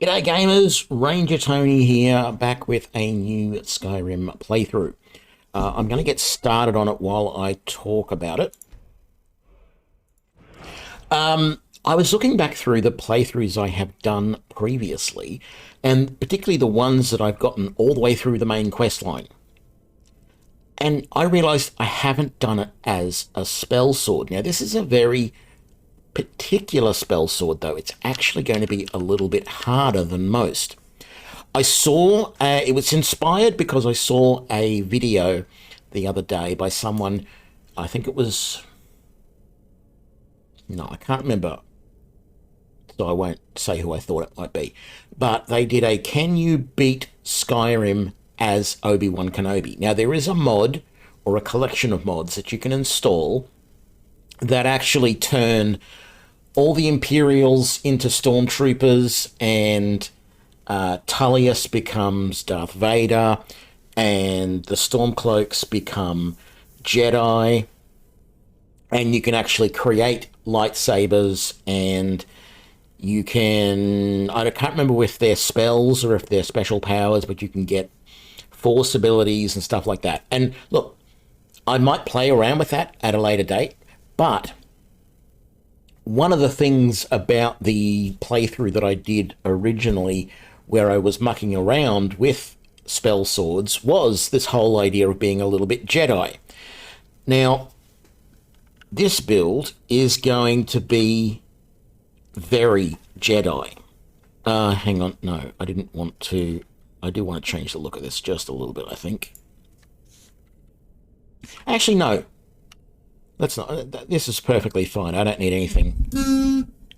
G'day gamers, Ranger Tony here, back with a new Skyrim playthrough. I'm going to get started on it while I talk about it. I was looking back through the playthroughs I have done previously, and particularly the ones that I've gotten all the way through the main quest line. And I realised I haven't done it as a spell sword. Now, this is a very particular spell sword, though. It's actually going to be a little bit harder than most. I saw, it was inspired because I saw a video the other day by someone, I think it was, no, I can't remember, so I won't say who I thought it might be, but they did a can you beat Skyrim as Obi-Wan Kenobi. Now, there is a mod, or a collection of mods that you can install that actually turn all the Imperials into Stormtroopers, and Tullius becomes Darth Vader, and the Stormcloaks become Jedi, and you can actually create lightsabers, and you can, I can't remember if they're spells or if they're special powers, but you can get force abilities and stuff like that. And look, I might play around with that at a later date, but one of the things about the playthrough that I did originally, where I was mucking around with spell swords, was this whole idea of being a little bit Jedi. Now, this build is going to be very Jedi. Hang on, no, I didn't want to. I do want to change the look of this just a little bit, I think. Actually, no. That's not. This is perfectly fine. I don't need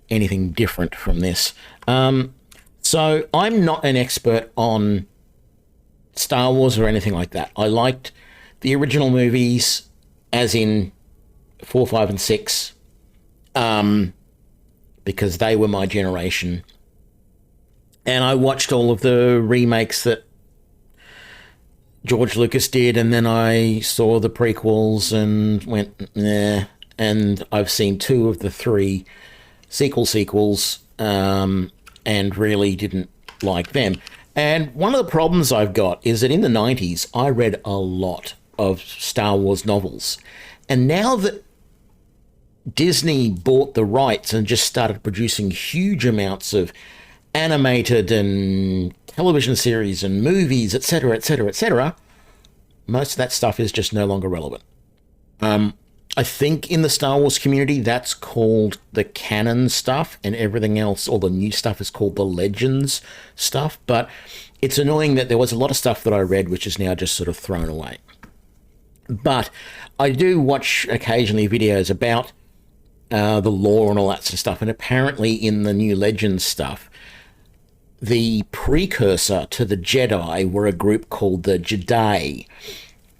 anything different from this. So I'm not an expert on Star Wars or anything like that. I liked the original movies, as in 4, 5, and 6, because they were my generation. And I watched all of the remakes that George Lucas did, and then I saw the prequels and went, nah. And I've seen 2 of the 3 sequels, and really didn't like them. And one of the problems I've got is that in the 90s, I read a lot of Star Wars novels. And now that Disney bought the rights and just started producing huge amounts of animated and television series and movies, etc., etc., etc., most of that stuff is just no longer relevant. I think in the Star Wars community, that's called the canon stuff, and everything else, all the new stuff, is called the Legends stuff. But it's annoying that there was a lot of stuff that I read which is now just sort of thrown away. But I do watch occasionally videos about the lore and all that sort of stuff, and apparently in the new Legends stuff, the precursor to the Jedi were a group called the Jedi,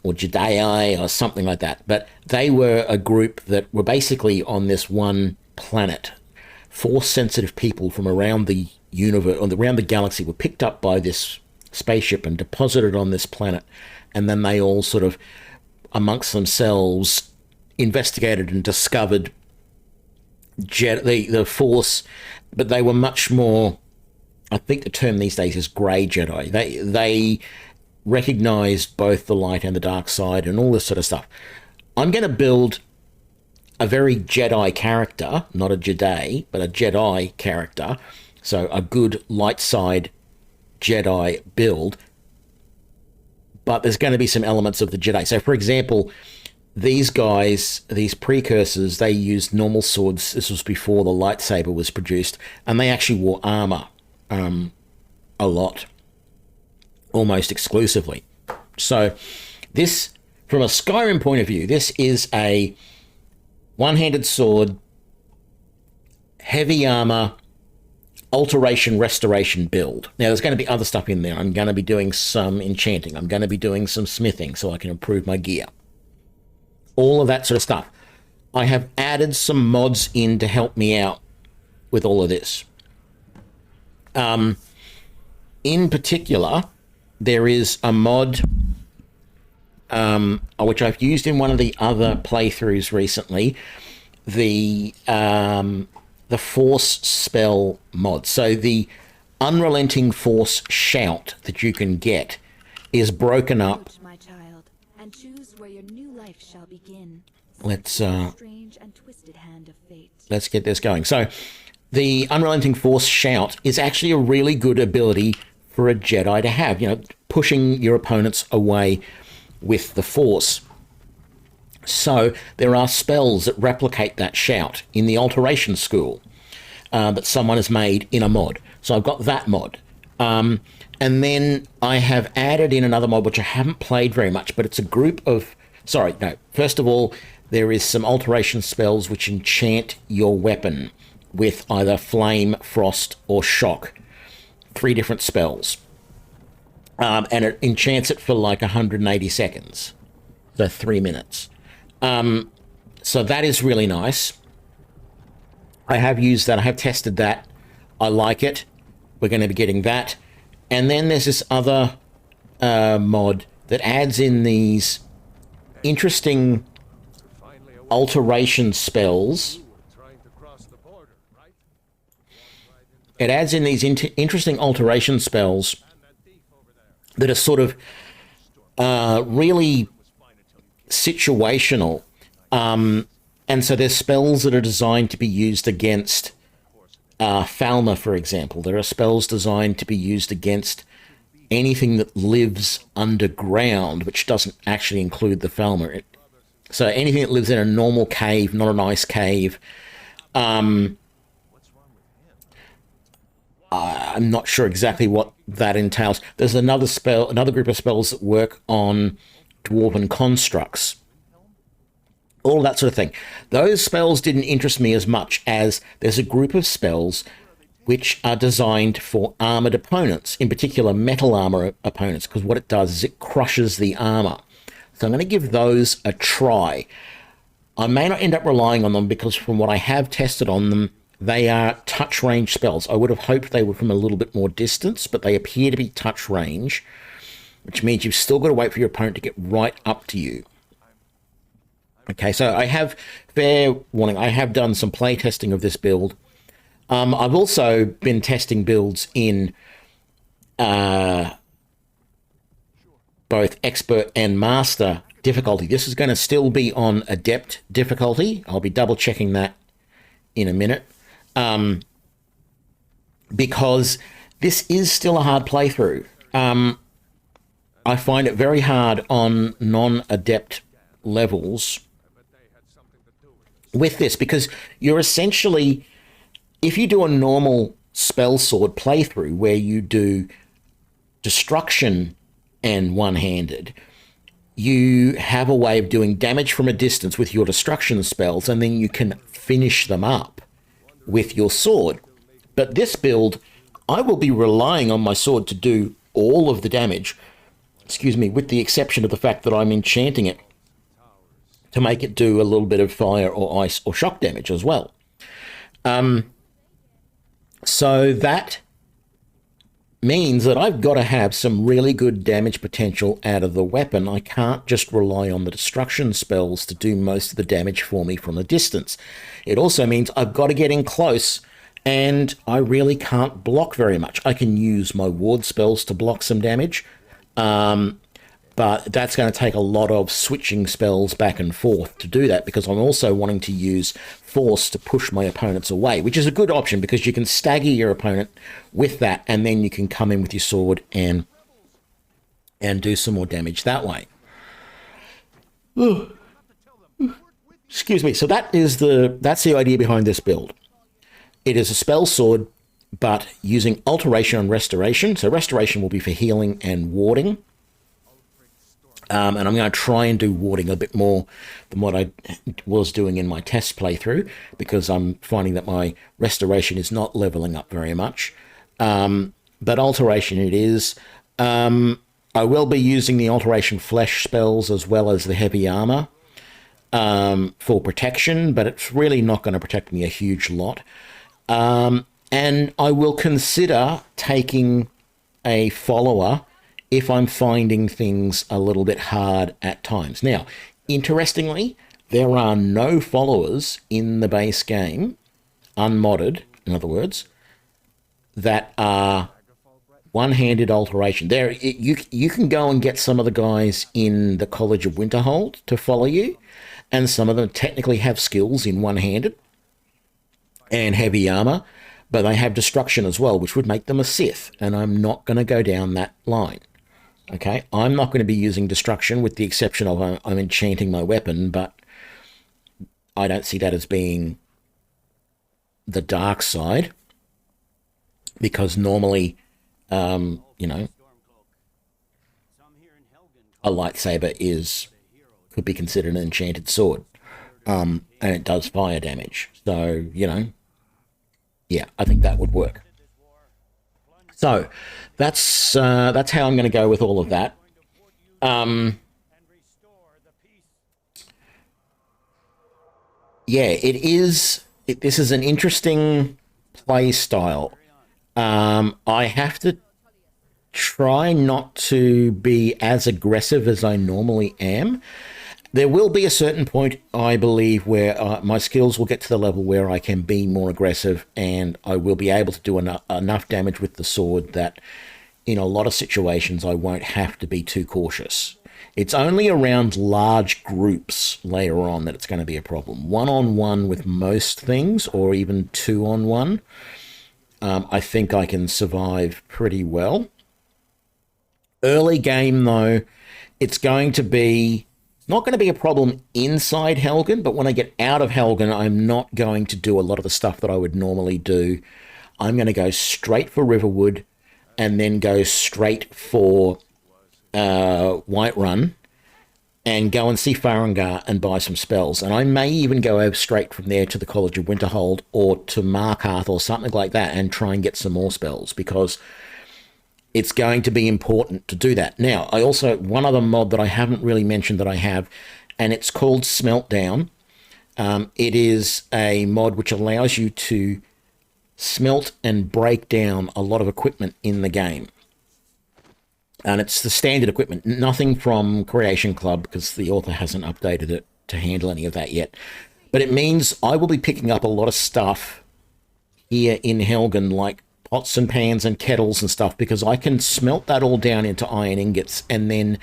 or Jedi, or something like that. But they were a group that were basically on this one planet. Force-sensitive people from around the universe, or around the galaxy, were picked up by this spaceship and deposited on this planet. And then they all sort of, amongst themselves, investigated and discovered the Force, but they were much more, I think the term these days is grey Jedi. They recognized both the light and the dark side and all this sort of stuff. I'm going to build a very Jedi character, not a Jedi, but a Jedi character. So a good light side Jedi build. But there's going to be some elements of the Jedi. So, for example, these guys, these precursors, they used normal swords. This was before the lightsaber was produced. And they actually wore armor. A lot, almost exclusively. So this, from a Skyrim point of view, this is a one-handed sword, heavy armor, alteration, restoration build. Now, there's going to be other stuff in there. I'm going to be doing some enchanting. I'm going to be doing some smithing so I can improve my gear. All of that sort of stuff. I have added some mods in to help me out with all of this. In particular, there is a mod which I've used in one of the other playthroughs recently, the Force spell mod. So the Unrelenting Force Shout that you can get is broken up. My child, and choose where your new life shall begin. Let's Strange and twisted hand of fate. let's get this going. So the Unrelenting Force Shout is actually a really good ability for a Jedi to have, you know, pushing your opponents away with the Force. So there are spells that replicate that shout in the Alteration school that someone has made in a mod. So I've got that mod. And then I have added in another mod, which I haven't played very much, but it's a group of... Sorry, no. First of all, there is some Alteration spells which enchant your weapon with either Flame, Frost, or Shock. 3 different spells. And it enchants it for like 180 seconds. So 3 minutes. So that is really nice. I have used that. I have tested that. I like it. We're going to be getting that. And then there's this other mod that adds in these interesting alteration spells. It adds in these interesting alteration spells that are sort of really situational. And so there's spells that are designed to be used against Falmer, for example. There are spells designed to be used against anything that lives underground, which doesn't actually include the Falmer. So anything that lives in a normal cave, not an ice cave. I'm not sure exactly what that entails. There's another group of spells that work on dwarven constructs. All that sort of thing. Those spells didn't interest me as much as there's a group of spells which are designed for armored opponents, in particular metal armor opponents, because what it does is it crushes the armor. So I'm going to give those a try. I may not end up relying on them because from what I have tested on them, they are touch range spells. I would have hoped they were from a little bit more distance, but they appear to be touch range, which means you've still got to wait for your opponent to get right up to you. Okay, so I have, fair warning, I have done some play testing of this build. I've also been testing builds in both Expert and Master difficulty. This is going to still be on Adept difficulty. I'll be double checking that in a minute. Because this is still a hard playthrough. I find it very hard on non-Adept levels with this, because you're essentially, if you do a normal spell sword playthrough where you do destruction and one-handed, you have a way of doing damage from a distance with your destruction spells, and then you can finish them up with your sword. But this build, I will be relying on my sword to do all of the damage, excuse me, with the exception of the fact that I'm enchanting it to make it do a little bit of fire or ice or shock damage as well. So that means that I've got to have some really good damage potential out of the weapon. I can't just rely on the destruction spells to do most of the damage for me from a distance. It also means I've got to get in close, and I really can't block very much. I can use my ward spells to block some damage, but that's going to take a lot of switching spells back and forth to do that, because I'm also wanting to use Force to push my opponents away, which is a good option because you can stagger your opponent with that, and then you can come in with your sword and do some more damage that way. Excuse me. So that's the idea behind this build. It is a spell sword, but using Alteration and Restoration. So Restoration will be for healing and warding. And I'm going to try and do warding a bit more than what I was doing in my test playthrough, because I'm finding that my restoration is not leveling up very much. But alteration it is. I will be using the alteration flesh spells as well as the heavy armor for protection, but it's really not going to protect me a huge lot. And I will consider taking a follower if I'm finding things a little bit hard at times. Now, interestingly, there are no followers in the base game, unmodded, in other words, that are one-handed alteration. You can go and get some of the guys in the College of Winterhold to follow you, and some of them technically have skills in one-handed and heavy armor, but they have destruction as well, which would make them a Sith, and I'm not going to go down that line. Okay, I'm not going to be using destruction, with the exception of I'm enchanting my weapon, but I don't see that as being the dark side, because normally, you know, a lightsaber could be considered an enchanted sword, and it does fire damage. So, you know, yeah, I think that would work. So that's how I'm going to go with all of that. Yeah, this is an interesting play style. I have to try not to be as aggressive as I normally am. There will be a certain point, I believe, where my skills will get to the level where I can be more aggressive, and I will be able to do enough damage with the sword that in a lot of situations I won't have to be too cautious. It's only around large groups later on that it's going to be a problem. One-on-one with most things, or even two-on-one, I think I can survive pretty well. Early game, though, it's not going to be a problem inside Helgen, but when I get out of Helgen, I'm not going to do a lot of the stuff that I would normally do. I'm going to go straight for Riverwood, and then go straight for Whiterun, and go and see Farengar and buy some spells. And I may even go over straight from there to the College of Winterhold or to Markarth or something like that, and try and get some more spells, because it's going to be important to do that. Now, one other mod that I haven't really mentioned that I have, and it's called Smelt Down. It is a mod which allows you to smelt and break down a lot of equipment in the game. And it's the standard equipment, nothing from Creation Club, because the author hasn't updated it to handle any of that yet. But it means I will be picking up a lot of stuff here in Helgen, like pots and pans and kettles and stuff, because I can smelt that all down into iron ingots and then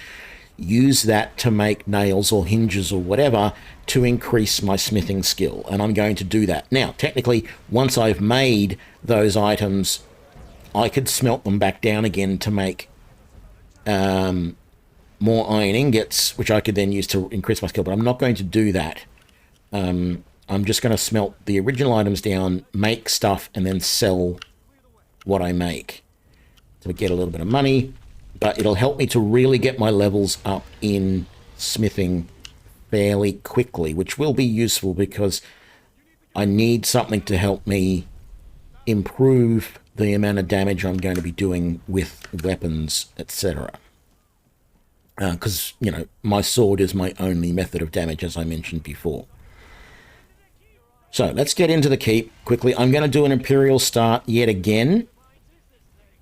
use that to make nails or hinges or whatever to increase my smithing skill. And I'm going to do that. Now, technically, once I've made those items, I could smelt them back down again to make more iron ingots, which I could then use to increase my skill, but I'm not going to do that. I'm just going to smelt the original items down, make stuff, and then sell what I make to get a little bit of money. But it'll help me to really get my levels up in smithing fairly quickly, which will be useful because I need something to help me improve the amount of damage I'm going to be doing with weapons, etc. Because, you know, my sword is my only method of damage, as I mentioned before. So let's get into the keep quickly. I'm going to do an Imperial start yet again.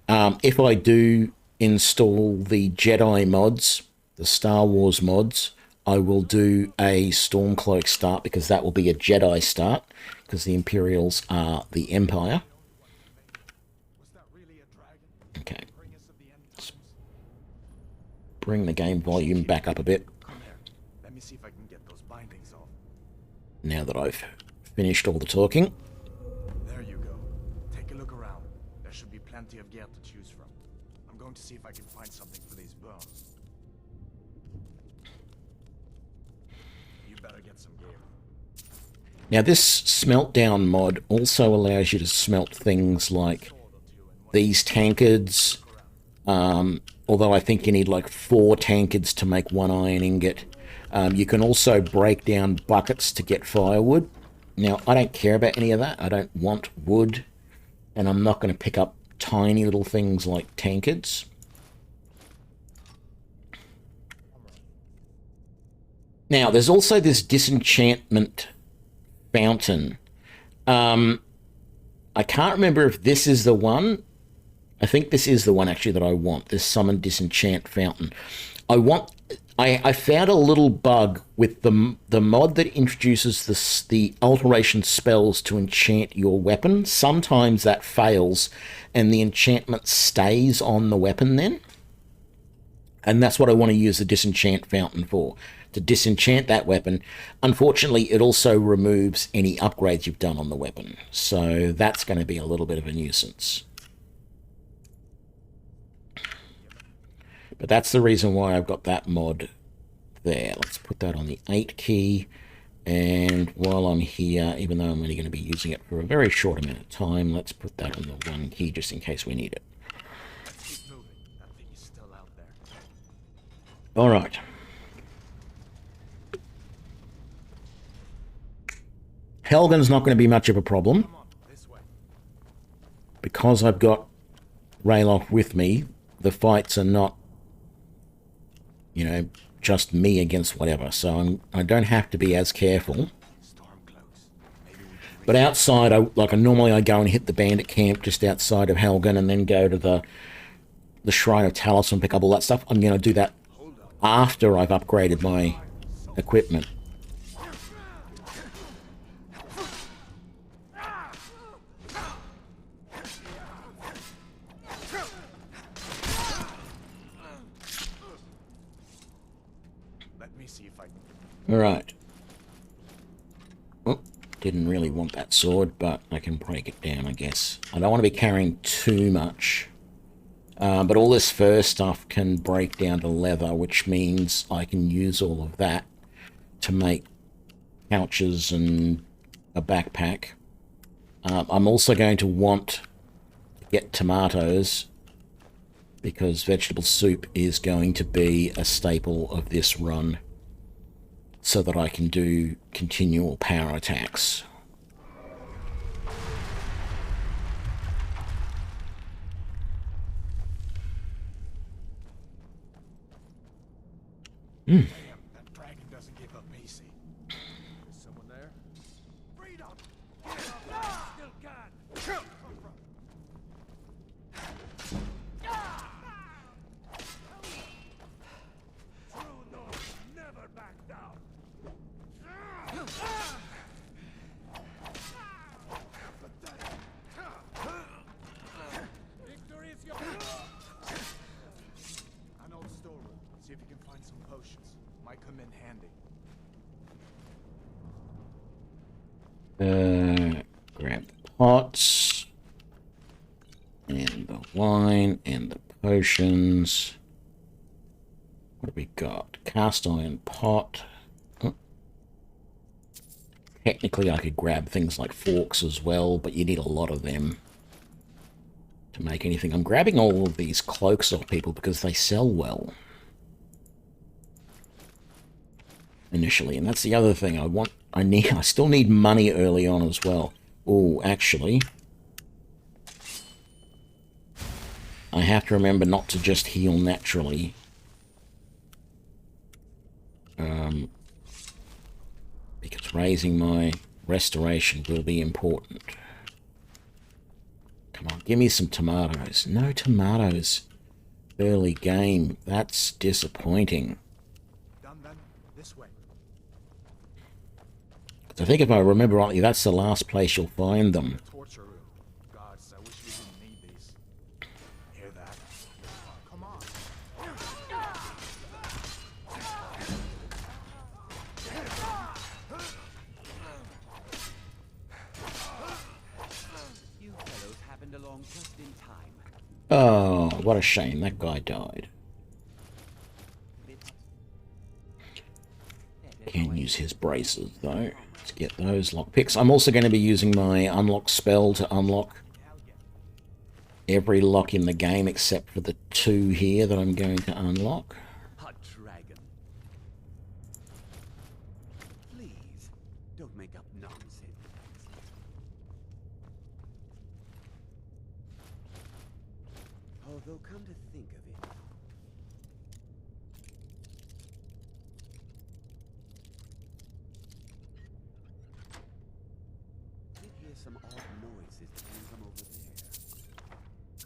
If I do install the Jedi mods, the Star Wars mods, I will do a Stormcloak start, because that will be a Jedi start, because the Imperials are the Empire. Okay. Let's bring the game volume back up a bit. Let me see if I can get those bindings off. Now that I've finished all the talking. There you go. Take a look around. There should be plenty of gear to choose from. I'm going to see if I can find something for these burns. You better get some gear. Now this smelt down mod also allows you to smelt things like these tankards, although I think you need like 4 tankards to make 1 iron ingot. You can also break down buckets to get firewood. Now, I don't care about any of that. I don't want wood, and I'm not going to pick up tiny little things like tankards. Now, there's also this Disenchantment Fountain. I can't remember if this is the one. I think this is the one, actually, that I want. This Summon Disenchant Fountain. I found a little bug with the mod that introduces the alteration spells to enchant your weapon. Sometimes that fails, and the enchantment stays on the weapon then. And that's what I want to use the Disenchant Fountain for, to disenchant that weapon. Unfortunately, it also removes any upgrades you've done on the weapon, so that's going to be a little bit of a nuisance. But that's the reason why I've got that mod there. Let's put that on the 8 key. And while I'm here, even though I'm only going to be using it for a very short amount of time, let's put that on the 1 key just in case we need it. Keep moving. That thing is still out there. All right. Helgen's not going to be much of a problem. Come on, this way. Because I've got Raylock with me, the fights are not, you know, just me against whatever. So I don't have to be as careful. Storm cloaks. Maybe we can But outside, normally I go and hit the bandit camp just outside of Helgen and then go to the Shrine of Talos and pick up all that stuff. I'm going to do that after I've upgraded my equipment. Let me see if I can. All right. Oh, didn't really want that sword, but I can break it down, I guess. I don't want to be carrying too much. But all this fur stuff can break down to leather, which means I can use all of that to make pouches and a backpack. I'm also going to want to get tomatoes because vegetable soup is going to be a staple of this run so that I can do continual power attacks. Damn, that dragon doesn't give up easy. Is someone there? Freedom! Still can! True north never back down. Victory is yours! An old storeroom. See if you can find some potions. Might come in handy. Grab the pots and the wine and the potions. What have we got? Cast iron pot. Oh. Technically, I could grab things like forks as well, but you need a lot of them to make anything. I'm grabbing all of these cloaks off people because they sell well initially, and that's the other thing I still need money early on as well. Oh, actually, I have to remember not to just heal naturally. Because raising my restoration will be important. Come on, give me some tomatoes. No tomatoes. Early game. That's disappointing. Done then? This way. I think if I remember rightly, that's the last place you'll find them. Torture room. Gods, I wish we didn't need these. Hear that? Come on. You fellows happened along just in time. Oh, what a shame. That guy died. Can use his braces, though. Let's get those lockpicks. I'm also going to be using my unlock spell to unlock every lock in the game except for the 2 here that I'm going to unlock. Hot dragon. Please, don't make up nonsense. Although, come to think of it, I hear some odd noises that come from over there.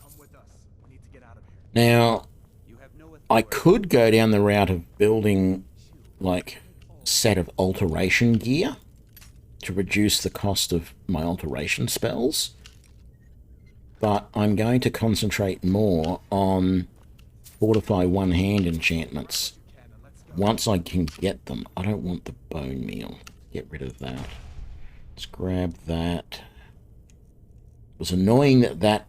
Come with us. We need to get out of here. Now, You have no authority. I could go down the route of building like a set of alteration gear to reduce the cost of my alteration spells, but I'm going to concentrate more on fortify one-hand enchantments once I can get them. I don't want the bone meal. Get rid of that. Let's grab that. It was annoying that that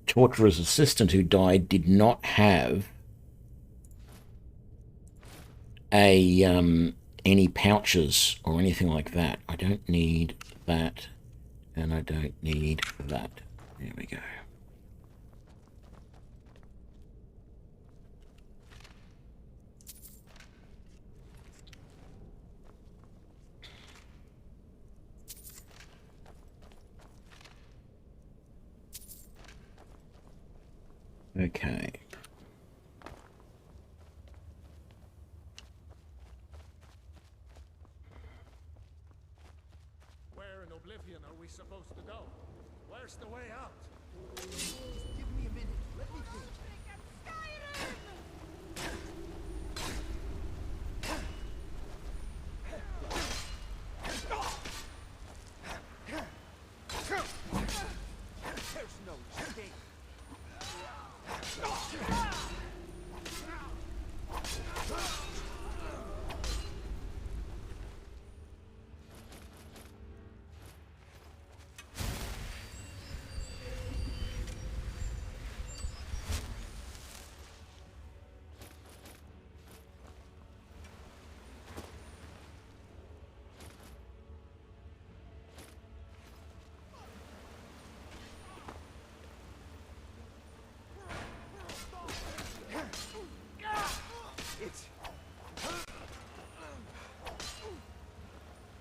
torturer's assistant who died did not have a any pouches or anything like that. I don't need that, and I don't need that. There we go. Okay. Where in Oblivion are we supposed to go? Where's the way out? Give me a minute. Let me think. There's no escape.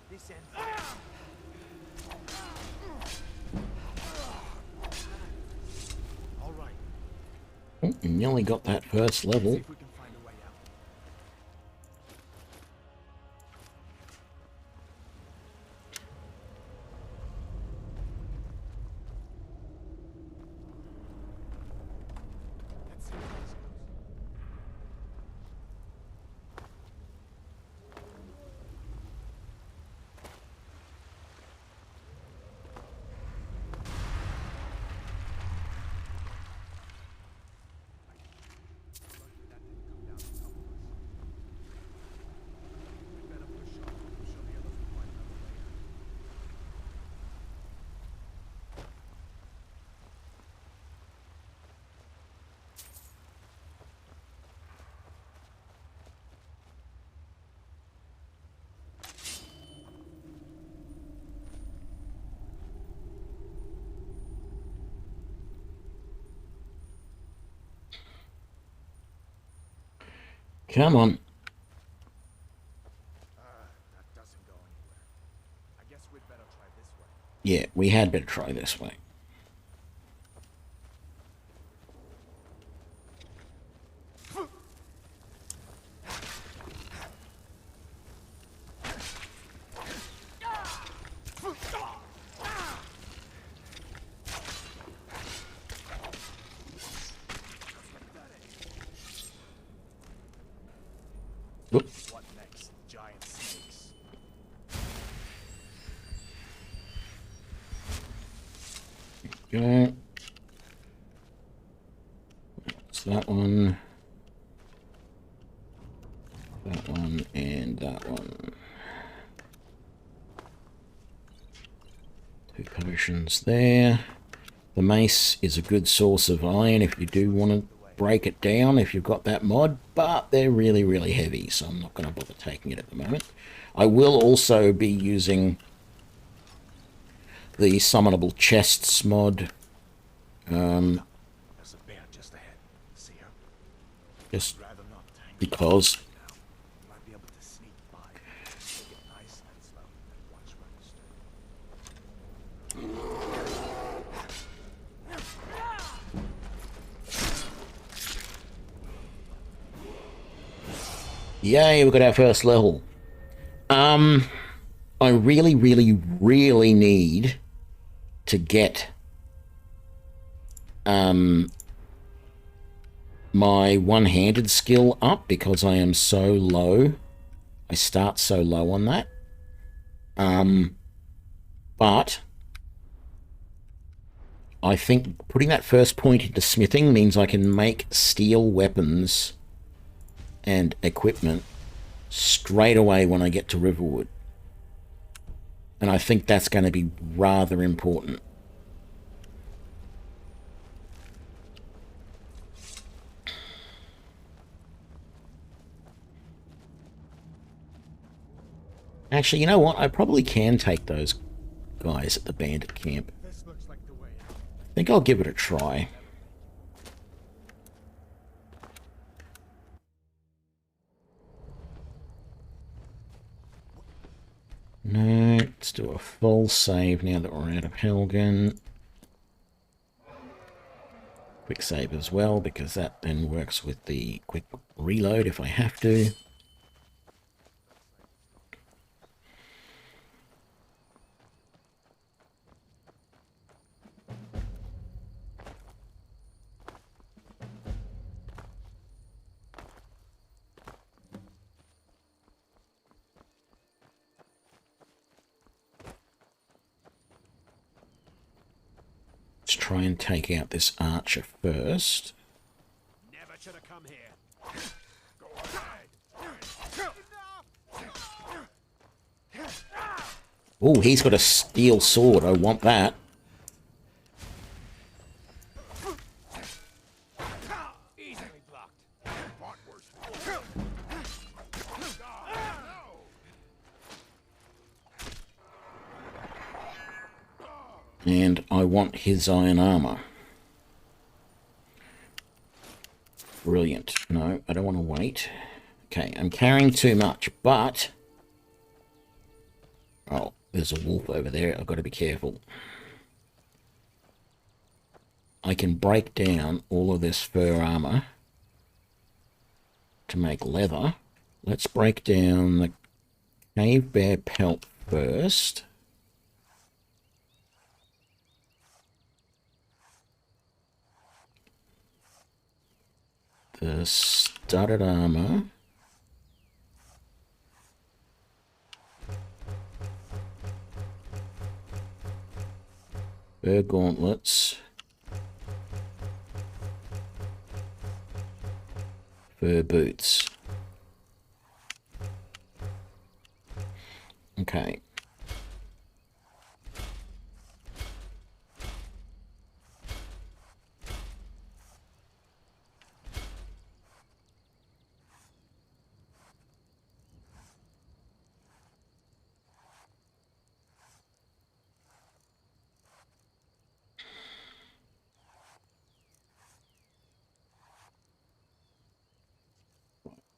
This ends. All right. Oh, nearly got that first level. See if we can find a way out. Let's see how this goes. Come on. That doesn't go anywhere. I guess we'd better try this way. Yeah, we had better try this way. Oops. What next? Giant snakes. Go. It's that one. That one and that one. 2 potions there. The mace is a good source of iron if you do want to break it down if you've got that mod, but they're really, really heavy, so I'm not going to bother taking it at the moment. I will also be using the summonable chests mod. There's a bear just ahead. See her? Just Rather not tangle because. now. Might be able to sneak by. Take it nice and slow and watch where we stay. Yay, we got our first level. I really, really, really need to get my one-handed skill up because I am so low. I start so low on that. But I think putting that first point into smithing means I can make steel weapons and equipment straight away when I get to Riverwood. And I think that's going to be rather important. Actually, you know what? I probably can take those guys at the bandit camp. This looks like the way. I think I'll give it a try. No, let's do a full save now that we're out of Helgen. Quick save as well, because that then works with the quick reload if I have to. Let's try and take out this archer first. Never should have come here. Oh, he's got a steel sword. I want that. Easily blocked. And I want his iron armor. Brilliant. No, I don't want to wait. Okay, I'm carrying too much, but... Oh, there's a wolf over there. I've got to be careful. I can break down all of this fur armor to make leather. Let's break down the cave bear pelt first. The studded armor. Fur gauntlets. Fur boots. Okay.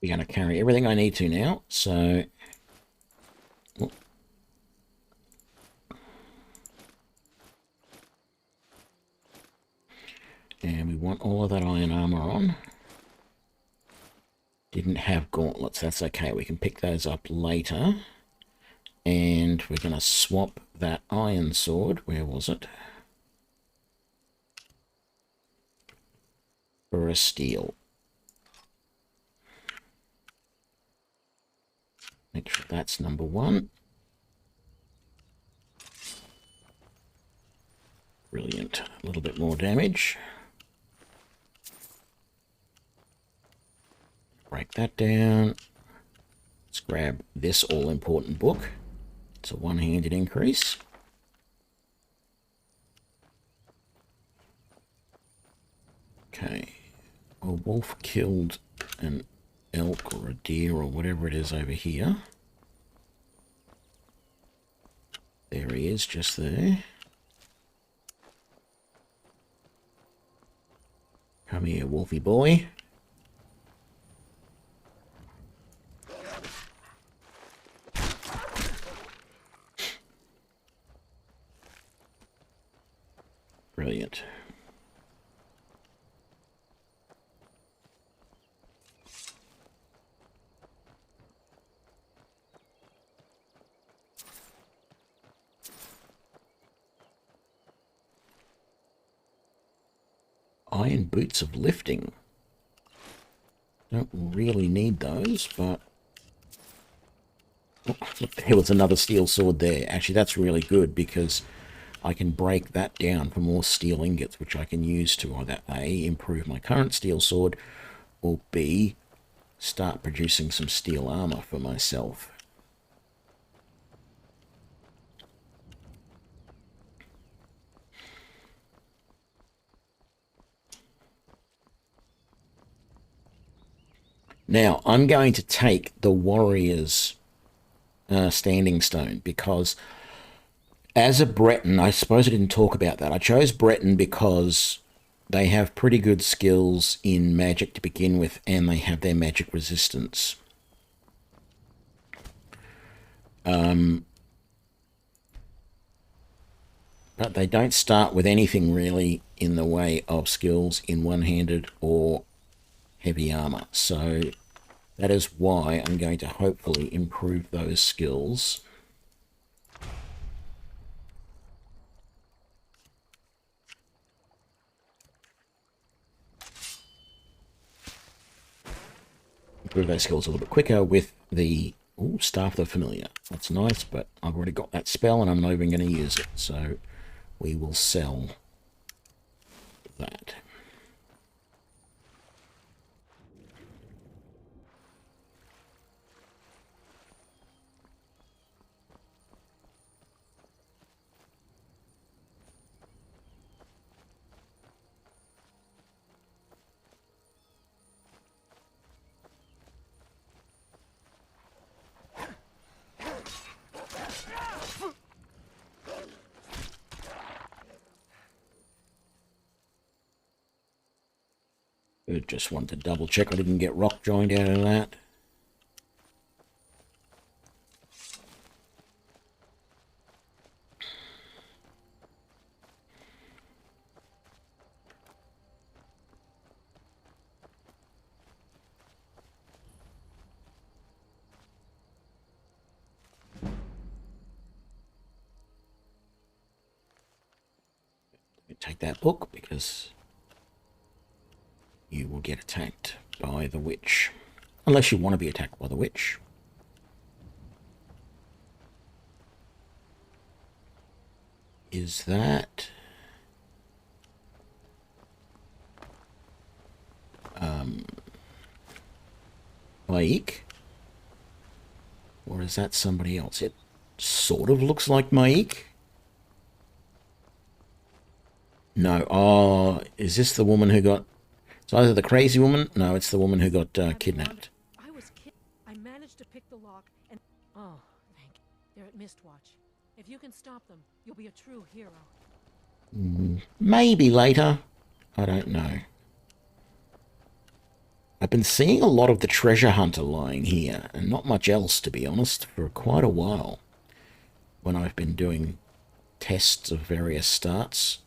We're going to carry everything I need to now, so... And we want all of that iron armor on. Didn't have gauntlets, that's okay. We can pick those up later. And we're going to swap that iron sword. Where was it? For a steel. Make sure that's number one. Brilliant. A little bit more damage. Break that down. Let's grab this all-important book. It's a one-handed increase. Okay. A wolf killed an elk or a deer or whatever it is over here. There he is, just there. Come here, wolfy boy. Brilliant. Iron boots of lifting. Don't really need those, but... Oh, look, there was another steel sword there. Actually, that's really good because I can break that down for more steel ingots, which I can use to either A, improve my current steel sword, or B, start producing some steel armor for myself. Now, I'm going to take the Warrior's Standing Stone because as a Breton, I suppose I didn't talk about that. I chose Breton because they have pretty good skills in magic to begin with, and they have their magic resistance. But they don't start with anything really in the way of skills in one-handed or heavy armor. So that is why I'm going to hopefully improve those skills. Improve those skills a little bit quicker with the Staff of the Familiar. That's nice, but I've already got that spell and I'm not even going to use it. So we will sell that. I just wanted to double check I didn't get rock joined out of that. Take that book because you will get attacked by the witch. Unless you want to be attacked by the witch. Is that... Maik? Or is that somebody else? It sort of looks like Maik. No. Oh, is this the woman who got... It's either the crazy woman... No, it's the woman who got kidnapped. I managed to pick the lock and... Oh, thank you. They're at Mistwatch. If you can stop them, you'll be a true hero. Maybe later. I don't know. I've been seeing a lot of the treasure hunter lying here, and not much else, to be honest, for quite a while. When I've been doing tests of various starts.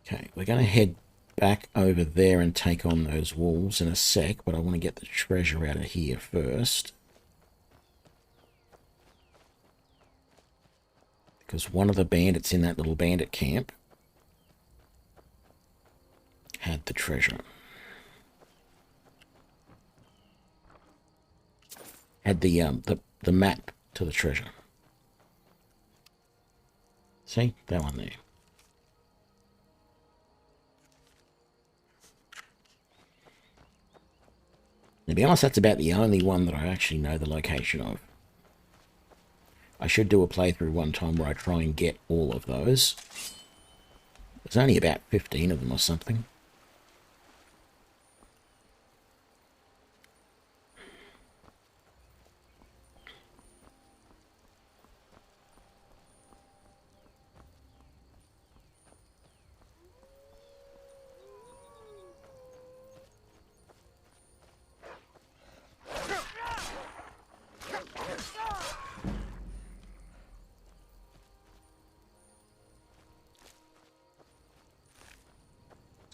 Okay, we're going to head back over there and take on those wolves in a sec, but I want to get the treasure out of here first. Because one of the bandits in that little bandit camp had the treasure. Had the map to the treasure. See? That one there. To be honest, that's about the only one that I actually know the location of. I should do a playthrough one time where I try and get all of those. There's only about 15 of them or something.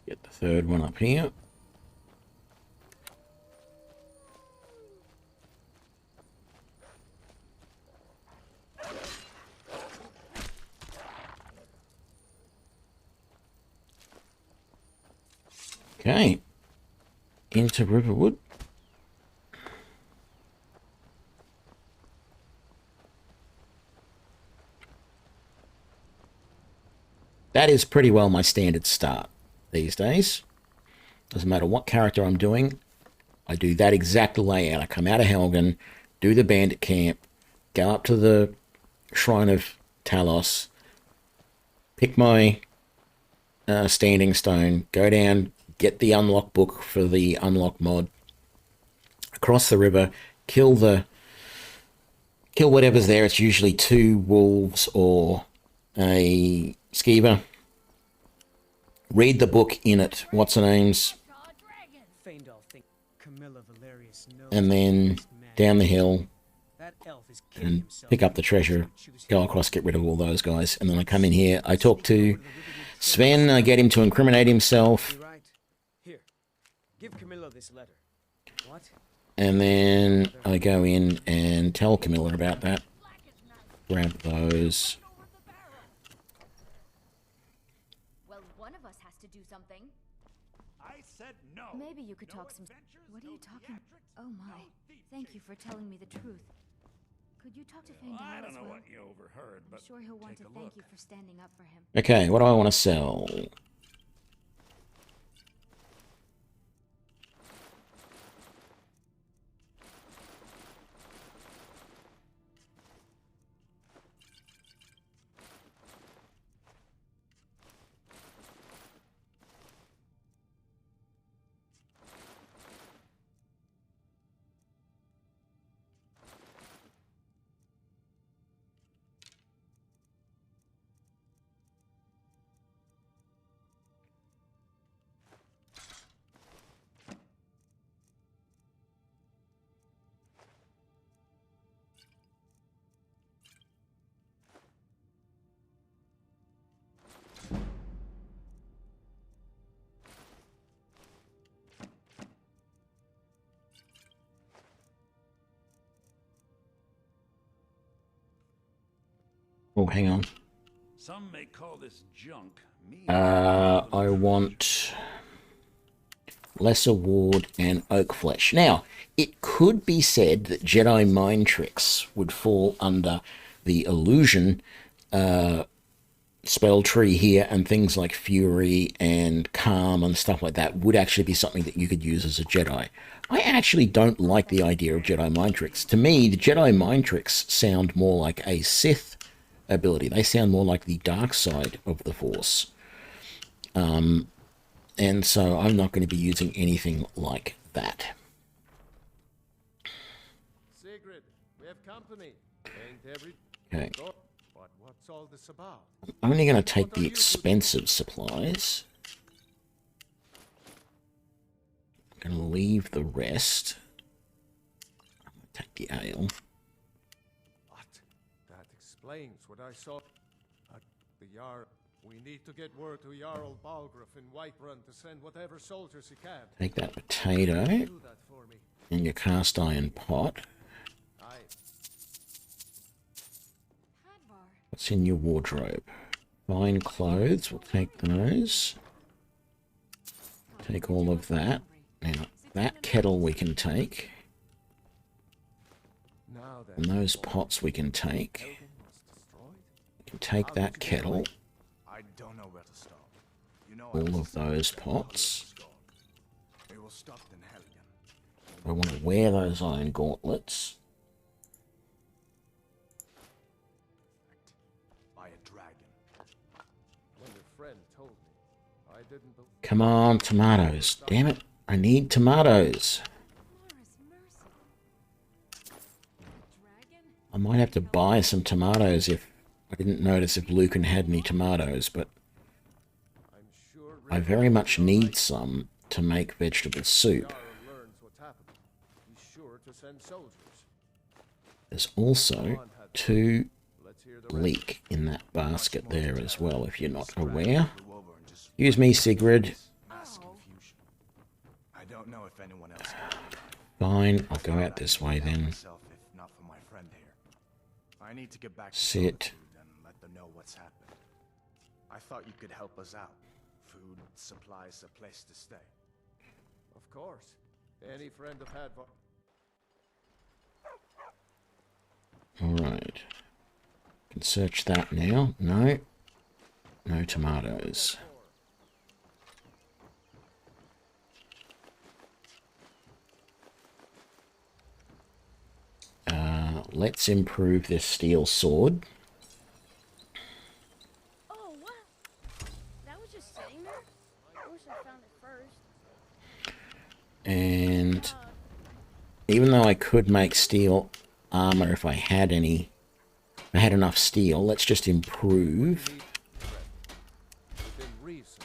Get the third one up here. Okay. Into Riverwood. That is pretty well my standard start these days. Doesn't matter what character I'm doing, I do that exact layout. I come out of Helgen, do the bandit camp, go up to the Shrine of Talos, pick my standing stone, go down, get the unlock book for the unlock mod, across the river, kill whatever's there. It's usually 2 wolves or a skeever. Read the book in it. What's her name's? And then down the hill and pick up the treasure. Go across, get rid of all those guys. And then I come in here. I talk to Sven. I get him to incriminate himself. Here, give Camilla this letter. What? And then I go in and tell Camilla about that. Grab those. Well, one of us has to do something. I said no. Maybe you could talk some. What are you talking? Oh my! Thank you for telling me the truth. Could you talk to Fane I as don't know well? what you overheard, but I'm sure he'll want to take a thank look. you for standing up for him. Okay, what do I want to sell? Oh, hang on. Some may call this junk. Me, I want Lesser Ward and Oak Flesh. Now, it could be said that Jedi Mind Tricks would fall under the illusion spell tree here, and things like Fury and Calm and stuff like that would actually be something that you could use as a Jedi. I actually don't like the idea of Jedi Mind Tricks. To me, the Jedi Mind Tricks sound more like a Sith ability. They sound more like the dark side of the Force. And so I'm not going to be using anything like that. Sigrid, we have company. Ain't every... Okay. But what's all this about? I'm only going to take the expensive supplies. I'm going to leave the rest. I'm going to take the ale. What? That explains what I saw at the Jarl. We need to get word to Jarl Balgruuf in Whiterun to send whatever soldiers he can. Take that potato Do that for me. and your cast iron pot. Aye. What's in your wardrobe? Fine clothes, we'll take those. Take all of that. Now, that kettle we can take. Now then, And those pots we can take. We can take that kettle. I don't know where to start. You know, All of those pots. we will stop in Helgen. I want to wear those iron gauntlets. By a dragon. when your friend told me, I didn't believe... Come on, tomatoes. Damn it. I need tomatoes. I might have to buy some tomatoes if I didn't notice if Lucan had any tomatoes, but I'm sure I very much need some to make vegetable soup. Jarl learns what's happened. He's sure to send soldiers. There's also 2 Let's hear the rest. leek in that basket there as well, if you're not aware. Flew over and just Excuse me, Sigrid. mass confusion. I don't know if anyone else can. Fine, I'll go out this way then. Myself, if not for my friend here. I need to get back to Sit. Solitude and let them know what's happened. I thought you could help us out. Food, supplies, a place to stay. Of course. Any friend of Hadvar. Alright. Can search that now. No. No tomatoes. Let's improve this steel sword. Oh, what? That was just sitting there? I wish I found it first. And even though I could make steel armor if I had any, if I had enough steel, let's just improve Within reason.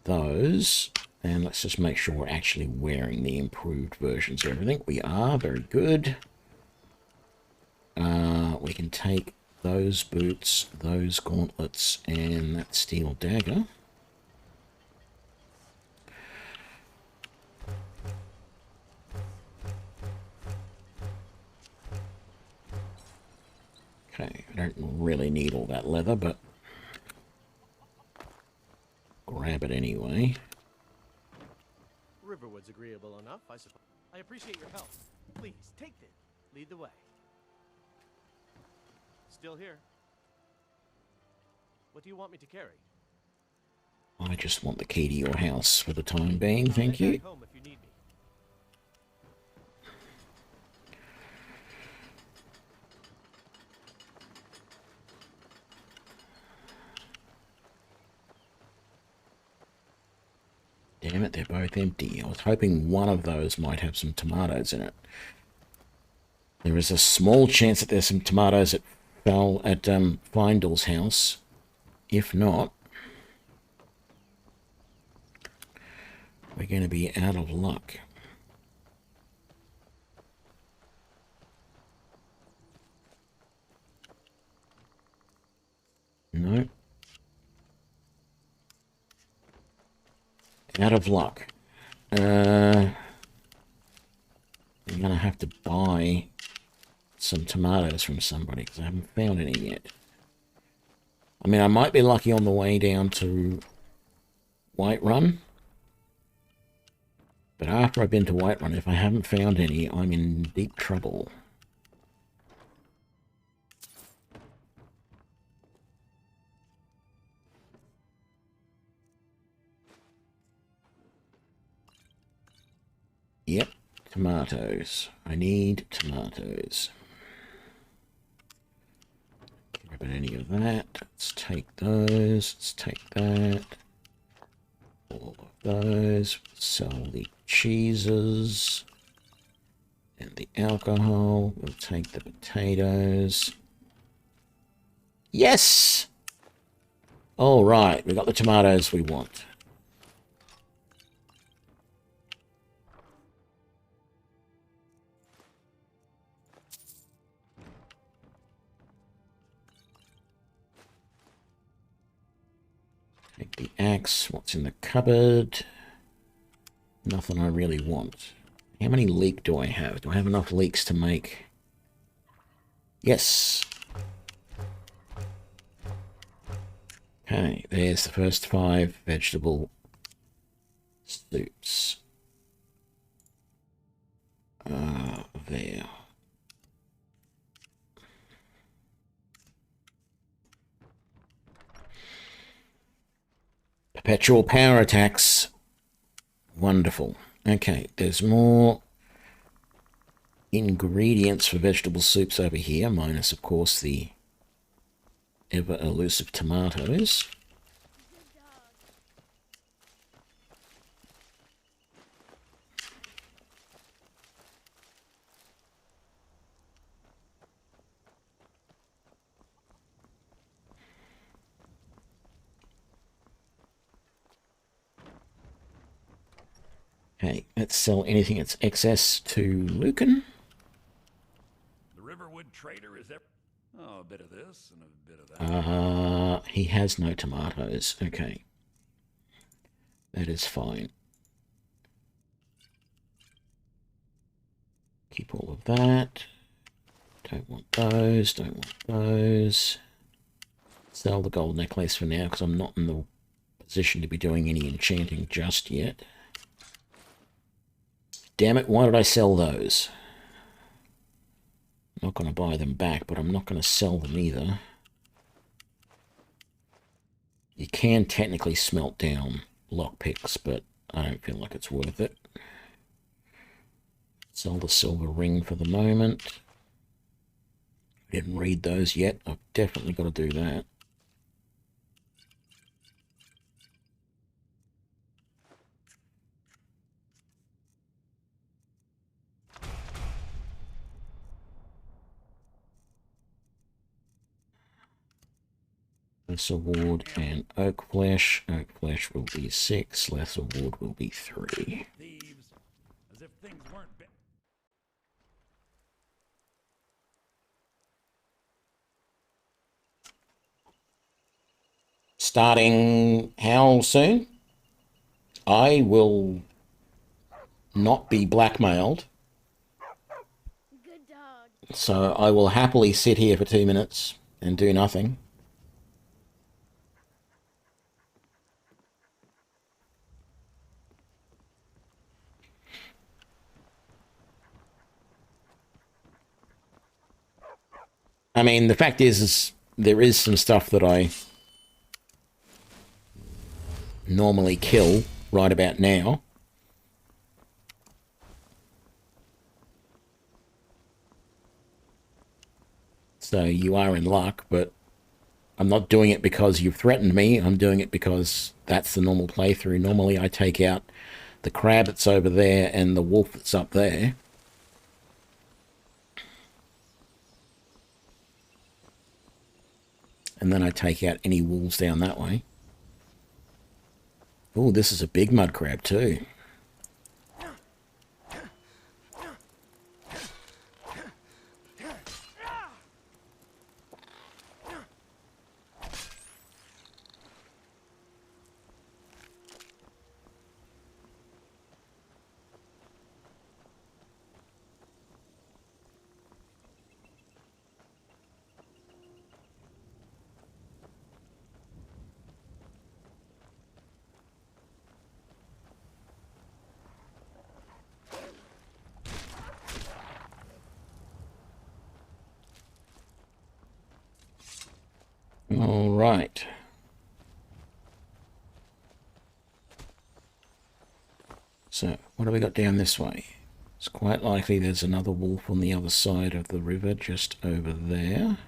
those. And let's just make sure we're actually wearing the improved versions of everything. We are. Very good. We can take those boots, those gauntlets, and that steel dagger. Okay, I don't really need all that leather, but grab it anyway. Riverwood's agreeable enough, I suppose. I appreciate your help. Please, take it. Lead the way. Still here. What do you want me to carry? I just want the key to your house for the time being, thank Head you. back home if you need me. Damn it, they're both empty. I was hoping one of those might have some tomatoes in it. There is a small chance that there's some tomatoes at Findle's house. If not, we're going to be out of luck. No. Out of luck. I'm going to have to buy some tomatoes from somebody because I haven't found any yet. I mean, I might be lucky on the way down to Whiterun. But after I've been to Whiterun, if I haven't found any, I'm in deep trouble. Yep, tomatoes. I need tomatoes. Grab any of that. Let's take those. Let's take that. All of those. Sell the cheeses. And the alcohol. We'll take the potatoes. Yes! All right, we got the tomatoes we want. Take the axe. What's in the cupboard? Nothing I really want. How many leek do I have? Do I have enough leeks to make? Yes. Okay, there's the first 5 vegetable soups. There. Perpetual power attacks. Wonderful. Okay, there's more ingredients for vegetable soups over here, minus, of course, the ever elusive tomatoes. Okay, let's sell anything that's excess to Lucan. The Riverwood trader is there. Oh, a bit of this and a bit of that. He has no tomatoes. Okay. That is fine. Keep all of that. Don't want those, don't want those. Sell the gold necklace for now because I'm not in the position to be doing any enchanting just yet. Damn it, why did I sell those? I'm not going to buy them back, but I'm not going to sell them either. You can technically smelt down lockpicks, but I don't feel like it's worth it. Sell the silver ring for the moment. Didn't read those yet. I've definitely got to do that. Lesser Ward and Oak Flesh. Oak Flesh will be 6. Lesser Ward will be 3. Thieves, as if things weren't Starting how soon? I will not be blackmailed. Good dog. So I will happily sit here for 2 minutes and do nothing. I mean, the fact is there is some stuff that I normally kill right about now. So you are in luck, but I'm not doing it because you've threatened me. I'm doing it because that's the normal playthrough. Normally I take out the crab that's over there and the wolf that's up there. And then I take out any wolves down that way. Oh, this is a big mud crab too. All right. So, what have we got down this way? It's quite likely there's another wolf on the other side of the river, just over there.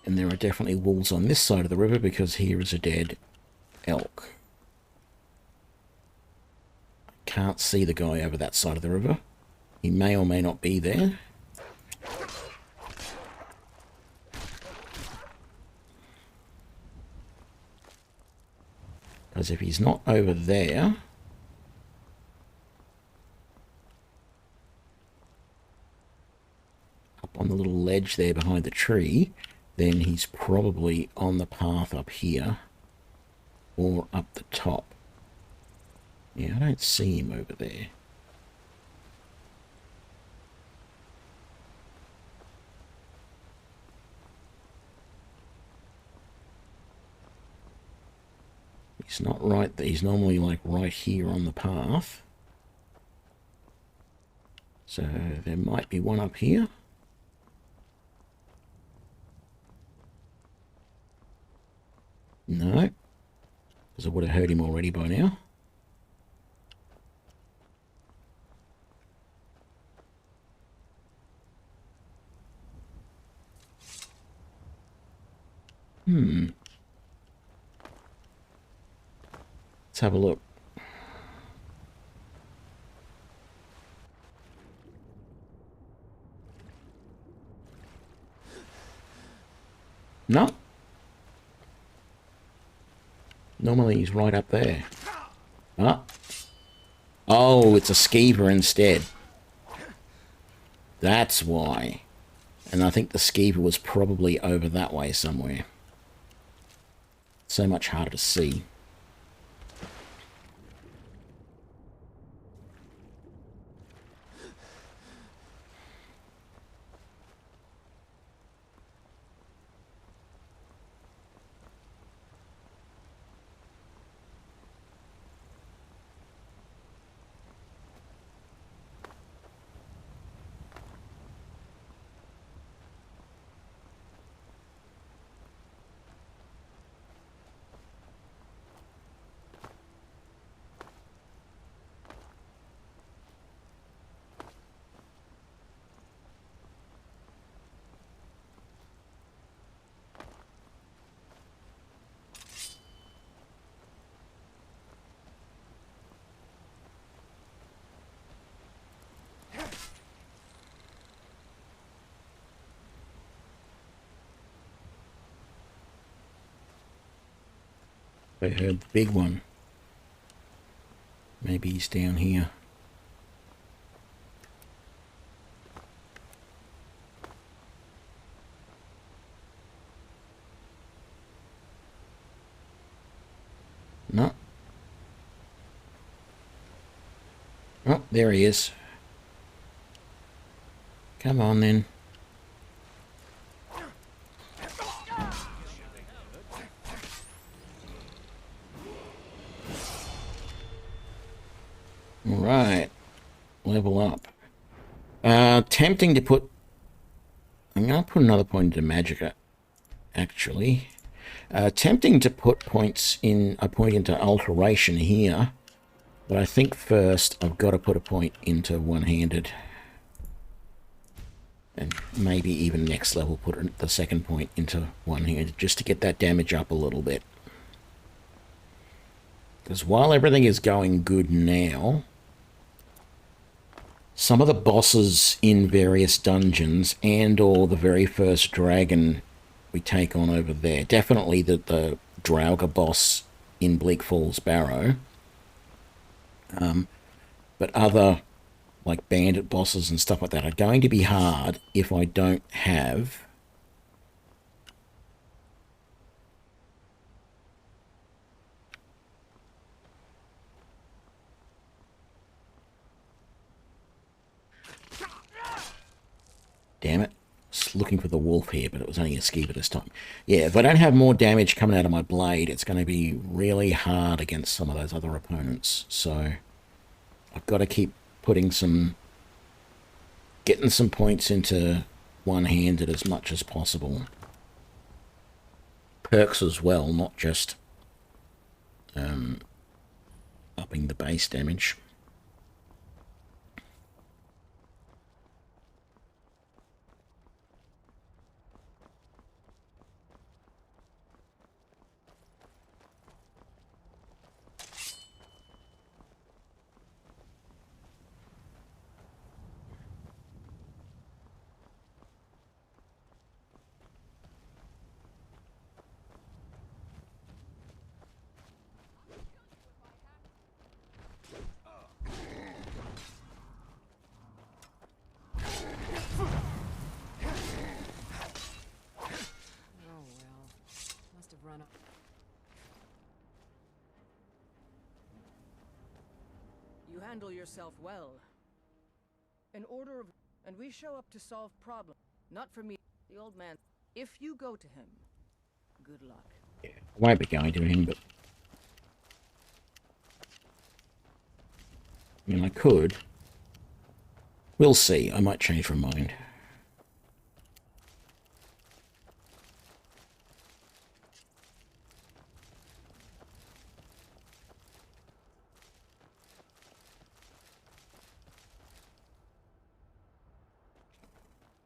And there are definitely wolves on this side of the river because here is a dead elk. I can't see the guy over that side of the river. He may or may not be there. Because if he's not over there, up on the little ledge there behind the tree, then he's probably on the path up here or up the top. Yeah, I don't see him over there. He's not right there. He's normally like right here on the path. So there might be one up here. No, because I would have heard him already by now. Let's have a look. No. Normally he's right up there. Ah. Oh, it's a skeever instead. That's why. And I think the skeever was probably over that way somewhere. So much harder to see. I heard the big one. Maybe he's down here. No. Oh, there he is. Come on then. Alright. Level up. Tempting to put... I'm going to put another point into Magicka, actually. Tempting to put points in a point into Alteration here. But I think first I've got to put a point into One-Handed. And maybe even next level put the second point into One-Handed, just to get that damage up a little bit. Because while everything is going good now, some of the bosses in various dungeons and or the very first dragon we take on over there, definitely the Draugr boss in Bleak Falls Barrow, but other like bandit bosses and stuff like that are going to be hard if I don't have damn it. Just looking for the wolf here, but it was only a skeever this time. Yeah, if I don't have more damage coming out of my blade, it's going to be really hard against some of those other opponents. So I've got to keep putting getting some points into One-Handed as much as possible. Perks as well, not just upping the base damage. You handle yourself well. An order of... And we show up to solve problems. Not for me. The old man. If you go to him, good luck. Yeah, I won't be going to him, but... I mean, I could. We'll see. I might change my mind.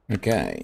Okay.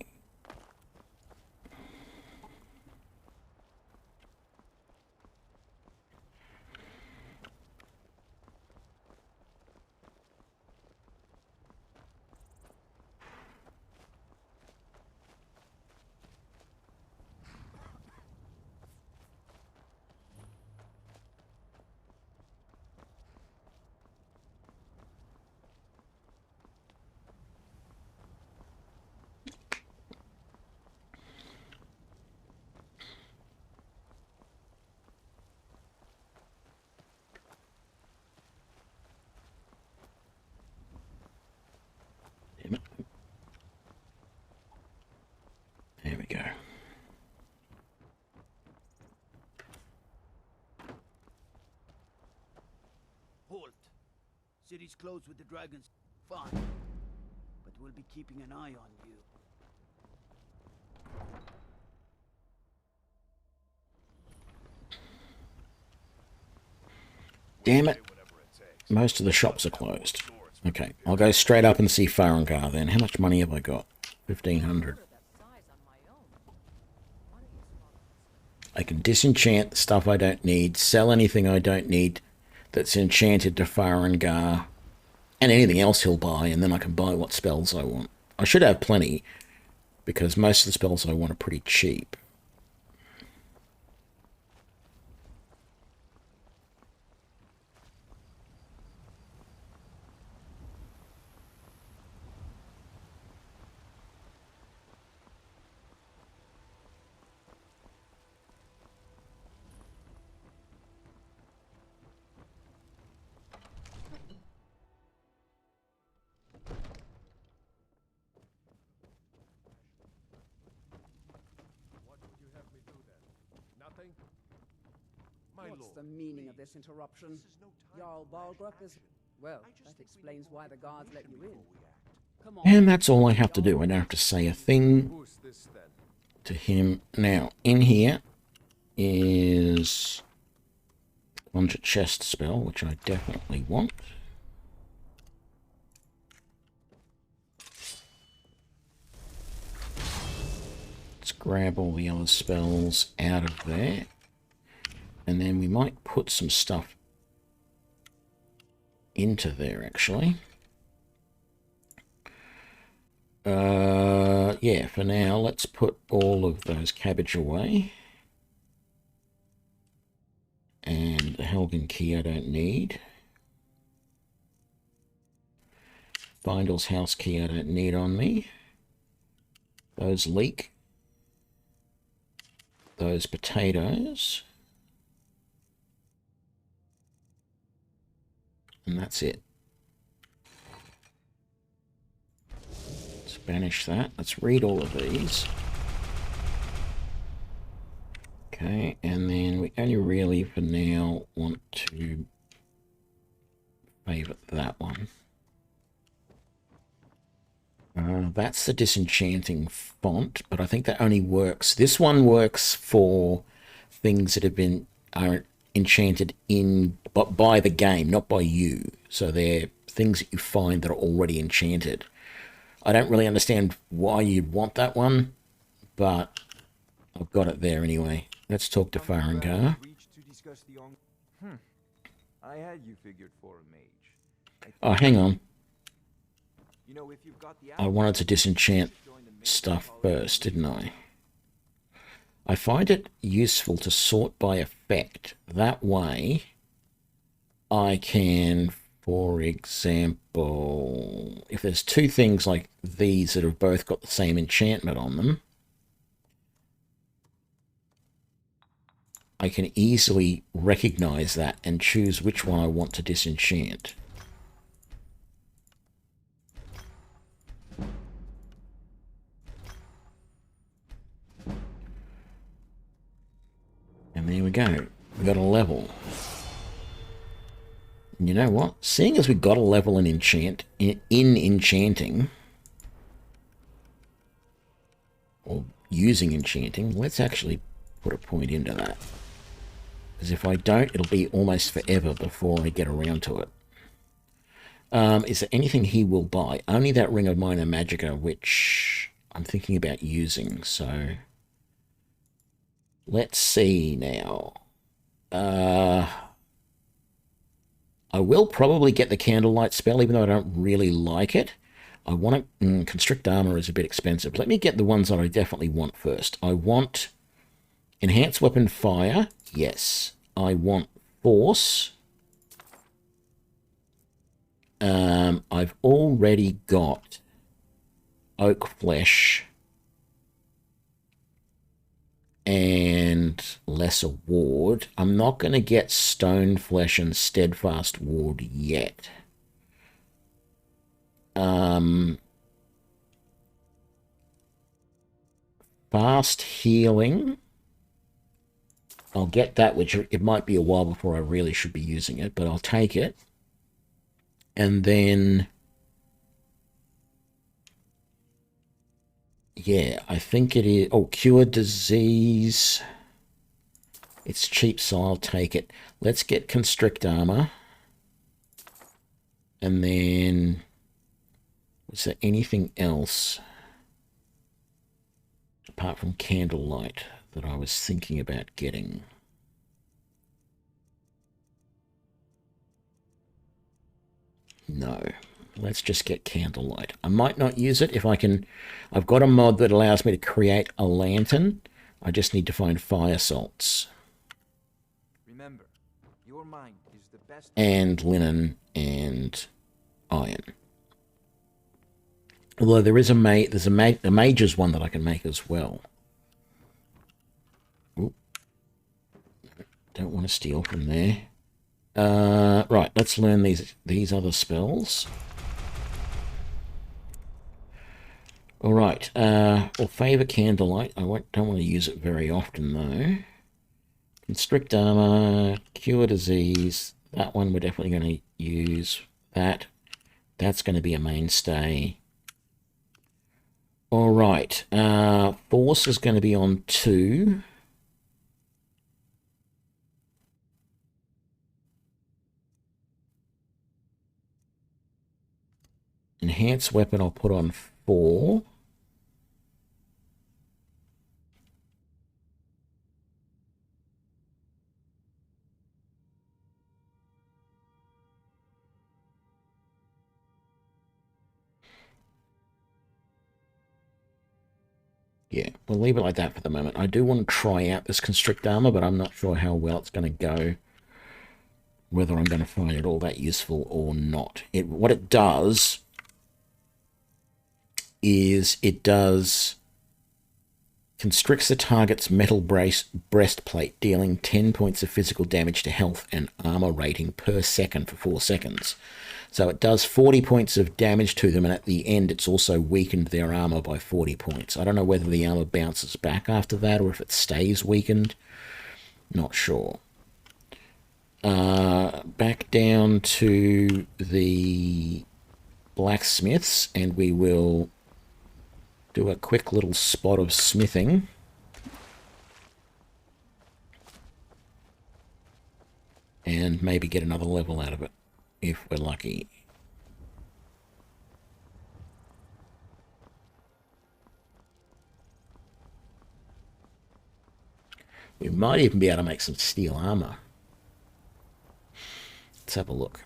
There we go. Halt. City's closed with the dragons. Fine. But we'll be keeping an eye on you. Damn it. Most of the shops are closed. Okay, I'll go straight up and see Farengar then. How much money have I got? 1,500. I can disenchant stuff I don't need, sell anything I don't need that's enchanted to Farengar, and anything else he'll buy, and then I can buy what spells I want. I should have plenty, because most of the spells I want are pretty cheap. What's the meaning of this interruption? Jarl Balgruuf is... Well, that explains why the guards let you in. Come on. And that's all I have to do. I don't have to say a thing Who's this then? to him. Now, in here is Conjure Chest spell, which I definitely want. Let's grab all the other spells out of there. And then we might put some stuff into there, actually. Yeah, for now, let's put all of those cabbage away. And the Helgen key I don't need. Bindel's house key I don't need on me. Those leek. Those potatoes. And that's it. Let's banish that. Let's read all of these. Okay, and then we only really, for now, want to favourite that one. That's the Disenchanting font, but I think that only works. This one works for things that have been are enchanted in by the game, not by you. So they're things that you find that are already enchanted. I don't really understand why you'd want that one, but I've got it there anyway. Let's talk to Farengar. I had you figured for a mage. Oh, hang on. You know, if you've got the I wanted to disenchant stuff first, didn't I? I find it useful to sort by effect. That way, I can, for example, if there's two things like these that have both got the same enchantment on them, I can easily recognize that and choose which one I want to disenchant. And there we go. We got a level. And you know what? Seeing as we got a level in enchanting, or using enchanting, let's actually put a point into that. Because if I don't, it'll be almost forever before I get around to it. Is there anything he will buy? Only that Ring of Minor Magica, which I'm thinking about using, so... Let's see now. I will probably get the Candlelight spell, even though I don't really like it. I want to... Constrict Armor is a bit expensive. Let me get the ones that I definitely want first. I want Enhanced Weapon Fire. Yes. I want Force. I've already got Oak Flesh and Lesser Ward. I'm not going to get Stone Flesh and Steadfast Ward yet. Fast Healing. I'll get that, which it might be a while before I really should be using it, but I'll take it. And then... yeah, I think it is... oh, Cure Disease. It's cheap, so I'll take it. Let's get Constrict Armor. And then... was there anything else apart from Candlelight that I was thinking about getting? No. Let's just get Candlelight. I might not use it if I can... I've got a mod that allows me to create a lantern. I just need to find fire salts. Remember, your mind is the best... and linen and iron. Although there is a mage's one that I can make as well. Oop. Don't want to steal from there. Right, let's learn these other spells. All right. Well, favor Candlelight. I don't want to use it very often though. Constrict armor, cure disease. That one we're definitely going to use. That's going to be a mainstay. All right. Force is going to be on 2. Enhanced weapon I'll put on 4. Yeah, we'll leave it like that for the moment. I do want to try out this constrict armor, but I'm not sure how well it's going to go. Whether I'm going to find it all that useful or not. What it does is it does constricts the target's metal breastplate, dealing 10 points of physical damage to health and armor rating per second for 4 seconds. So it does 40 points of damage to them, and at the end it's also weakened their armor by 40 points. I don't know whether the armor bounces back after that or if it stays weakened. Not sure. Back down to the blacksmiths, and we will do a quick little spot of smithing. And maybe get another level out of it, if we're lucky. We might even be able to make some steel armor. Let's have a look.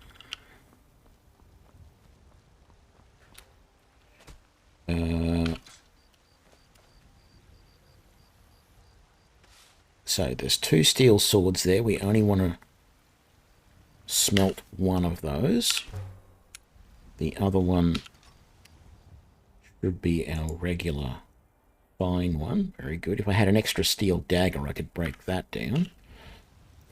So there's 2 steel swords there. We only want to smelt one of those. The other one should be our regular fine one. Very good. If I had an extra steel dagger, I could break that down.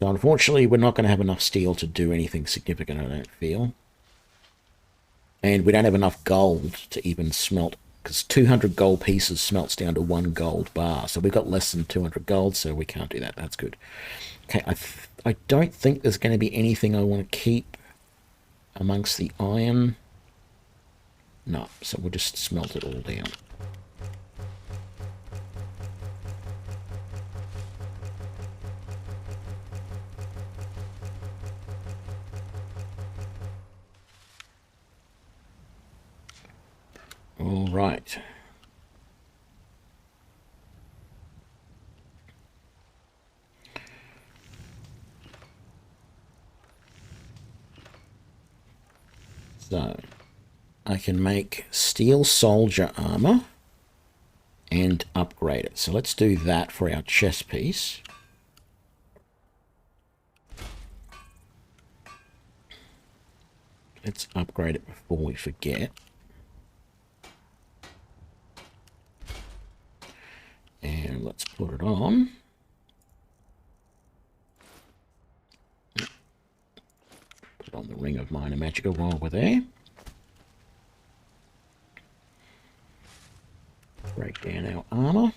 So unfortunately, we're not going to have enough steel to do anything significant, I don't feel. And we don't have enough gold to even smelt, because 200 gold pieces smelts down to 1 gold bar. So we've got less than 200 gold, so we can't do that. That's good. Okay, I don't think there's going to be anything I want to keep amongst the iron. No, so we'll just smelt it all down. All right. So, I can make steel soldier armor and upgrade it. So let's do that for our chest piece. Let's upgrade it before we forget. And let's put it on. Put on the Ring of Minor Magicka while we're there. Break down our armor.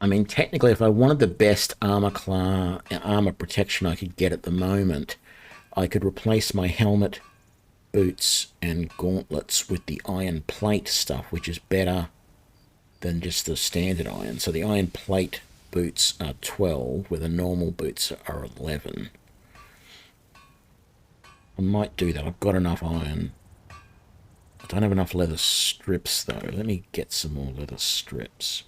I mean, technically, if I wanted the best armor protection I could get at the moment, I could replace my helmet, boots, and gauntlets with the iron plate stuff, which is better than just the standard iron. So the iron plate boots are 12, where the normal boots are 11. I might do that. I've got enough iron. I don't have enough leather strips, though. Let me get some more leather strips.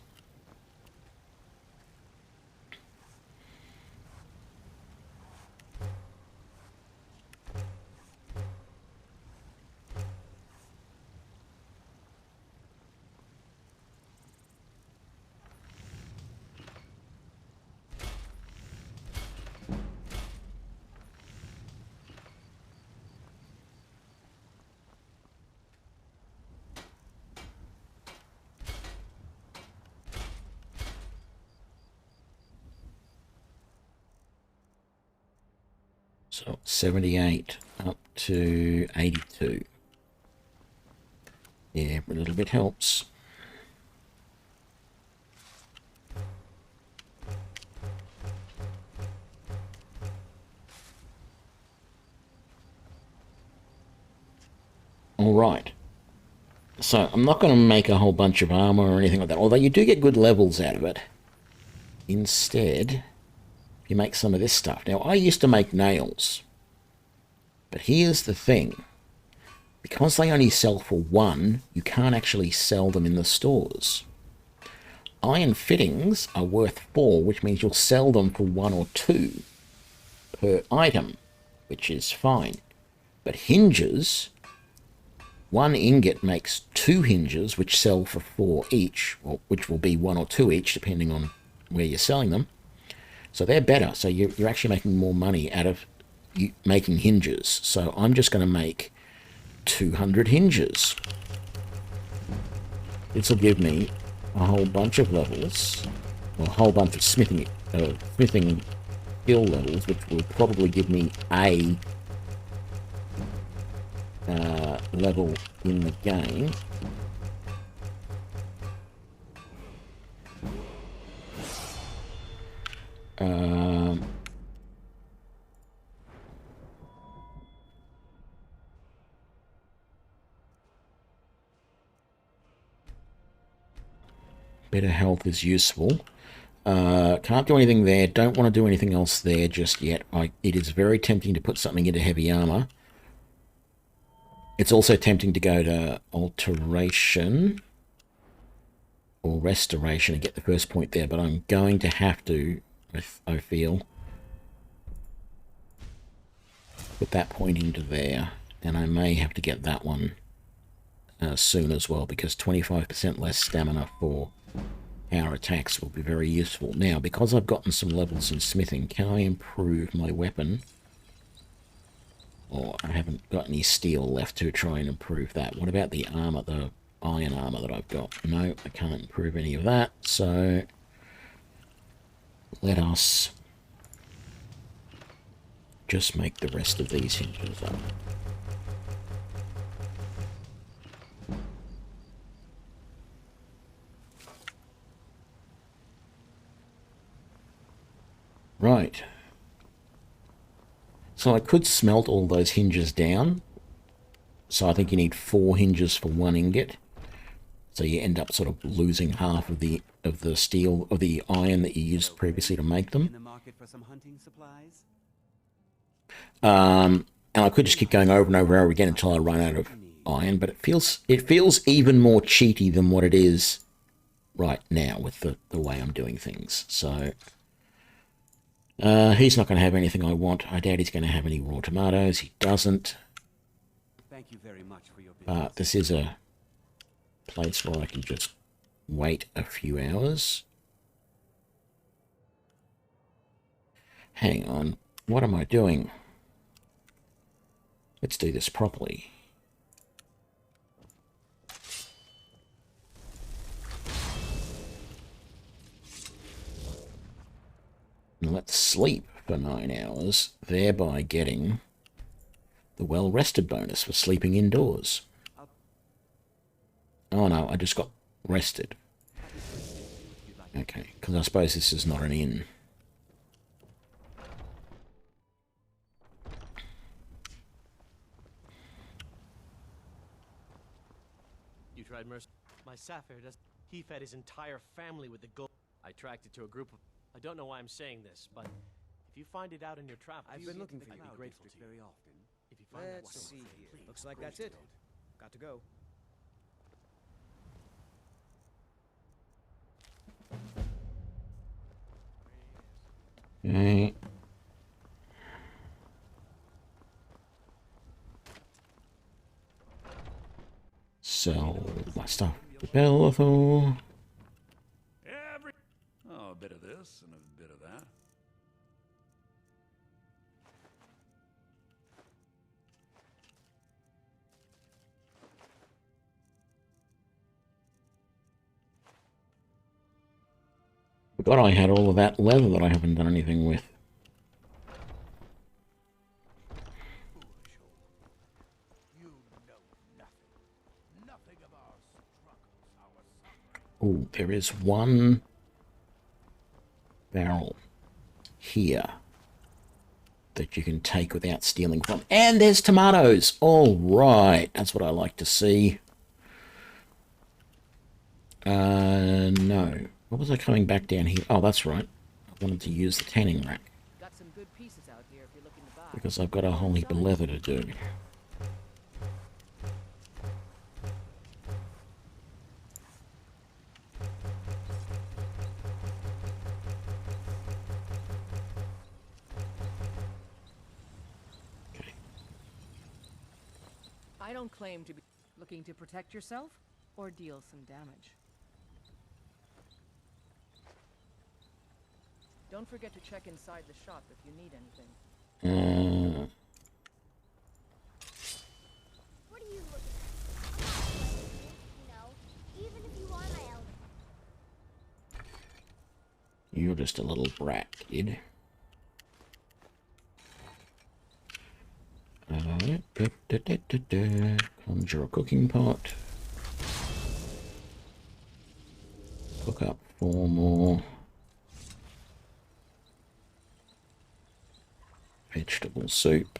So 78 up to 82. Yeah, a little bit helps. All right. So I'm not going to make a whole bunch of armor or anything like that, although you do get good levels out of it. Instead, you make some of this stuff. Now, I used to make nails, but here's the thing. Because they only sell for 1, you can't actually sell them in the stores. Iron fittings are worth 4, which means you'll sell them for 1 or 2 per item, which is fine. But hinges, 1 ingot makes 2 hinges, which sell for 4 each, or which will be 1 or 2 each, depending on where you're selling them. So they're better. So you're actually making more money out of making hinges. So I'm just going to make 200 hinges. This will give me a whole bunch of levels, or a whole bunch of smithing skill levels, which will probably give me a level in the game. Better health is useful. Can't do anything there. Don't want to do anything else there just yet. It is very tempting to put something into heavy armor. It's also tempting to go to Alteration or Restoration and get the first point there, but I'm going to have to, I feel, put that point into there, and I may have to get that one soon as well, because 25% less stamina for our attacks will be very useful. Now, because I've gotten some levels in smithing, can I improve my weapon? Or I haven't got any steel left to try and improve that. What about the armor, the iron armor that I've got? No, I can't improve any of that, so let us just make the rest of these hinges up. Right. So I could smelt all those hinges down. So I think you need 4 hinges for 1 ingot. So you end up sort of losing half of the steel, of the iron that you used previously to make them. And I could just keep going over and over again until I run out of iron, but it feels even more cheaty than what it is right now with the way I'm doing things. So he's not going to have anything I want. I doubt he's going to have any raw tomatoes. He doesn't. Thank you very much for your business. But this is a place where I can just wait a few hours. Hang on. What am I doing? Let's do this properly. Let's sleep for 9 hours, thereby getting the well-rested bonus for sleeping indoors. Oh no, I just got rested. Okay, because I suppose this is not an inn. You tried mercy? My Sapphire does. He fed his entire family with the gold. I tracked it to a group of... I don't know why I'm saying this, but if you find it out in your travels, I've been looking for you. I'd be grateful to you. Very often. If you find Let's see here. please, Looks like that's it. Got to go. Okay. Sell my stuff to Bellathor. Oh, a bit of this and a bit of that. Forgot I had all of that leather that I haven't done anything with. Oh, there is one barrel here that you can take without stealing from. And there's tomatoes. All right. That's what I like to see. No. What was I coming back down here? Oh, that's right. I wanted to use the tanning rack. Got some good pieces out here if you're looking to buy. Because I've got a whole heap of leather to do. I don't claim to be looking to protect yourself or deal some damage. Don't forget to check inside the shop if you need anything. What are you looking at? You know, even if you are my elder. You're just a little brat, kid. Conjure a cooking pot. Cook up 4 more. Vegetable soup.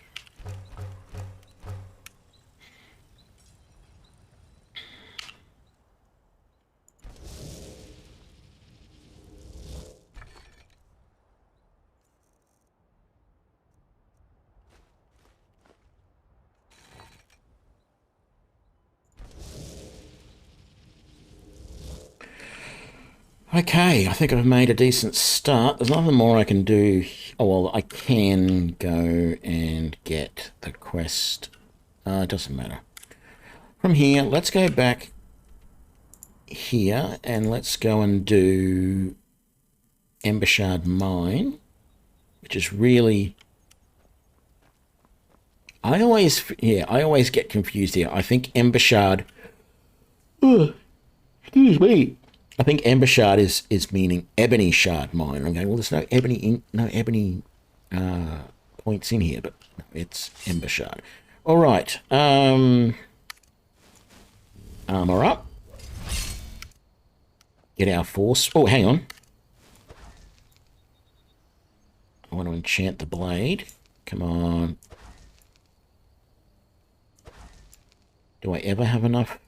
Okay, I think I've made a decent start. There's nothing more I can do. Oh, well, I can go and get the quest. It doesn't matter. From here, let's go back here and let's go and do Embershard Mine, which is really... I always get confused here. I think Embershard... Oh, excuse me. I think Embershard is meaning Ebony Shard Mine. I'm going, well, there's no ebony points in here, but no, it's Embershard. All right. Armor up. Get our force. Oh, hang on. I want to enchant the blade. Come on. Do I ever have enough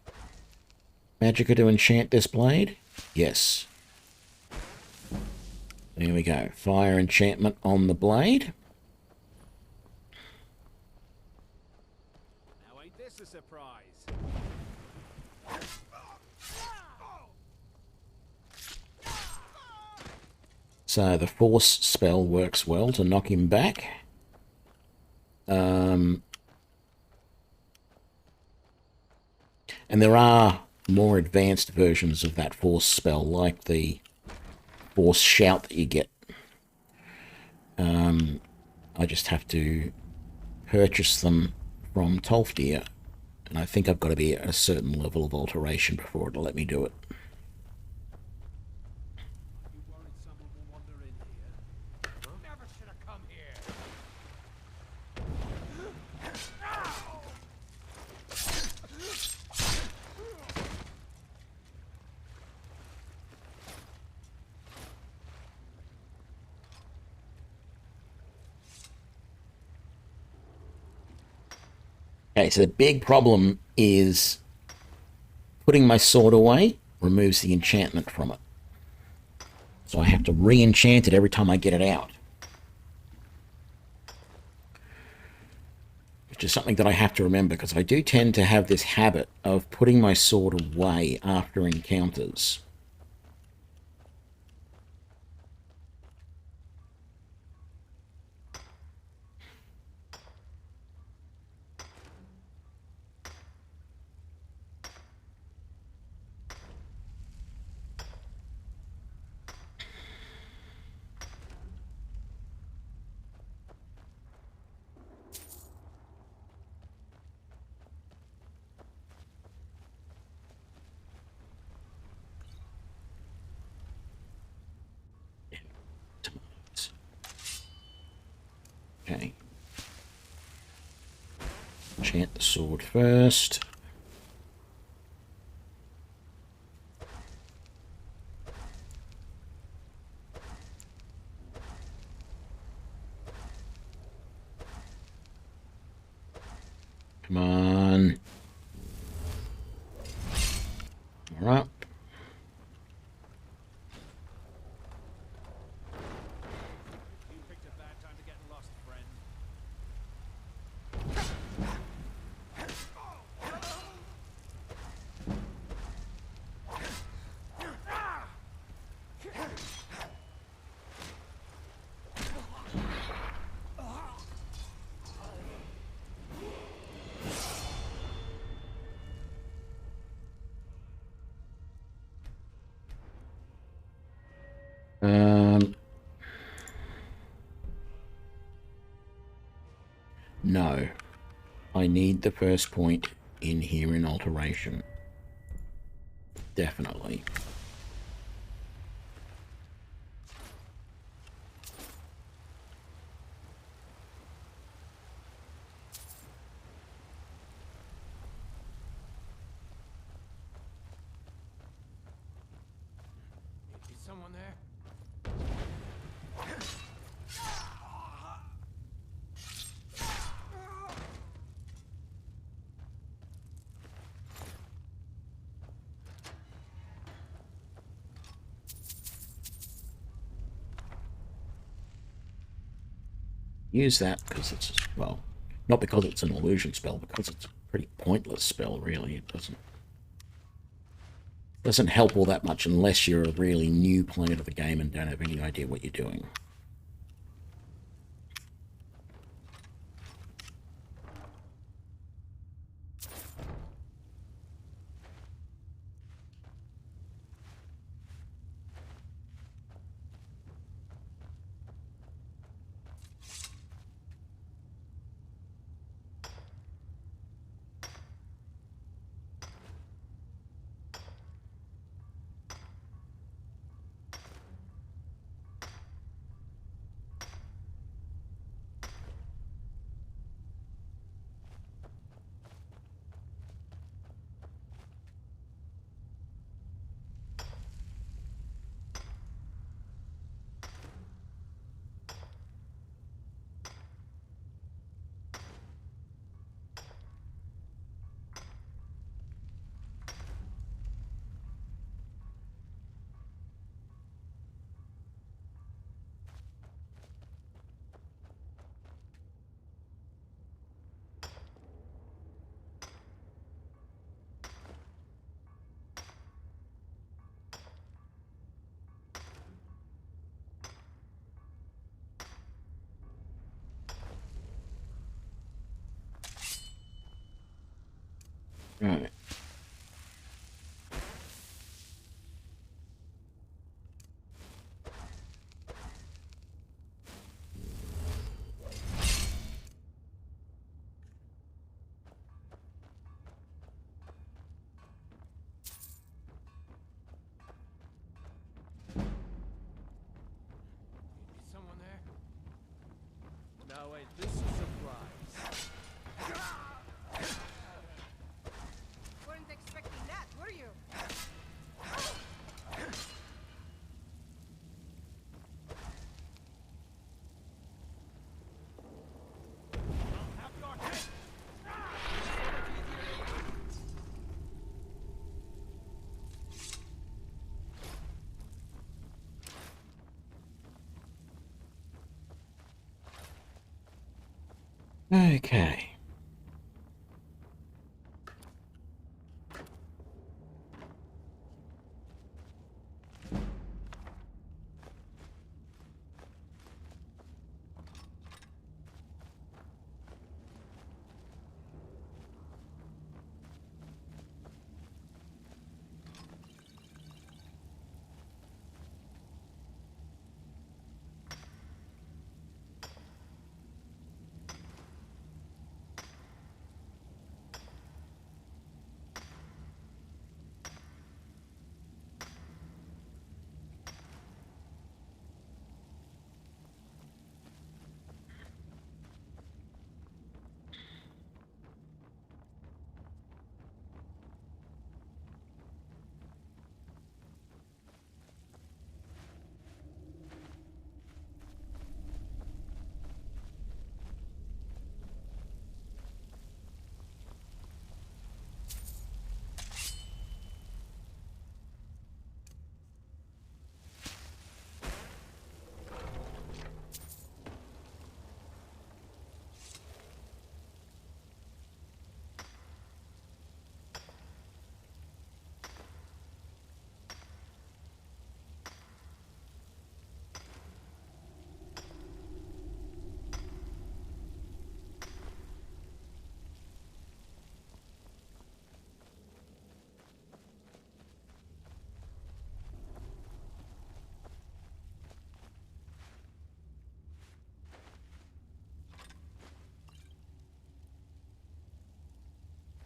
magicka to enchant this blade? Yes. There we go. Fire enchantment on the blade. Now ain't this a surprise? So the force spell works well to knock him back. And there are more advanced versions of that force spell, like the force shout that you get. I just have to purchase them from Tolfdir, and I think I've got to be at a certain level of alteration before it'll let me do it. Never should have come here. Okay, so the big problem is putting my sword away removes the enchantment from it. So I have to re-enchant it every time I get it out. Which is something that I have to remember, because I do tend to have this habit of putting my sword away after encounters. Okay. Enchant the sword first. Come on. All right. You picked a bad time to get lost, friend. No. I need the first point in here in Alteration. Definitely. Is someone there? Use that because it's, well, not because it's an illusion spell, because it's a pretty pointless spell, really. It doesn't help all that much unless you're a really new player to the game and don't have any idea what you're doing. Right. Is someone there? No, wait, this is a surprise. Weren't expecting that, were you? Okay.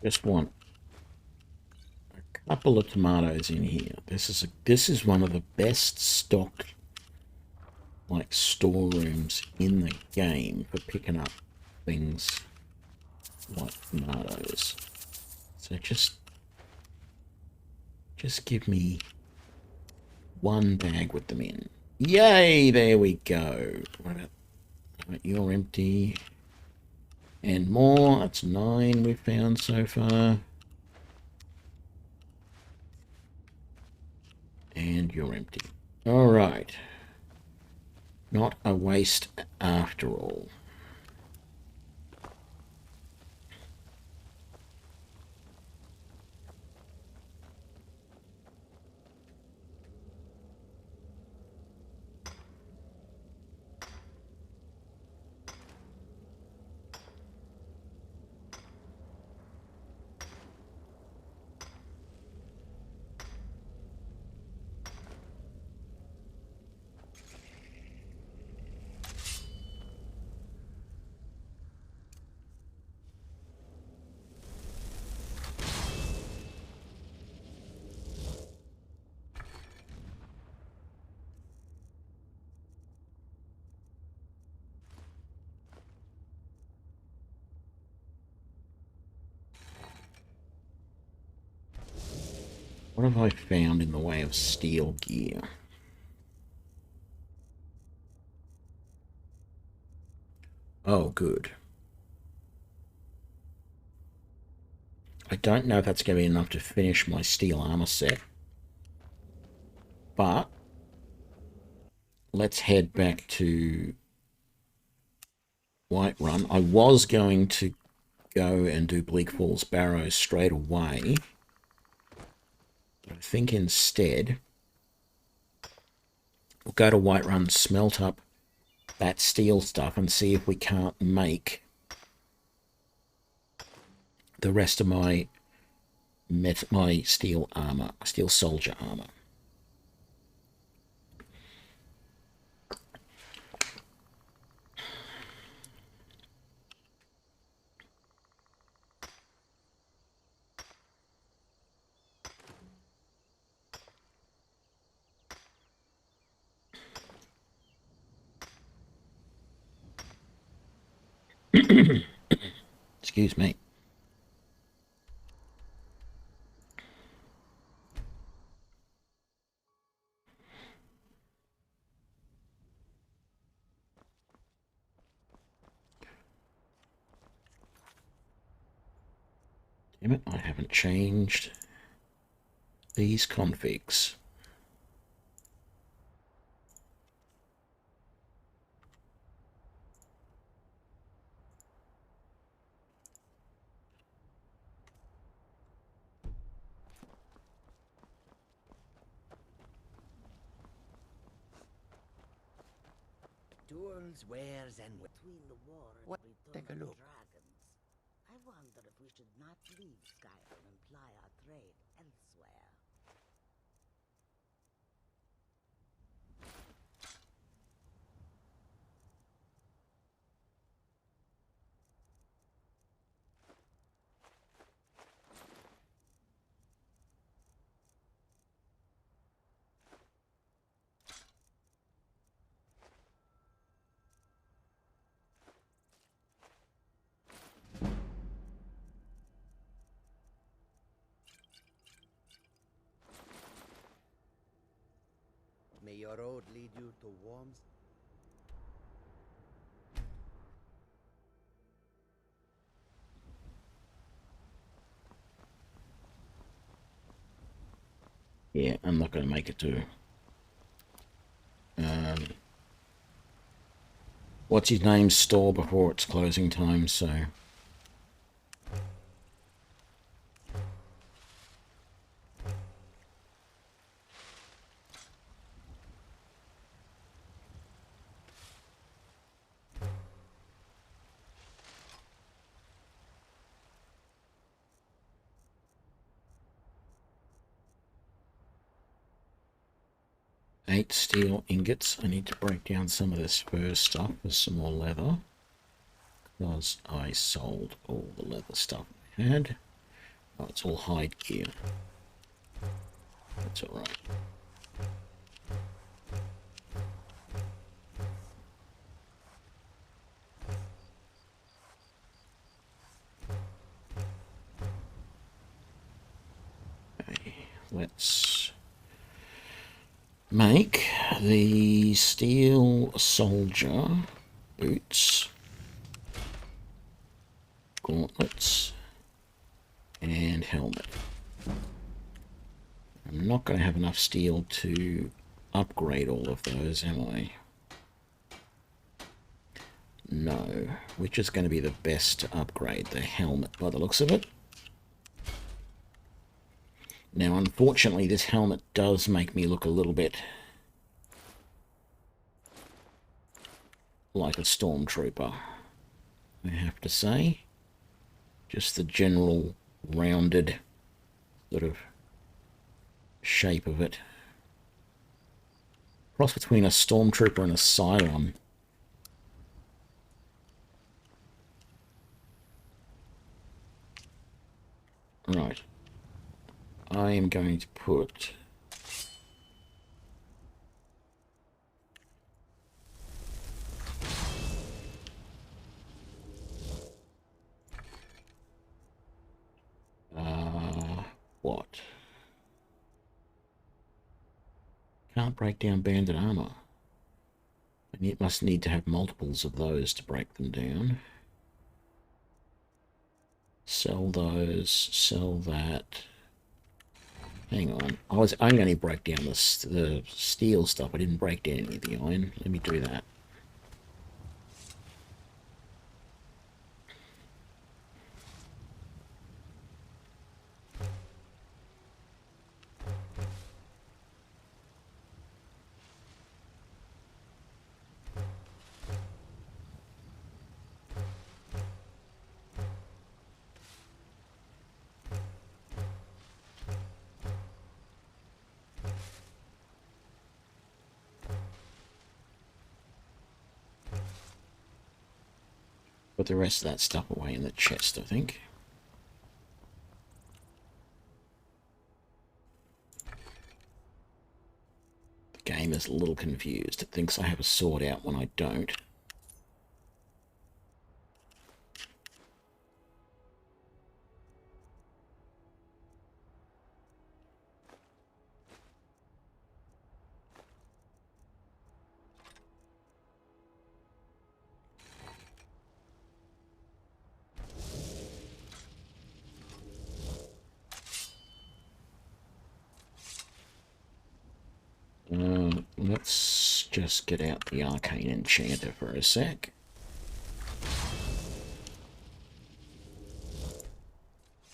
Just want a couple of tomatoes in here. This is one of the best stocked like storerooms in the game for picking up things like tomatoes. So just give me one bag with them in. Yay, there we go. What about you're empty. And more. That's 9 we've found so far. And you're empty. Alright. Not a waste after all. What have I found in the way of steel gear? Oh, good. I don't know if that's going to be enough to finish my steel armor set. But let's head back to Whiterun. I was going to go and do Bleak Falls Barrows straight away. But I think instead we'll go to Whiterun, smelt up that steel stuff and see if we can't make the rest of my steel armor, steel soldier armor. Excuse me. Damn it, I haven't changed these configs. Tools, wares, and between the war and what? return Take a of look. dragons. I wonder if we should not leave Skyrim and ply our trade elsewhere. May your road lead you to warmth. Yeah, I'm not going to make it to... what's his name's store before its closing time, so... Eight steel ingots. I need to break down some of this fur stuff for some more leather, because I sold all the leather stuff I had. Oh, it's all hide gear. That's alright. Okay, let's make the steel soldier boots, gauntlets, and helmet. I'm not going to have enough steel to upgrade all of those, am I? No. Which is going to be the best to upgrade? The helmet, by the looks of it. Now, unfortunately, this helmet does make me look a little bit like a stormtrooper, I have to say. Just the general rounded sort of shape of it. Cross between a stormtrooper and a Cylon. Right. I am going to put what? Can't break down banded armor. I must need to have multiples of those to break them down. Sell those, sell that. Hang on. I'm going to break down the steel stuff. I didn't break down any of the iron. Let me do that. Put the rest of that stuff away in the chest, I think. The game is a little confused. It thinks I have a sword out when I don't. Let's just get out the Arcane Enchanter for a sec.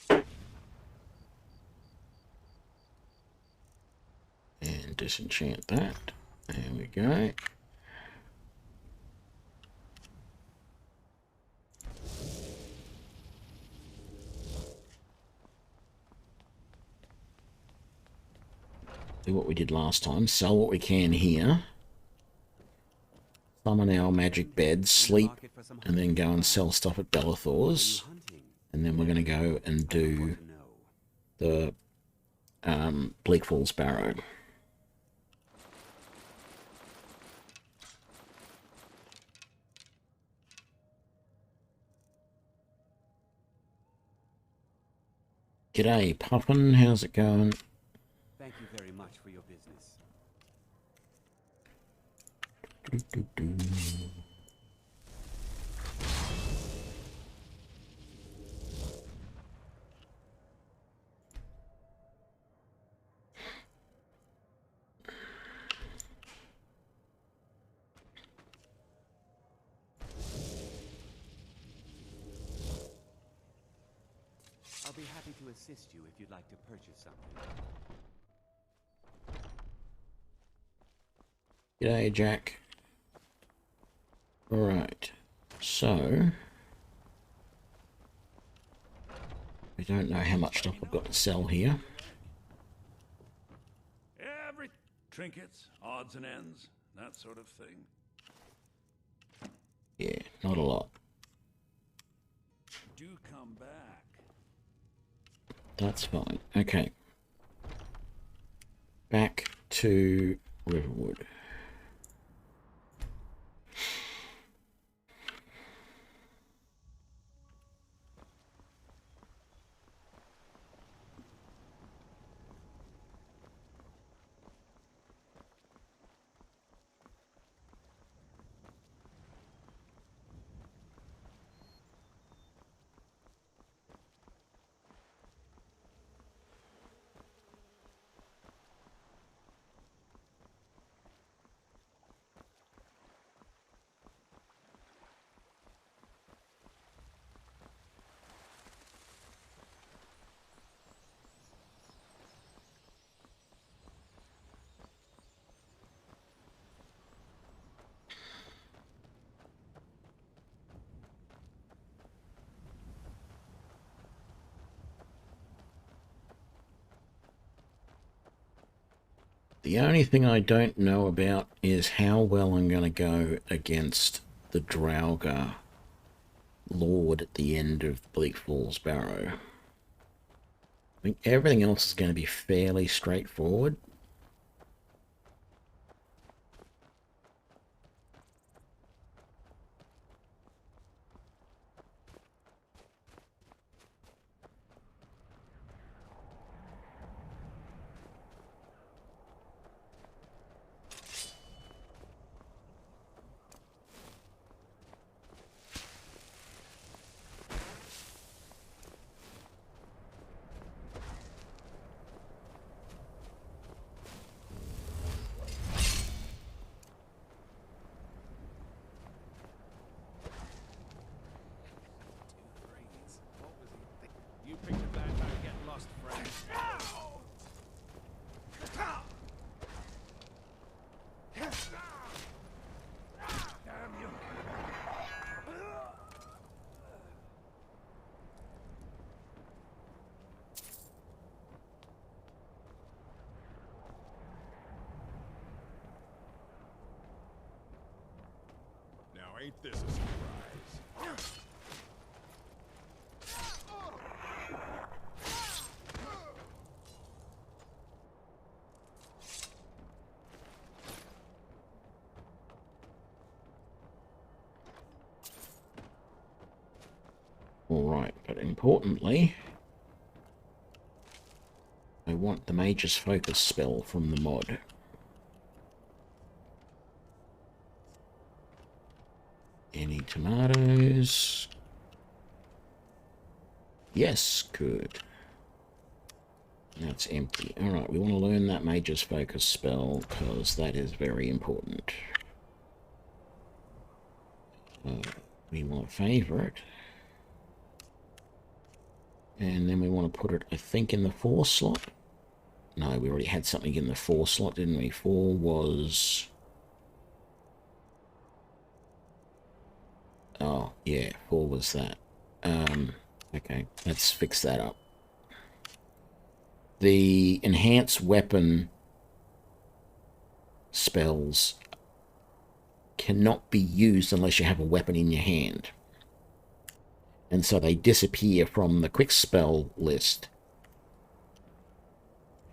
And disenchant that. There we go. Do what we did last time, sell what we can here, summon our magic bed, sleep, and then go and sell stuff at Bellathor's, and then we're going to go and do the Bleak Falls Barrow. G'day Puffin, how's it going? Thank you very much for your business. I'll be happy to assist you if you'd like to purchase something. G'day, Jack. Alright, so we don't know how much stuff I've got to sell here. Every trinkets, odds and ends, that sort of thing. Yeah, not a lot. Do come back. That's fine. Okay. Back to Riverwood. The only thing I don't know about is how well I'm going to go against the Draugr Lord at the end of Bleak Falls Barrow. I think everything else is going to be fairly straightforward. You picked a bad time to get lost, friend. Damn you. Now ain't this a surprise? Alright, but importantly, I want the Mage's Focus spell from the mod. Any tomatoes? Yes, good. That's empty. Alright, we want to learn that Mage's Focus spell because that is very important. We want to favorite. And then we want to put it, I think, in the 4 slot. No, we already had something in the 4 slot, didn't we? 4 was... Oh, yeah, 4 was that. Okay, let's fix that up. The enhanced weapon spells cannot be used unless you have a weapon in your hand. And so they disappear from the quick spell list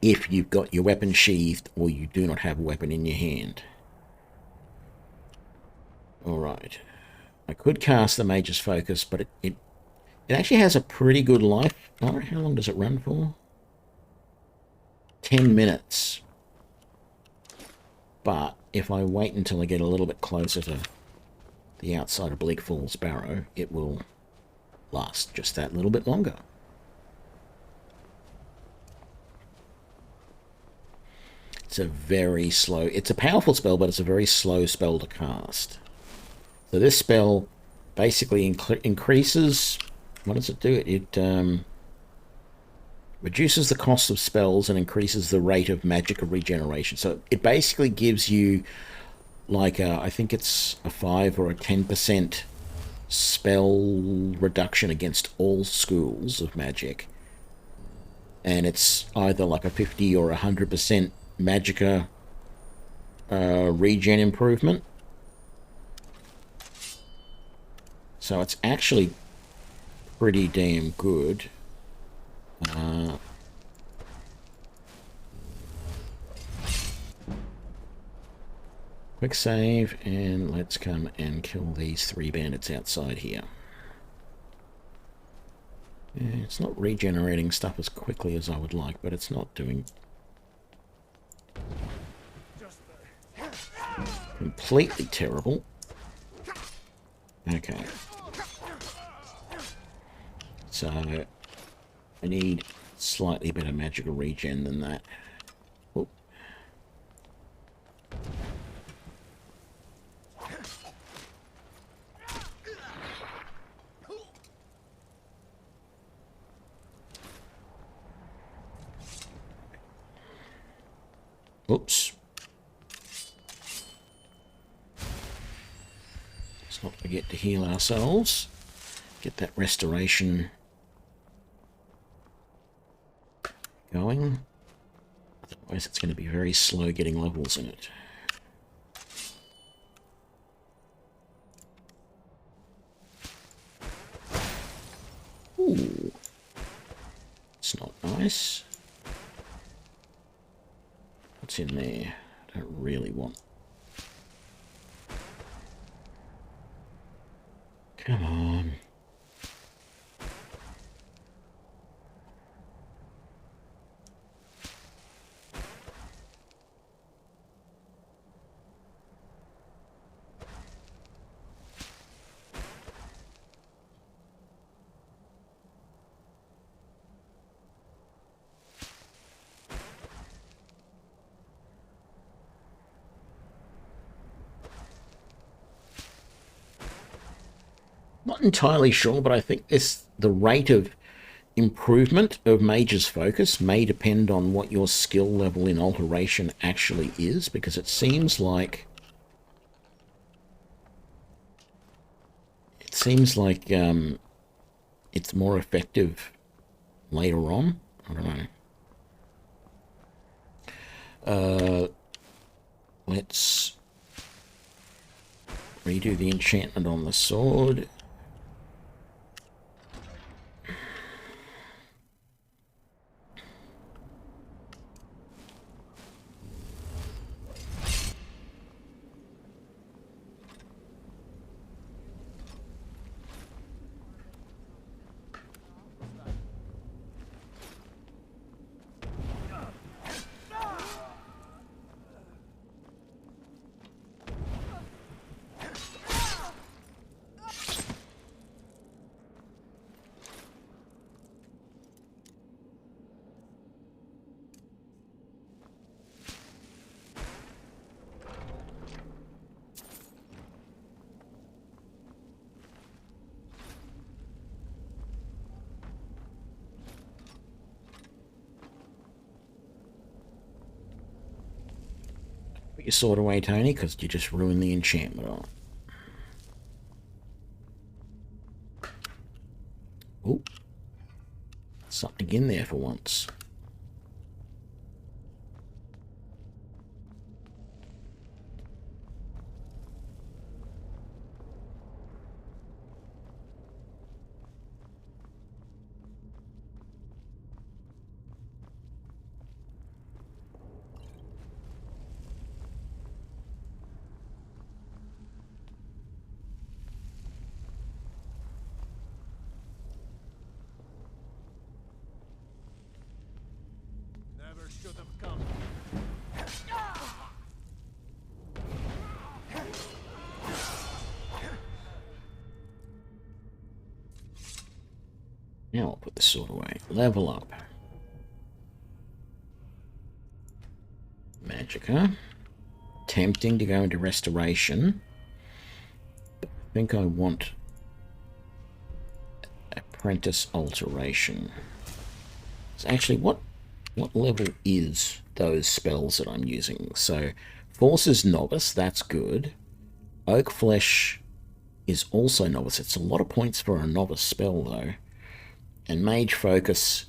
if you've got your weapon sheathed or you do not have a weapon in your hand. Alright. I could cast the Mage's Focus, but it actually has a pretty good life. I don't know, how long does it run for? 10 minutes. But if I wait until I get a little bit closer to the outside of Bleak Falls Barrow, it will last just that little bit longer. It's a very slow... It's a powerful spell, but it's a very slow spell to cast. So this spell basically increases... What does it do? It reduces the cost of spells and increases the rate of magic regeneration. So it basically gives you like a, I think it's a 5 or a 10% spell reduction against all schools of magic. And it's either like a 50 or 100% magicka regen improvement. So it's actually pretty damn good. Quick save, and let's come and kill these 3 bandits outside here. Yeah, it's not regenerating stuff as quickly as I would like, but it's not doing completely terrible. Okay. So, I need slightly better magical regen than that. Oh. Oops. Let's not forget to heal ourselves. Get that restoration going. Otherwise it's going to be very slow getting levels in it. Ooh. It's not nice. What's in there? I don't really want. Come on. Not entirely sure, but I think the rate of improvement of Mage's Focus may depend on what your skill level in Alteration actually is, because it seems like it's more effective later on. I don't know. Let's redo the enchantment on the sword. Put your sword away, Tony, because you just ruined the enchantment on it. Oh, something in there for once. Should have come. Now I'll put the sword away. Level up. Magicka. Tempting to go into restoration. I think I want apprentice alteration. So actually, what level is those spells that I'm using? So Force novice, that's good. Oak Flesh is also novice. It's a lot of points for a novice spell though. And Mage Focus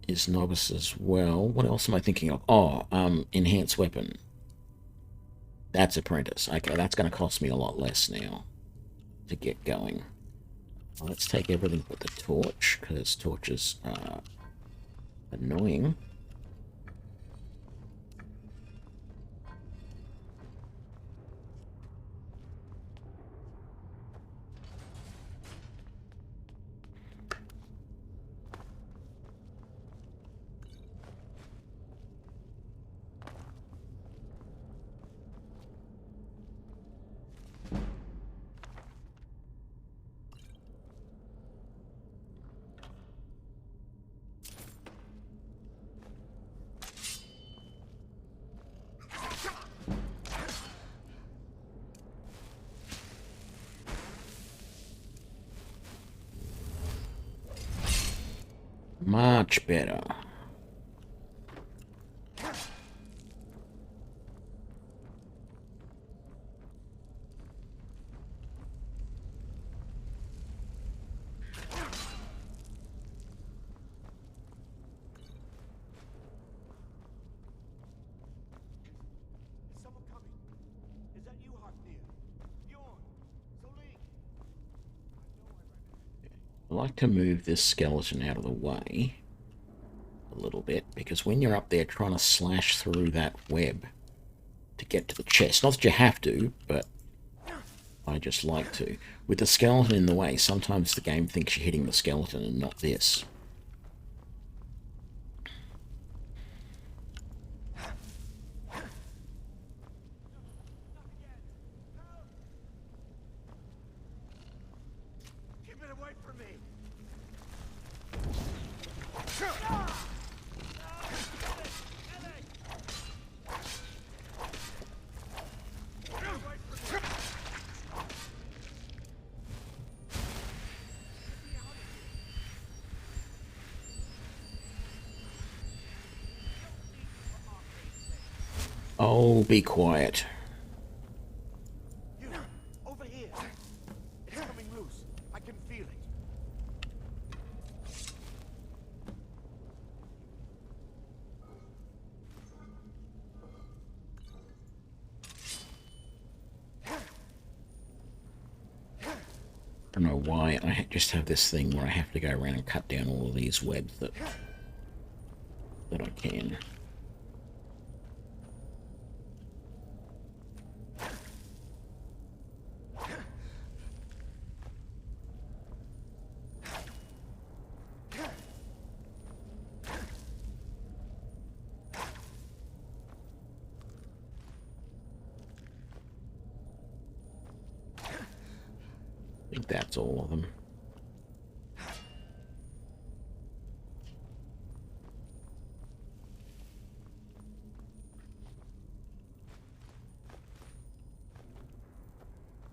is novice as well. What else am I thinking of? Oh, Enhanced Weapon. That's apprentice. Okay, that's going to cost me a lot less now to get going. Let's take everything but the torch, because torches are annoying. Much better. Someone coming. Is that you, Hartnir? Bjorn, Solik. I like to move this skeleton out of the way a little bit, because when you're up there trying to slash through that web to get to the chest, not that you have to, but I just like to. With the skeleton in the way, sometimes the game thinks you're hitting the skeleton and not this. Keep it away from me. Oh, be quiet. You, over here. It's coming loose. I can feel it. I don't know why I just have this thing where I have to go around and cut down all of these webs that I can. I think that's all of them.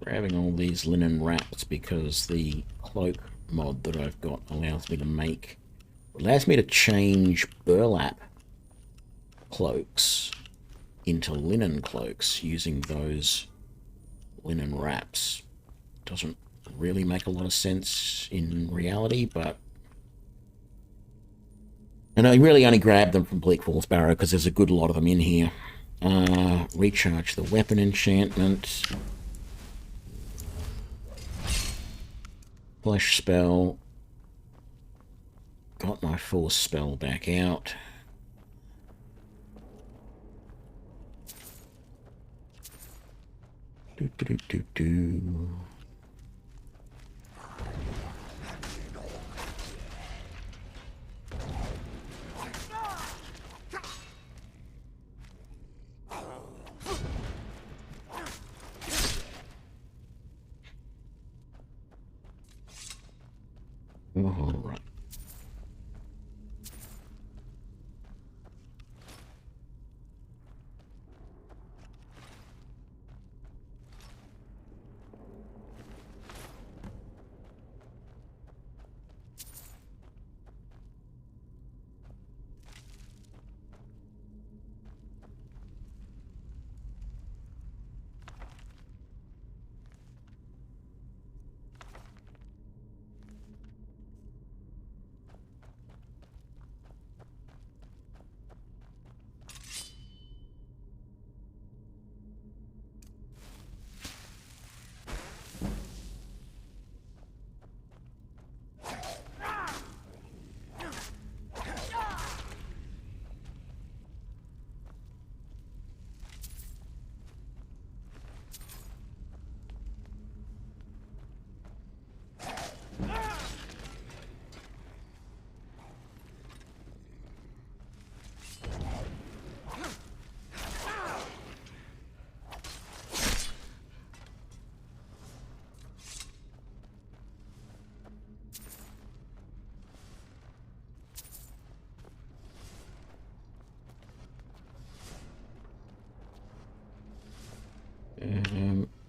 Grabbing all these linen wraps because the cloak mod that I've got allows me to change burlap cloaks into linen cloaks using those linen wraps. Doesn't really make a lot of sense in reality, but... And I really only grabbed them from Bleak Falls Barrow because there's a good lot of them in here. Recharge the weapon enchantment. Flesh spell. Got my force spell back out. Do. All right.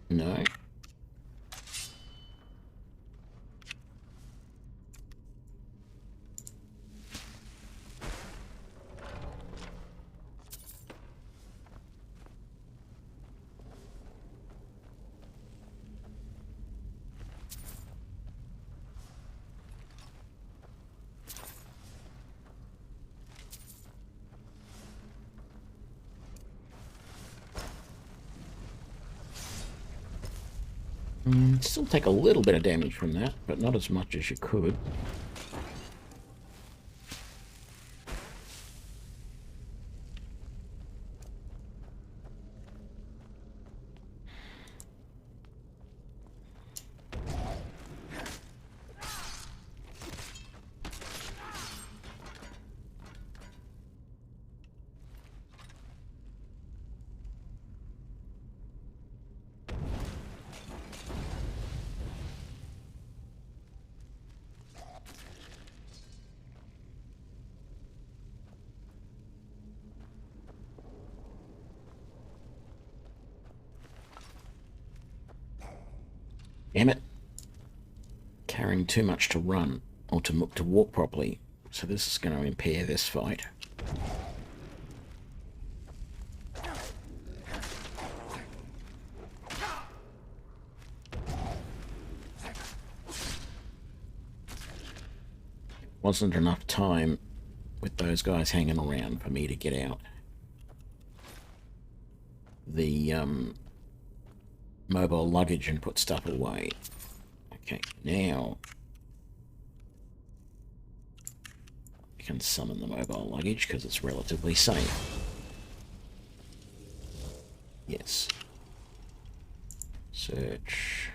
No. Still take a little bit of damage from that, but not as much as you could. Damn it. Carrying too much to run, or to walk properly, so this is going to impair this fight. Wasn't enough time with those guys hanging around for me to get out. The mobile luggage and put stuff away. Okay, now we can summon the mobile luggage because it's relatively safe. Yes. Search.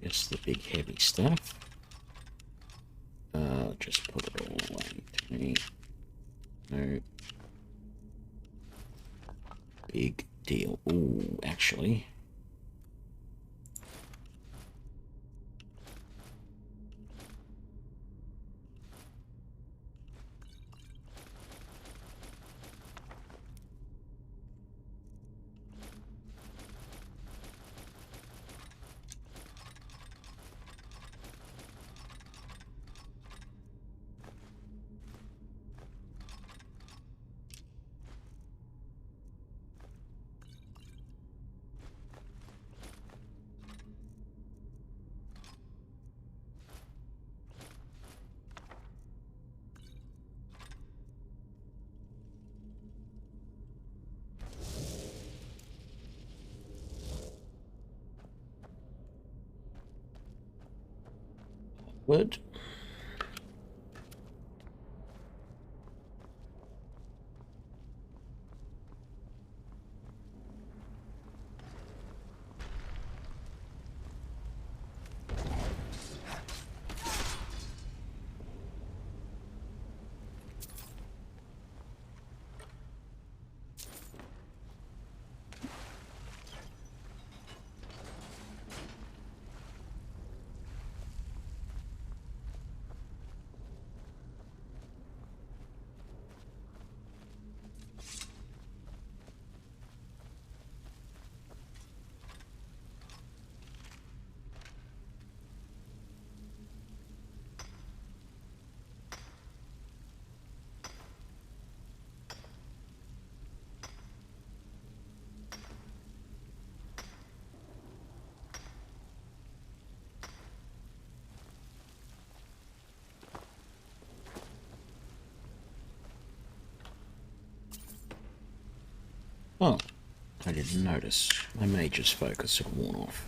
Just the big heavy stuff. Just put it all away to me. No. Big deal. Ooh, actually. Wood. Oh, I didn't notice. My Mage's Focus had worn off.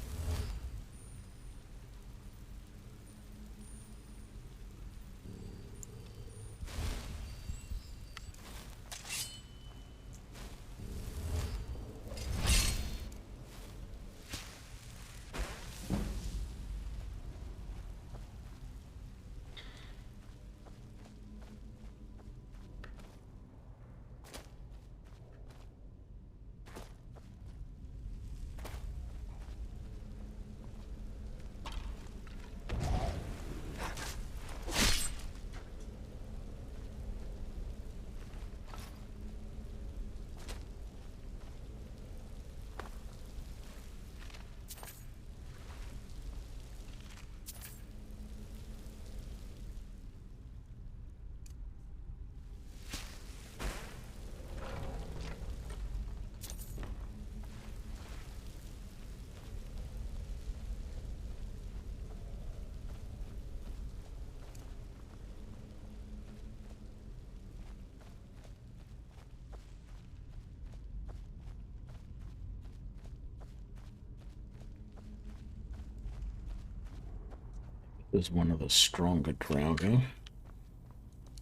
There's one of the stronger Draugr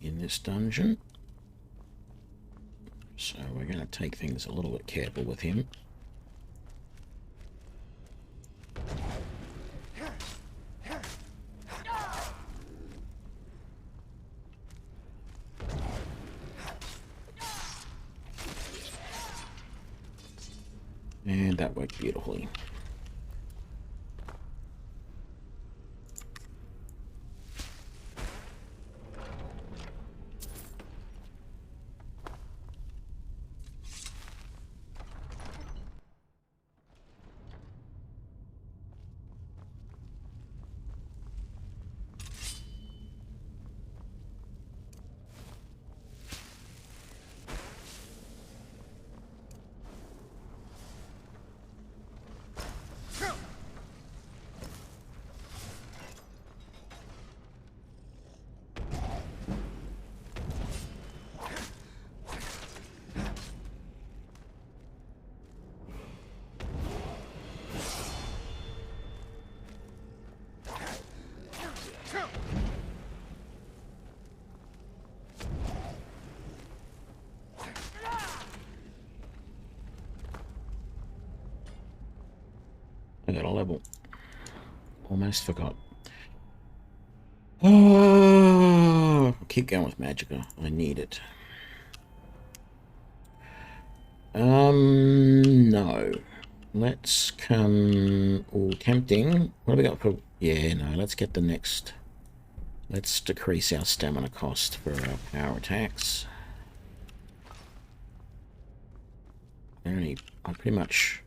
in this dungeon. So we're going to take things a little bit careful with him. And that worked beautifully. I got a level. Almost forgot. Oh, I'll keep going with Magicka. I need it. No. Let's come... Oh, tempting. What have we got for... Yeah, no, let's get the next... Let's decrease our stamina cost for our power attacks. I pretty much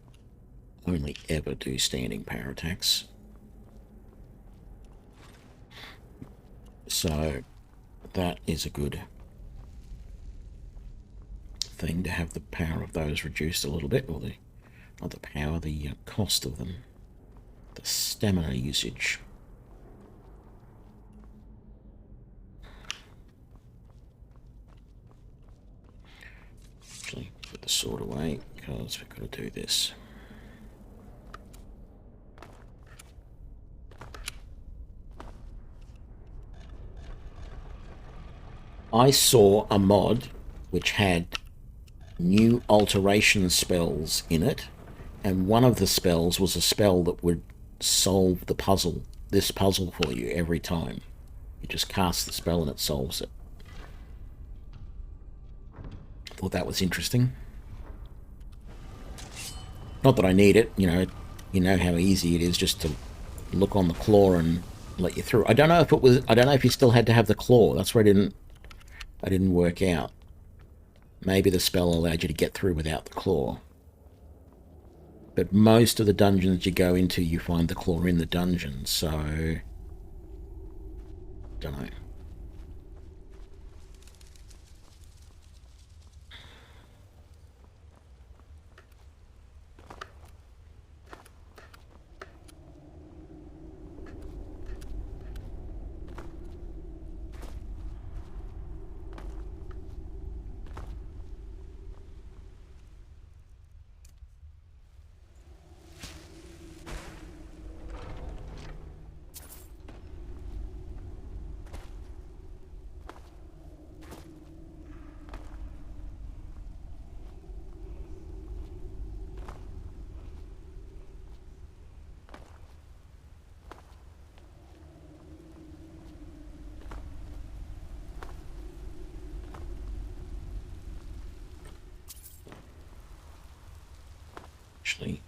only ever do standing power attacks. So that is a good thing to have the power of those reduced a little bit, or the not the power, the cost of them, the stamina usage. Actually, put the sword away because we've got to do this. I saw a mod which had new alteration spells in it, and one of the spells was a spell that would solve the puzzle, this puzzle for you every time. You just cast the spell and it solves it. I thought that was interesting. Not that I need it, you know how easy it is just to look on the claw and let you through. I don't know if you still had to have the claw. That's where I didn't work out. Maybe the spell allowed you to get through without the claw. But most of the dungeons you go into, you find the claw in the dungeon, so... Don't know.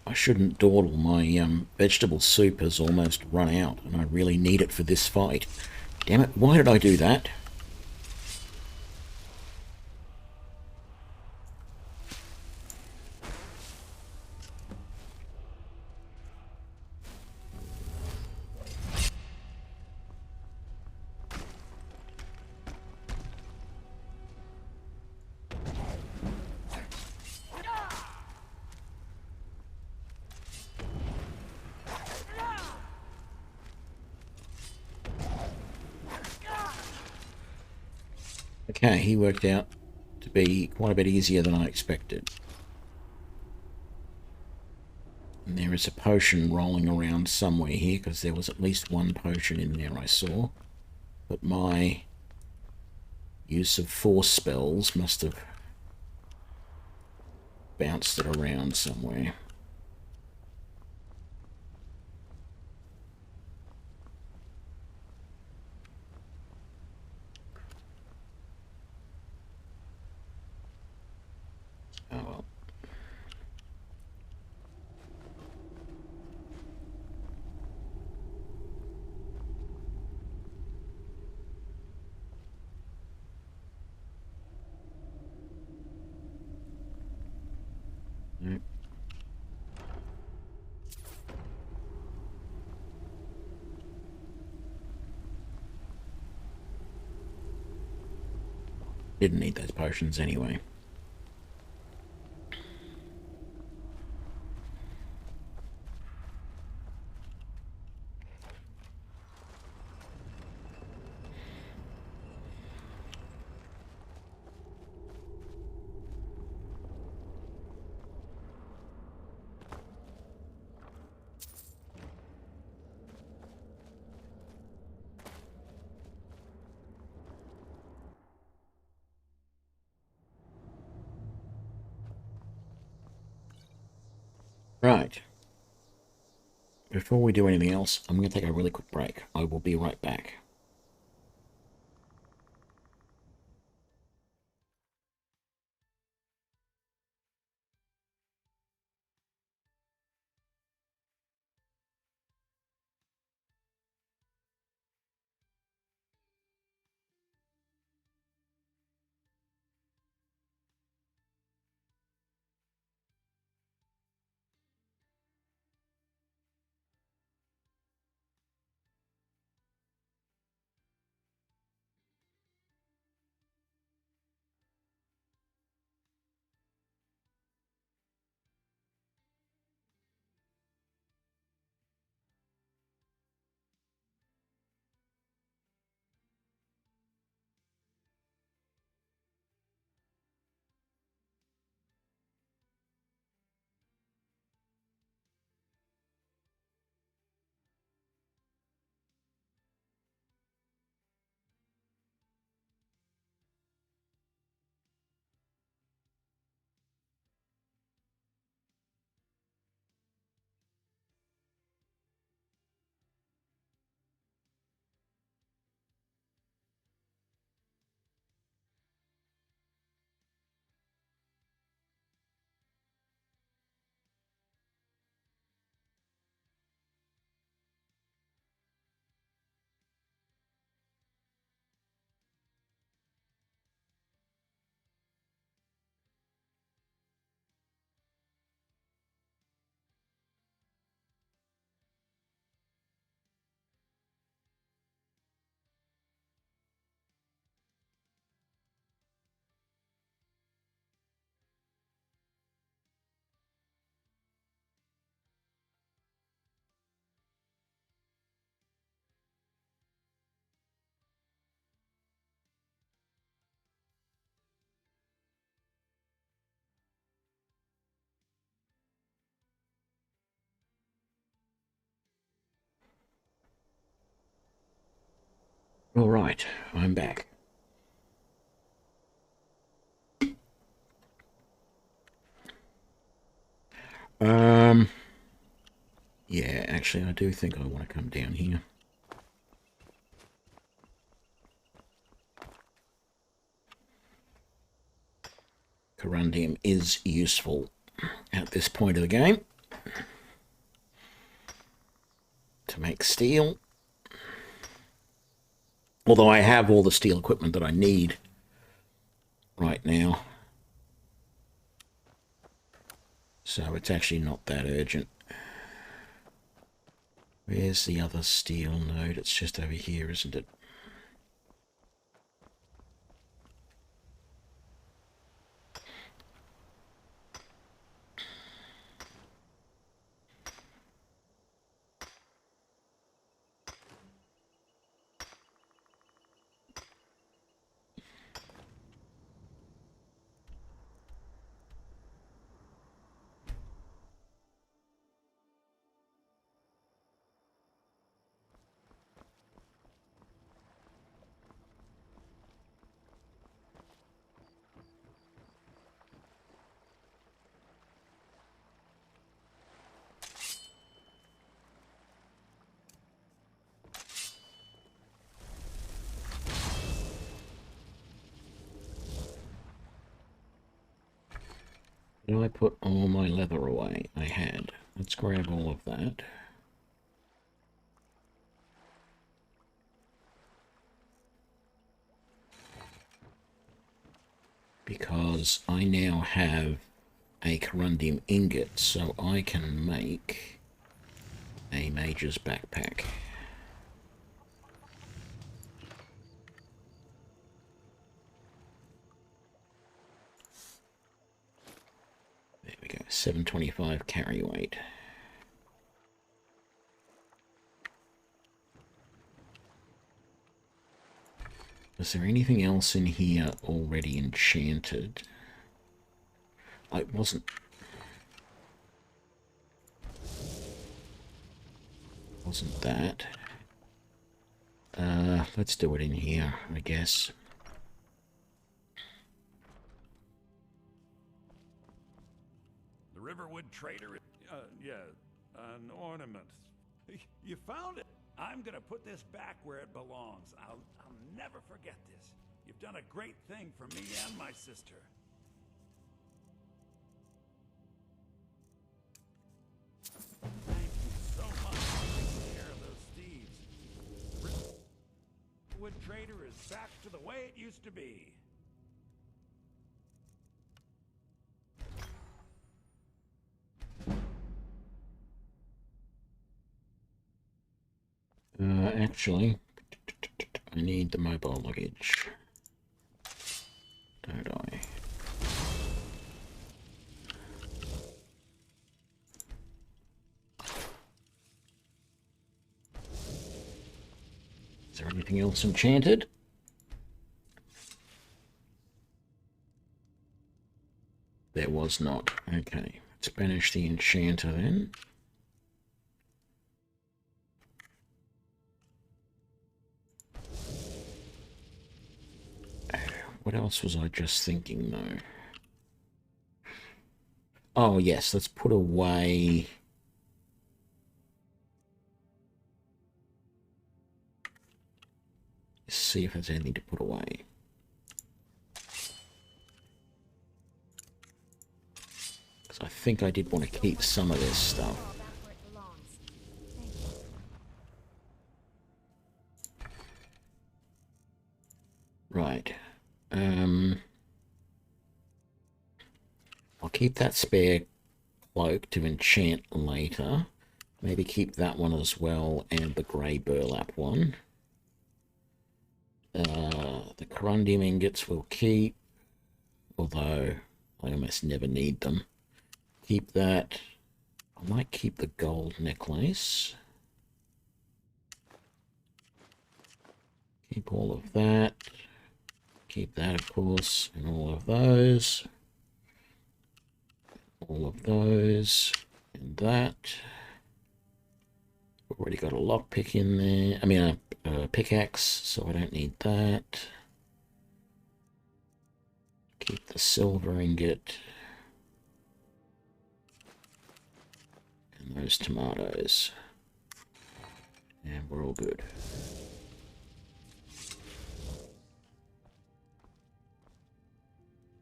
I shouldn't dawdle. My vegetable soup has almost run out, and I really need it for this fight. Damn it, why did I do that? Okay, he worked out to be quite a bit easier than I expected. And there is a potion rolling around somewhere here, because there was at least one potion in there I saw. But my use of force spells must have bounced it around somewhere. Oh well. Nope. Didn't need those potions anyway. Right. Before we do anything else, I'm going to take a really quick break. I will be right back. All right, I'm back. Yeah, actually, I do think I want to come down here. Corundium is useful at this point of the game to make steel. Although I have all the steel equipment that I need right now. So it's actually not that urgent. Where's the other steel node? It's just over here, isn't it? Did I put all my leather away? I had. Let's grab all of that. Because I now have a corundium ingot, so I can make a mage's backpack. There we go, 725 carry weight. Was there anything else in here already enchanted? I wasn't... Wasn't that. Let's do it in here, I guess. The Riverwood Trader, yeah, an ornament. You found it. I'm gonna put this back where it belongs. I'll never forget this. You've done a great thing for me and my sister. Thank you so much for taking care of those thieves. Riverwood Trader is back to the way it used to be. Actually, I need the mobile luggage. Don't I? Is there anything else enchanted? There was not. Okay, let's banish the enchanter then. What else was I just thinking, though? Oh, yes, let's put away... Let's see if there's anything to put away. Because I think I did want to keep some of this stuff. Right. I'll keep that spare cloak to enchant later. Maybe keep that one as well, and the grey burlap one. The corundium ingots we'll keep, although I almost never need them. Keep that. I might keep the gold necklace. Keep all of that. Keep that, of course, and all of those. All of those, and that. Already got a lockpick in there. I mean, a pickaxe, so I don't need that. Keep the silver ingot. And those tomatoes. And we're all good.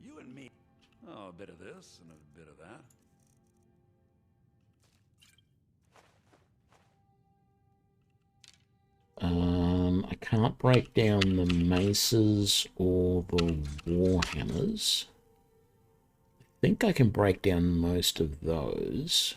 You and me. Oh, a bit of this and a bit of that. I can't break down the maces or the warhammers. I think I can break down most of those.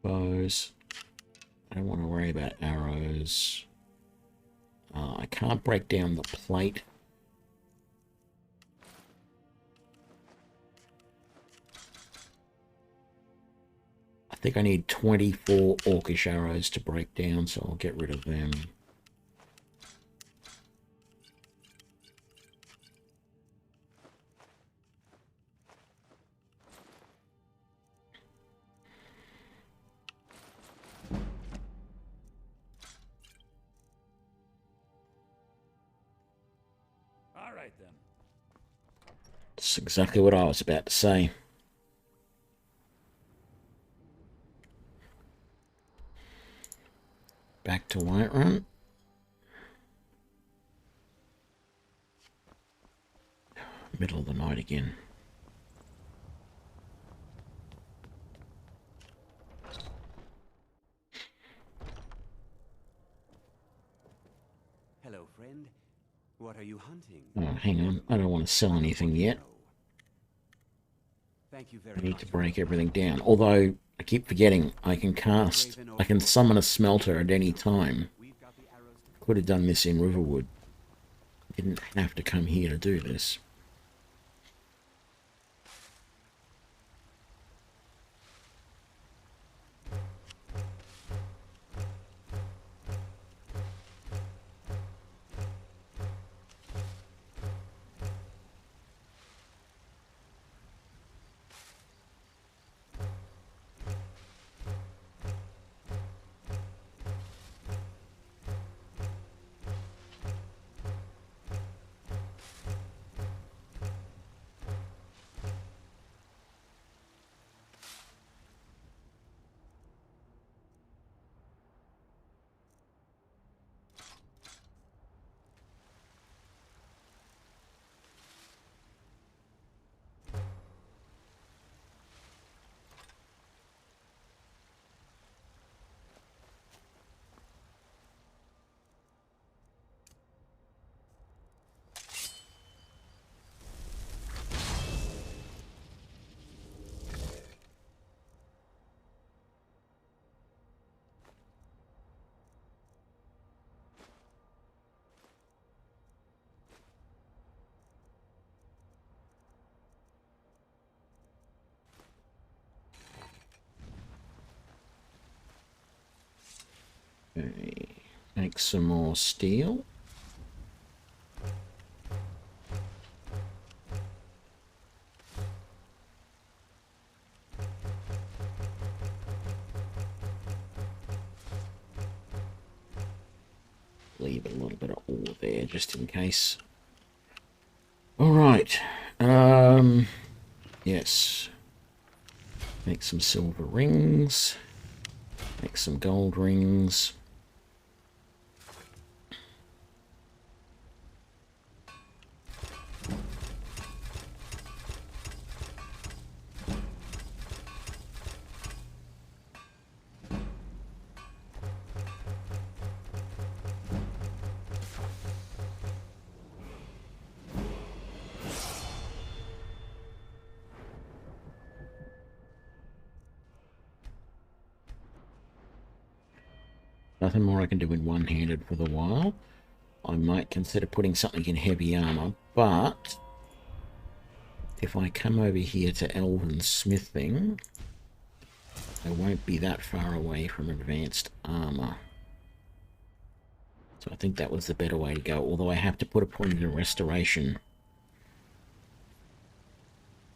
Bows. I don't want to worry about arrows. I can't break down the plate. I think I need 24 orcish arrows to break down, so I'll get rid of them. All right, then. That's exactly what I was about to say. Back to Whiterun. Middle of the night again. Hello, friend. What are you hunting? Oh, hang on. I don't want to sell anything yet. Thank you I very need much. to break everything down. Although, I keep forgetting, I can summon a smelter at any time. Could have done this in Riverwood. Didn't have to come here to do this. Okay. Make some more steel. Leave a little bit of ore there just in case. All right. Yes. Make some silver rings. Make some gold rings. Nothing more I can do in one-handed for the while. I might consider putting something in heavy armor, but if I come over here to Elven Smithing, I won't be that far away from advanced armor. So I think that was the better way to go, although I have to put a point in restoration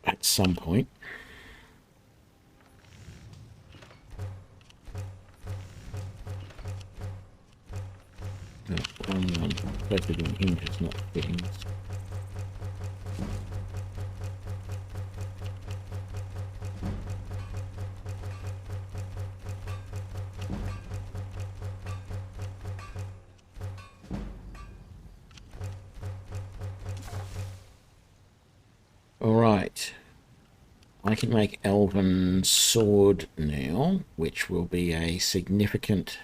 at some point. No, wrong one. Supposed to be doing hinges, not fittings. Alright. I can make Elven Sword now, which will be a significant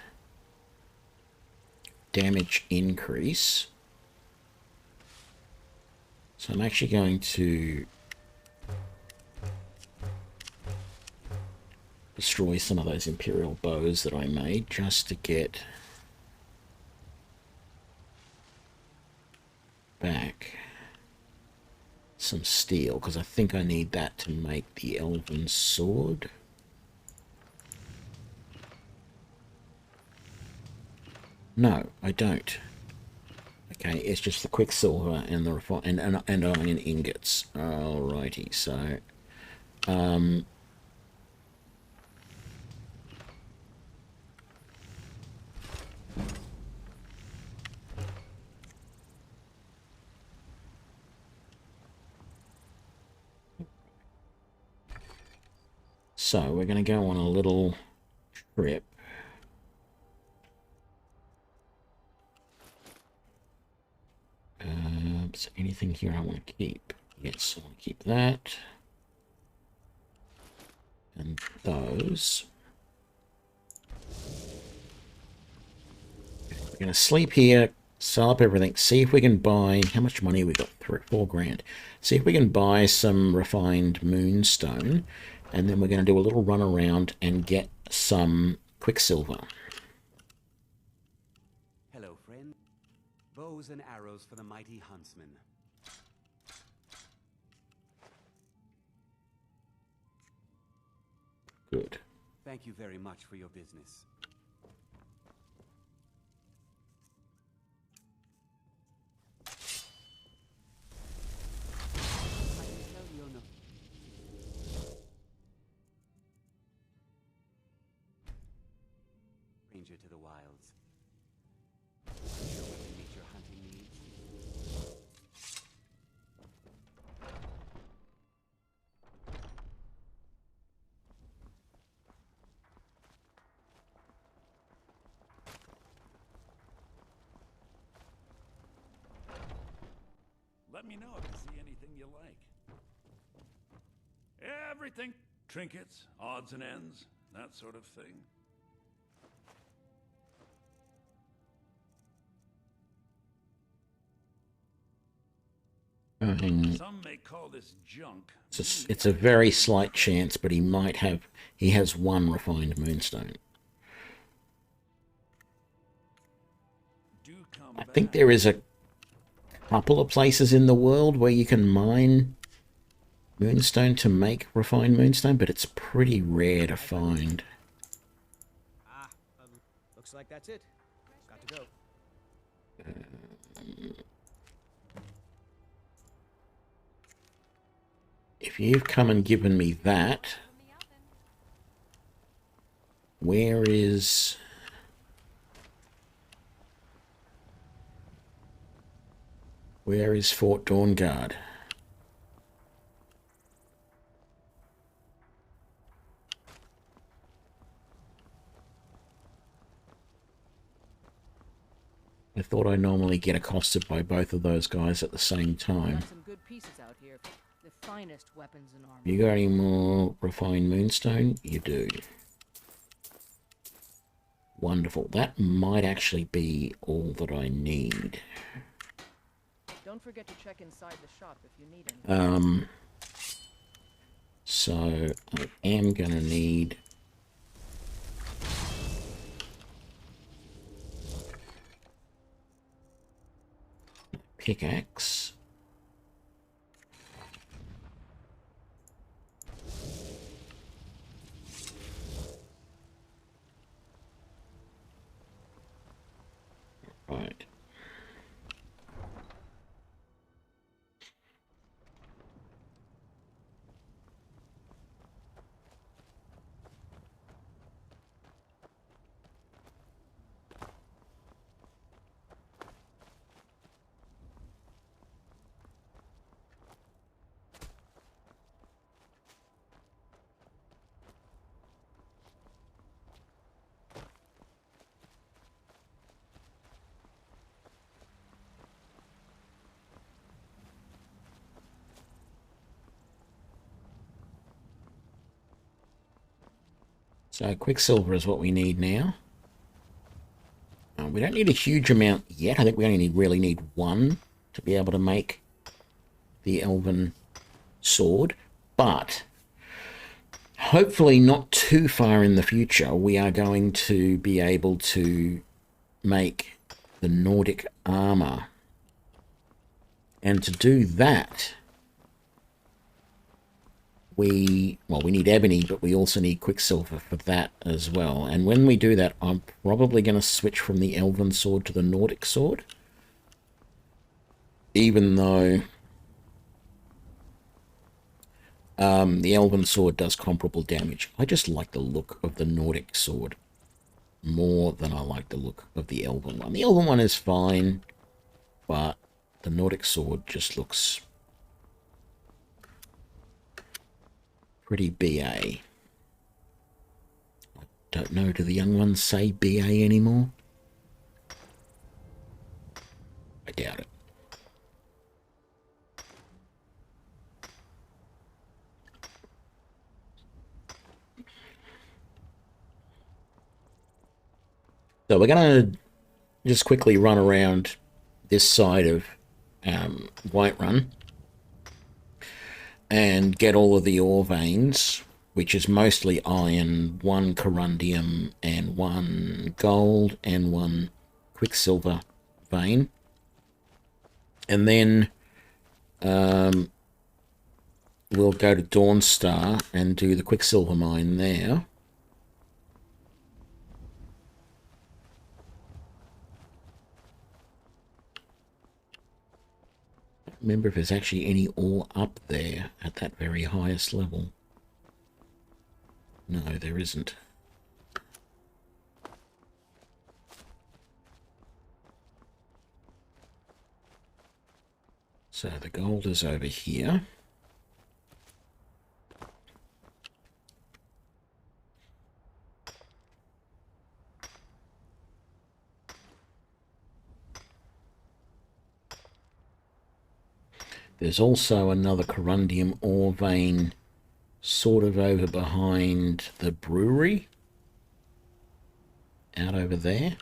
damage increase. So I'm actually going to destroy some of those Imperial bows that I made just to get back some steel, because I think I need that to make the Elven Sword. No, I don't. Okay, it's just the Quicksilver and the and iron ingots. Alrighty, so So we're going to go on a little trip. Is there anything here I want to keep? Yes, I want to keep that. And those. We're going to sleep here, sell up everything, see if we can buy... How much money we got? 4 grand. See if we can buy some refined moonstone, and then we're going to do a little run around and get some quicksilver. Hello, friend. Bows and arrows for the mighty huntsman. Good. Thank you very much for your business. I can tell you're no... Stranger to the wilds. Sure we can meet your hunting needs. Let me know if you see anything you like. Everything. Trinkets, odds and ends, that sort of thing. Some may call this junk. It's a very slight chance, but he might have... He has 1 refined moonstone. I think there is a couple of places in the world where you can mine moonstone to make refined moonstone, but it's pretty rare to find. Looks like that's it. Got to go. If you've come and given me that, where is... Where is Fort Dawnguard? I thought I normally get accosted by both of those guys at the same time. Some good pieces out here. The finest weapons and armor. You got any more refined moonstone? You do. Wonderful. That might actually be all that I need. Don't forget to check inside the shop if you need anything. So I am gonna need pickaxe. Right. So quicksilver is what we need now. We don't need a huge amount yet. I think we only really need 1 to be able to make the elven sword. But hopefully not too far in the future, we are going to be able to make the Nordic armor. And to do that, we need ebony, but we also need quicksilver for that as well. And when we do that, I'm probably going to switch from the elven sword to the Nordic sword. Even though the elven sword does comparable damage. I just like the look of the Nordic sword more than I like the look of the elven one. The elven one is fine, but the Nordic sword just looks pretty BA. Don't know, do the young ones say BA anymore? I doubt it. So we're going to just quickly run around this side of Whiterun and get all of the ore veins, which is mostly iron, 1 corundium and 1 gold and 1 quicksilver vein. And then we'll go to Dawnstar and do the quicksilver mine there. Remember if there's actually any ore up there at that very highest level. No, there isn't. So the gold is over here. There's also another corundium ore vein sort of over behind the brewery. Out over there.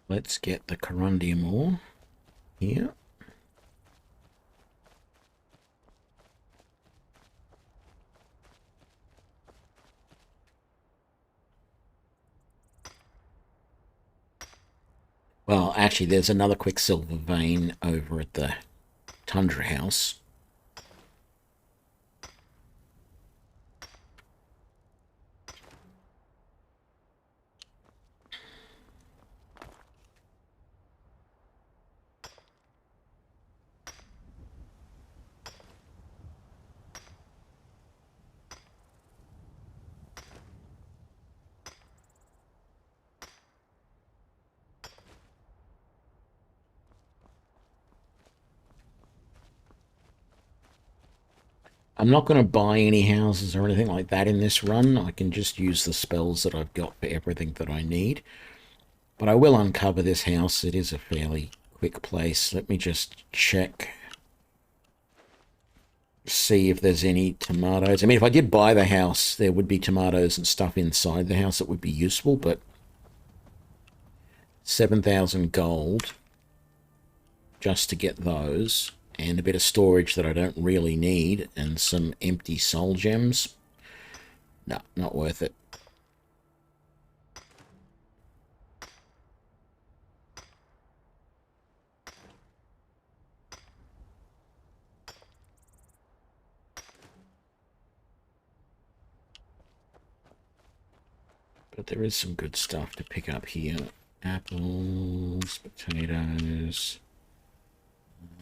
Let's get the corundium ore here. Well, actually, there's another quicksilver vein over at the Tundra House. I'm not going to buy any houses or anything like that in this run. I can just use the spells that I've got for everything that I need. But I will uncover this house. It is a fairly quick place. Let me just check. See if there's any tomatoes. I mean, if I did buy the house, there would be tomatoes and stuff inside the house that would be useful, but 7,000 gold just to get those. And a bit of storage that I don't really need, and some empty soul gems. No, not worth it. But there is some good stuff to pick up here. Apples, potatoes.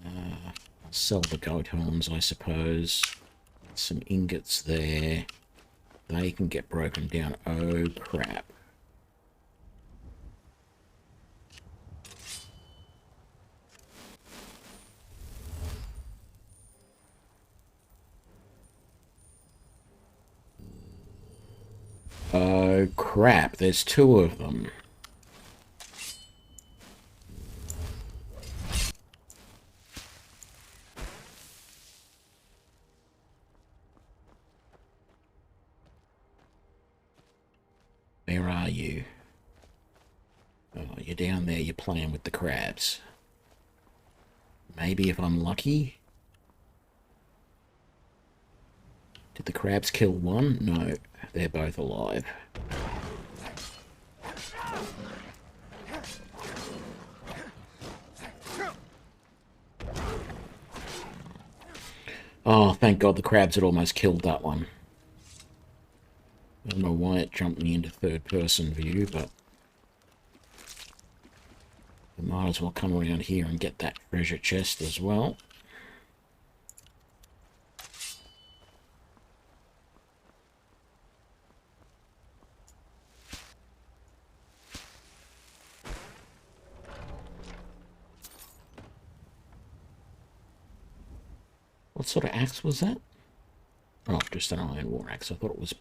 I'll sell the goat horns, I suppose. Some ingots there. They can get broken down. Oh, crap. Oh, crap. There's 2 of them. Where are you? Oh, you're down there, you're playing with the crabs. Maybe if I'm lucky. Did the crabs kill one? No, they're both alive. Oh, thank God the crabs had almost killed that one. I don't know why it jumped me into third-person view, but I might as well come around here and get that treasure chest as well. What sort of axe was that? Oh, just an iron war axe. I thought it was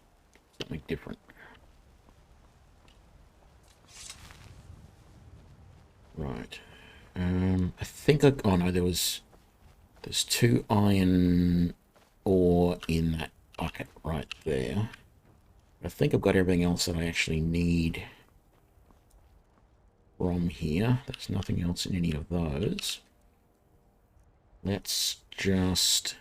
something different. Right. I think oh no, there's 2 iron ore in that bucket right there. I think I've got everything else that I actually need from here. There's nothing else in any of those. Let's just...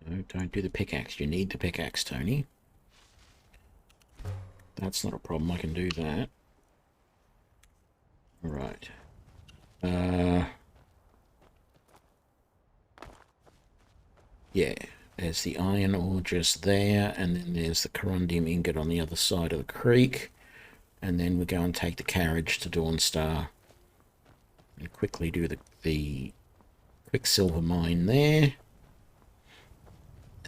No, don't do the pickaxe. You need the pickaxe, Tony. That's not a problem. I can do that. Right. Yeah, there's the iron ore just there, and then there's the corundium ingot on the other side of the creek, and then we go and take the carriage to Dawnstar and quickly do the quicksilver mine there.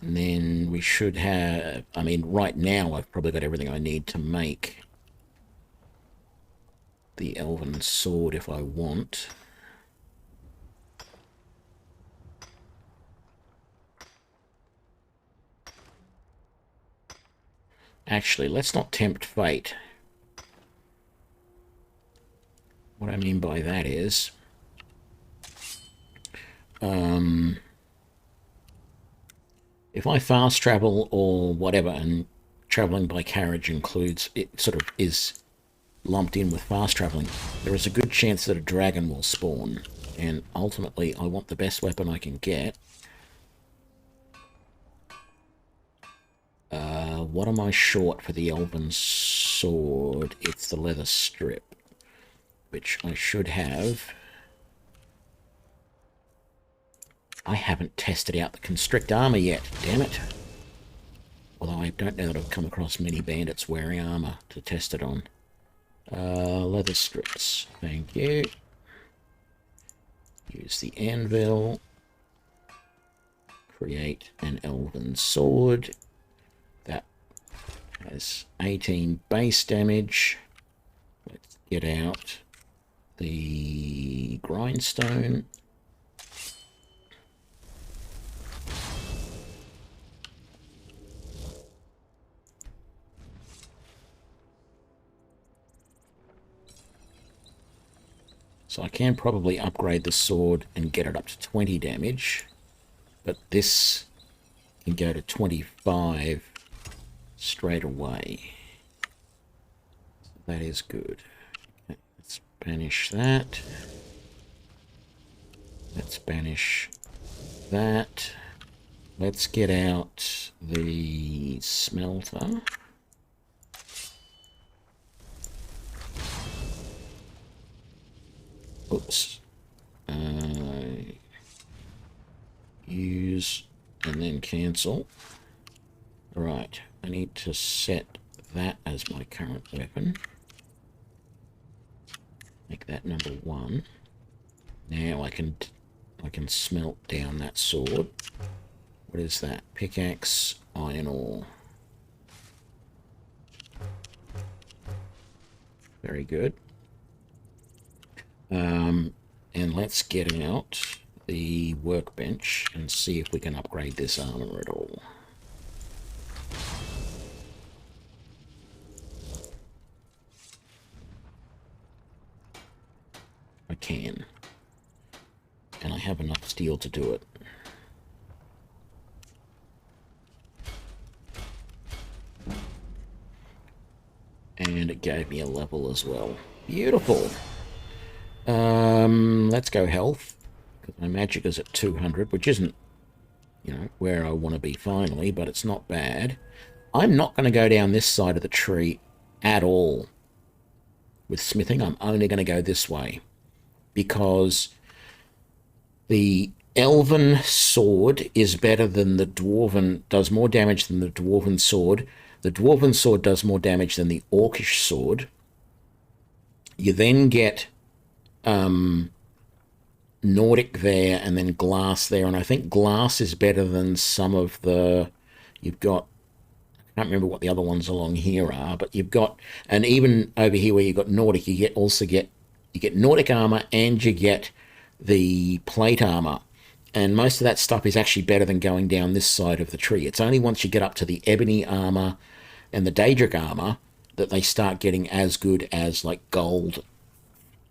And then we should have, I mean, right now I've probably got everything I need to make the elven sword if I want. Actually, let's not tempt fate. What I mean by that is, if I fast travel or whatever, and traveling by carriage includes, it sort of is lumped in with fast traveling, there is a good chance that a dragon will spawn. And ultimately, I want the best weapon I can get. What am I short for the elven sword? It's the leather strip, which I should have. I haven't tested out the constrict armor yet, damn it. Although I don't know that I've come across many bandits wearing armor to test it on. Leather strips, thank you. Use the anvil. Create an elven sword. That has 18 base damage. Let's get out the grindstone. So I can probably upgrade the sword and get it up to 20 damage, but this can go to 25 straight away. So that is good. Okay, let's banish that. Let's banish that. Let's get out the smelter. Oops. Use and then cancel. Right, I need to set that as my current weapon. Make that number 1. Now I can smelt down that sword. What is that? Pickaxe, iron ore. Very good. And let's get out the workbench and see if we can upgrade this armor at all. I can. And I have enough steel to do it. And it gave me a level as well. Beautiful. Let's go health, because my magic is at 200, which isn't, you know, where I want to be finally, but it's not bad. I'm not going to go down this side of the tree at all with smithing. I'm only going to go this way, because the elven sword is better than the dwarven, does more damage than the dwarven sword. The dwarven sword does more damage than the orcish sword. You then get Nordic there and then glass there, and I think glass is better than some of the, you've got, I can't remember what the other ones along here are, but you've got, and even over here where you've got Nordic, you get Nordic armor and you get the plate armor, and most of that stuff is actually better than going down this side of the tree. It's only once you get up to the ebony armor and the Daedric armor that they start getting as good as like gold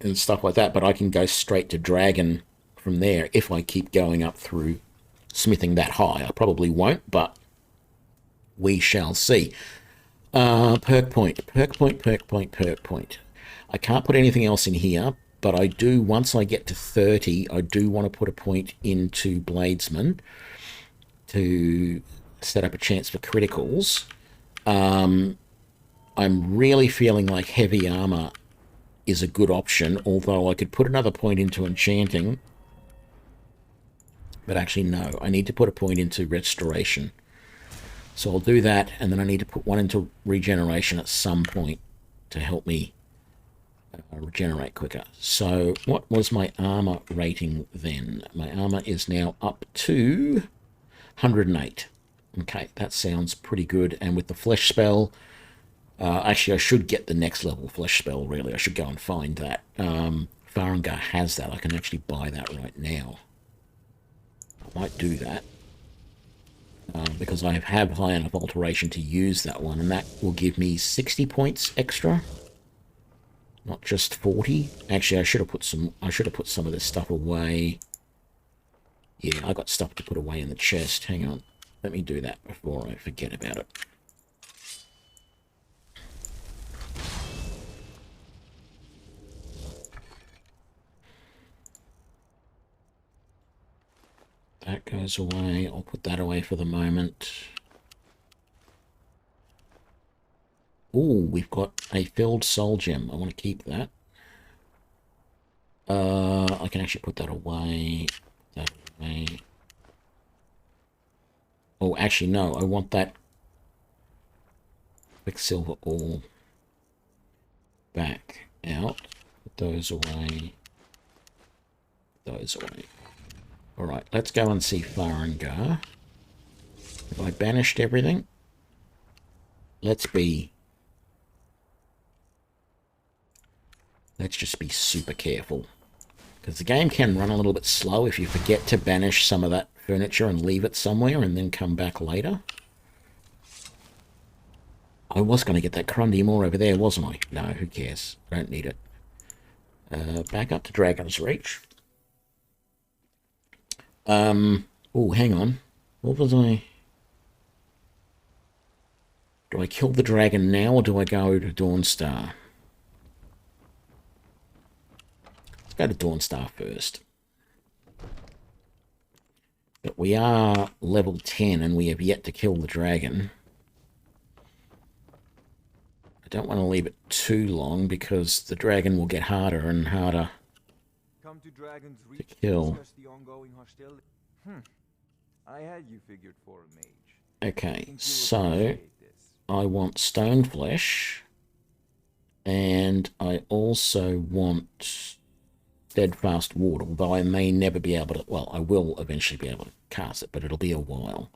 and stuff like that, but I can go straight to dragon from there if I keep going up through smithing that high. I probably won't, but we shall see. Perk point. I can't put anything else in here, but I do, once I get to 30, I do want to put a point into Bladesman to set up a chance for criticals. I'm really feeling like heavy armor is a good option, although I could put another point into enchanting. But actually, no, I need to put a point into restoration. So I'll do that, and then I need to put one into regeneration at some point to help me regenerate quicker. So what was my armor rating then? My armor is now up to 108. Okay, that sounds pretty good. And with the flesh spell, actually I should get the next level flesh spell, really. I should go and find that. Farengar has that. I can actually buy that right now. I might do that. Because I have high enough alteration to use that one, and that will give me 60 points extra, not just 40. Actually, I should have put some of this stuff away. Yeah, I got stuff to put away in the chest. Hang on, let me do that before I forget about it. That goes away. I'll put that away for the moment. Oh, we've got a filled soul gem. I want to keep that. I can actually put that away. Oh, actually, no. I want that quicksilver all back out. Put those away. Those away. Alright, let's go and see Farengar. Have I banished everything? Let's just be super careful. Because the game can run a little bit slow if you forget to banish some of that furniture and leave it somewhere and then come back later. I was going to get that Crundy more over there, wasn't I? No, who cares? Don't need it. Back up to Dragon's Reach. Oh, hang on. What was I... Do I kill the dragon now, or do I go to Dawnstar? Let's go to Dawnstar first. But we are level 10, and we have yet to kill the dragon. I don't want to leave it too long, because the dragon will get harder and harder to kill. I had you figured for a mage. Okay, so I want stone flesh, and I also want steadfast ward, although I may never be able to, well, I will eventually be able to cast it, but it'll be a while.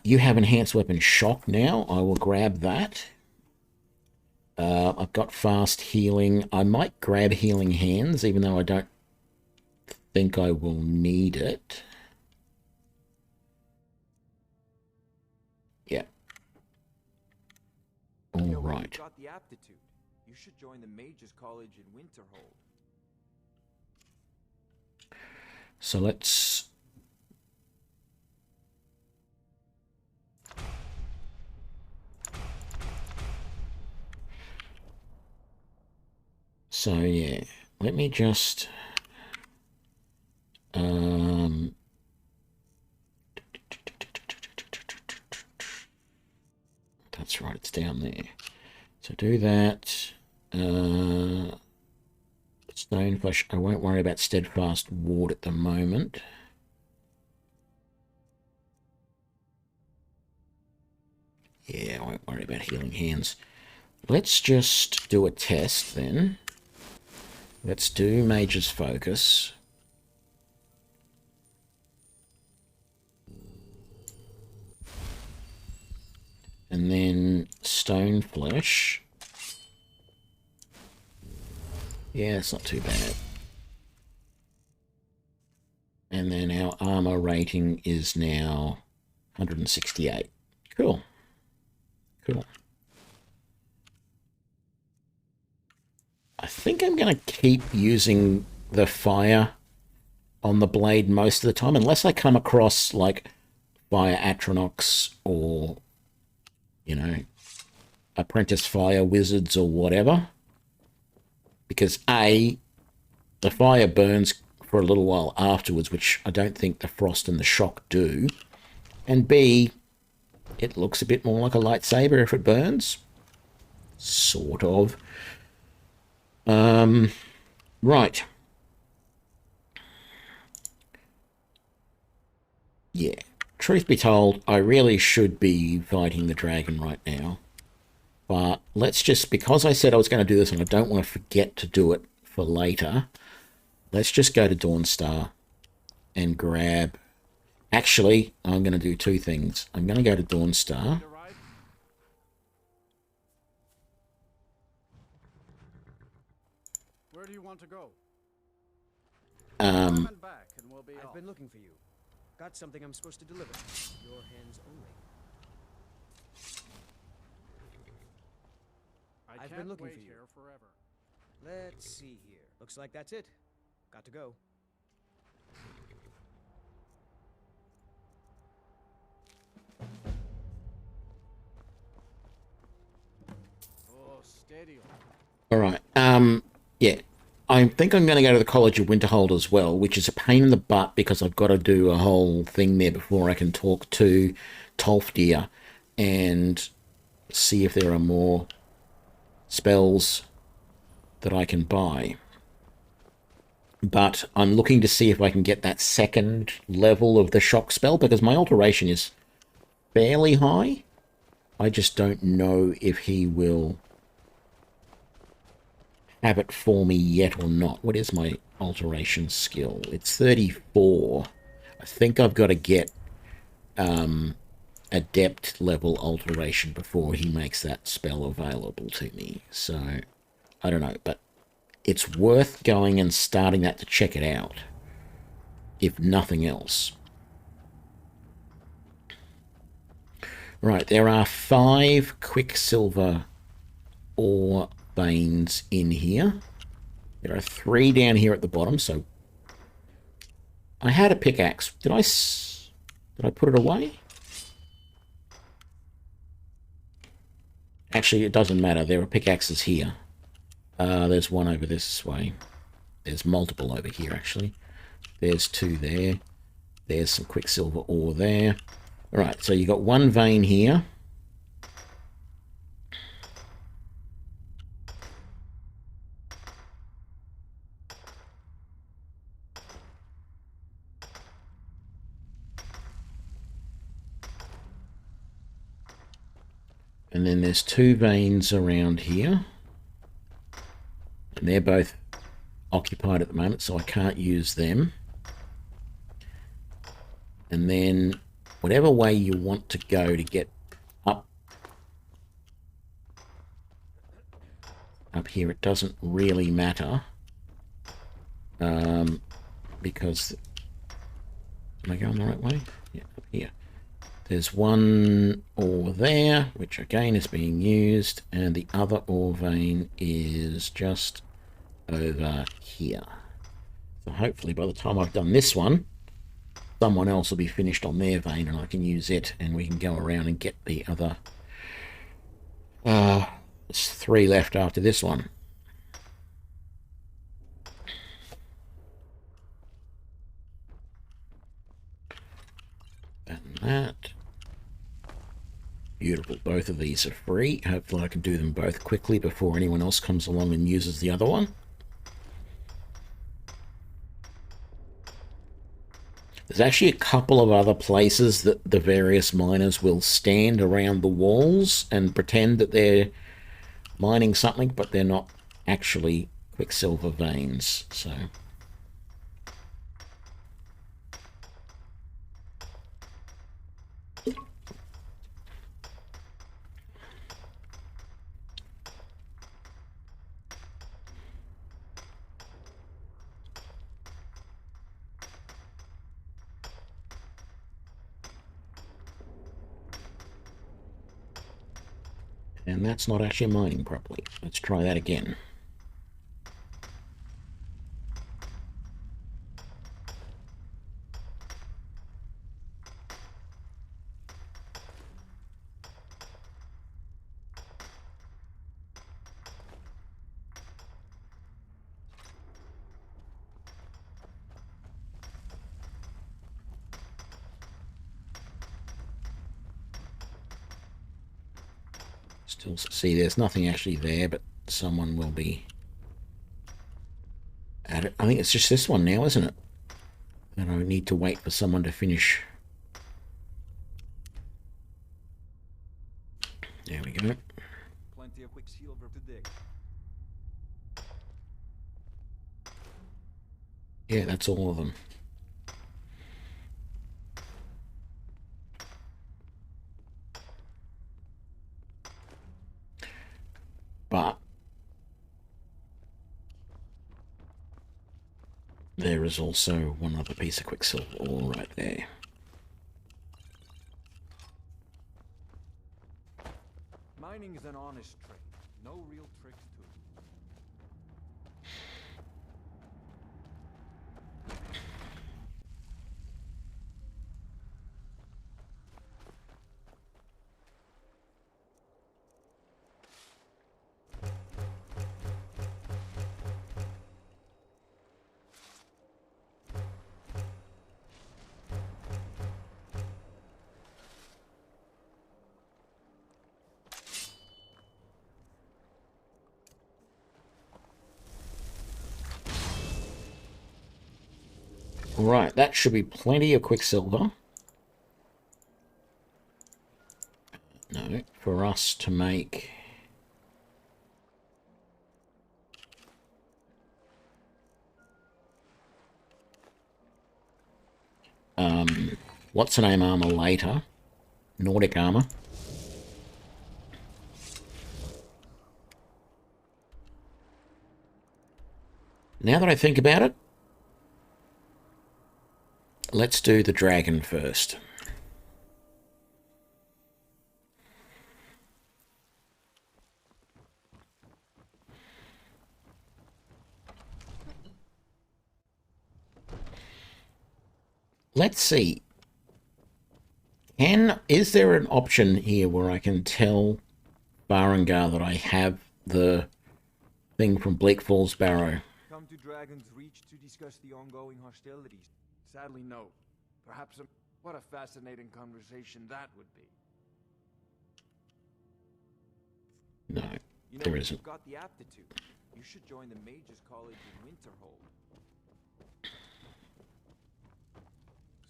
You have enhanced weapon shock now. I will grab that. I've got fast healing. I might grab healing hands, even though I don't think I will need it. Yeah. All right. You've got the aptitude. You should join the Mages College in Winterhold. So let's... So yeah, let me just... That's right, it's down there. So do that. Stone flesh. I won't worry about steadfast ward at the moment. Yeah, I won't worry about healing hands. Let's just do a test then. Let's do Mages Focus. And then Stone Flesh. Yeah, it's not too bad. And then our armor rating is now 168. Cool. Cool. I think I'm going to keep using the fire on the blade most of the time, unless I come across, like, Fire Atronachs or, you know, Apprentice Fire Wizards or whatever. Because A, the fire burns for a little while afterwards, which I don't think the frost and the shock do. And B, it looks a bit more like a lightsaber if it burns. Sort of. Right. Yeah. Truth be told, I really should be fighting the dragon right now. But let's just, because I said I was going to do this and I don't want to forget to do it for later, let's just go to Dawnstar and grab... Actually, I'm going to do two things. I'm going to go to Dawnstar. Where do you want to go? I've been looking for you. Got something I'm supposed to deliver. Your hands only. I've been looking for you. Here forever. Let's see here. Looks like that's it. Got to go. Oh, steady. All right. Yeah. I think I'm going to go to the College of Winterhold as well, which is a pain in the butt because I've got to do a whole thing there before I can talk to Tolfdir and see if there are more spells that I can buy. But I'm looking to see if I can get that second level of the shock spell because my alteration is fairly high. I just don't know if he will have it for me yet or not. What is my alteration skill? It's 34. I think I've got to get adept level alteration before he makes that spell available to me. So, I don't know, but it's worth going and starting that to check it out, if nothing else. Right, there are 5 Quicksilver ore veins in here. There are 3 down here at the bottom, so I had a pickaxe. Did I put it away? Actually, it doesn't matter. There are pickaxes here. There's one over this way. There's multiple over here, actually. There's 2 there. There's some Quicksilver ore there. Alright, so you got 1 vein here. And then there's 2 veins around here. And they're both occupied at the moment, so I can't use them. And then whatever way you want to go to get up here, it doesn't really matter. Because... Am I going the right way? Yeah, up here. There's 1 ore there, which again is being used, and the other ore vein is just over here. So hopefully by the time I've done this one, someone else will be finished on their vein and I can use it and we can go around and get the other... there's 3 left after this one. And that. Beautiful. Both of these are free. Hopefully I can do them both quickly before anyone else comes along and uses the other one. There's actually a couple of other places that the various miners will stand around the walls and pretend that they're mining something, but they're not actually quicksilver veins, so... And that's not actually mining properly. Let's try that again. Still see there's nothing actually there, but someone will be at it. I think it's just this one now, isn't it? And I need to wait for someone to finish. There we go. Plenty of quicksilver to dig. Yeah, that's all of them. But there is also one other piece of quicksilver all right there. Mining is an honest trade. No real tricks to it. Right, that should be plenty of quicksilver. No, for us to make... what's the name armor later? Nordic armor. Now that I think about it, let's do the dragon first. Let's see. Is there an option here where I can tell Barangar that I have the thing from Bleak Falls Barrow? Come to Dragon's Reach to discuss the ongoing hostilities. Sadly, no. Perhaps a... What a fascinating conversation that would be. No, You know, there if isn't. you've got the aptitude, you should join the Mages College in Winterhold.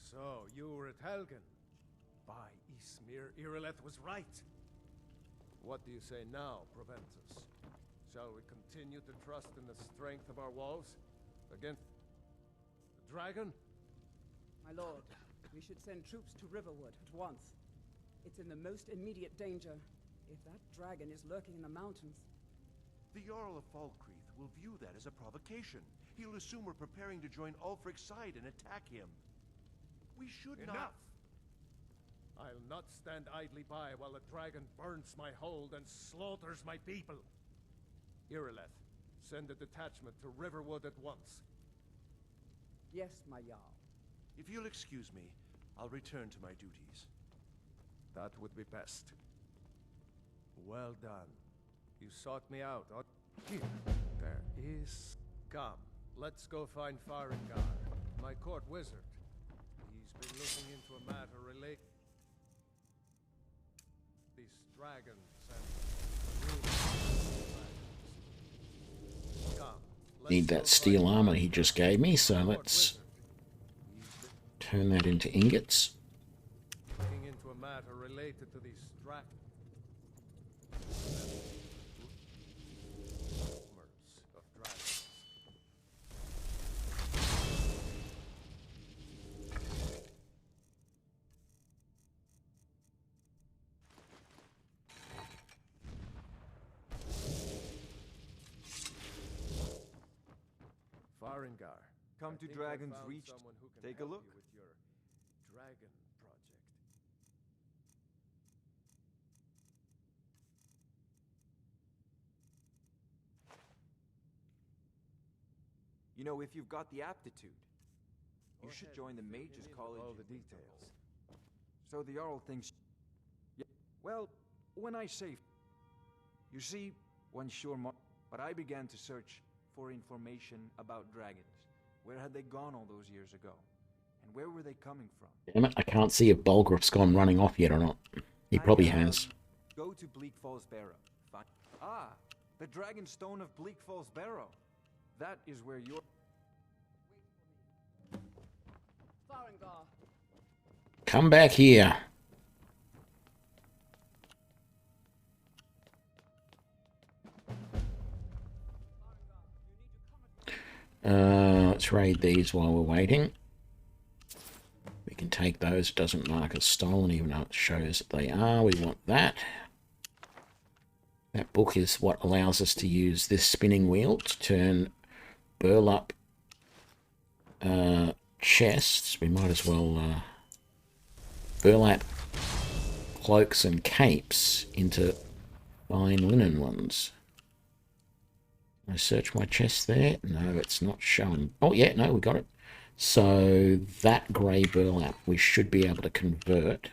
So, you were at Helgen. By Ysmir, Irileth was right. What do you say now, Proventus? Shall we continue to trust in the strength of our walls? Against the dragon? My lord, we should send troops to Riverwood at once. It's in the most immediate danger. If that dragon is lurking in the mountains... The Jarl of Falkreath will view that as a provocation. He'll assume we're preparing to join Ulfric's side and attack him. We should Enough! I'll not stand idly by while the dragon burns my hold and slaughters my people. Irileth, send a detachment to Riverwood at once. Yes, my Jarl. If you'll excuse me, I'll return to my duties. That would be best. Well done. You sought me out. Here, there is... Come, let's go find Farengar, my court wizard. He's been looking into a matter related... These dragons and... Come, Need that steel armor he just gave me, so let's turn that into ingots. Looking into a matter related to these dragons. Of dragons. Farengar. Come I to think Dragon's I found Reach. someone who can Take a help look. you with your dragon project. You know, if you've got the aptitude, you Go should ahead, join the fill me Mages in with College all in the Winterhold. details. So the Jarl thinks... Yeah, well, when I say... You see, one sure but I began to search for information about dragons. Where had they gone all those years ago? And where were they coming from? Damn it, I can't see if Bulgriff's gone running off yet or not. He probably has. Go to Bleak Falls Barrow. The Dragon Stone of Bleak Falls Barrow. That is where you're... Farengar. Come back here. Let's raid these while we're waiting. We can take those. It doesn't mark as stolen, even though it shows that they are. We want that. That book is what allows us to use this spinning wheel to turn burlap chests. We might as well burlap cloaks and capes into fine linen ones. I search my chest there. No, it's not showing. Oh, yeah, no, we got it. So that grey burlap we should be able to convert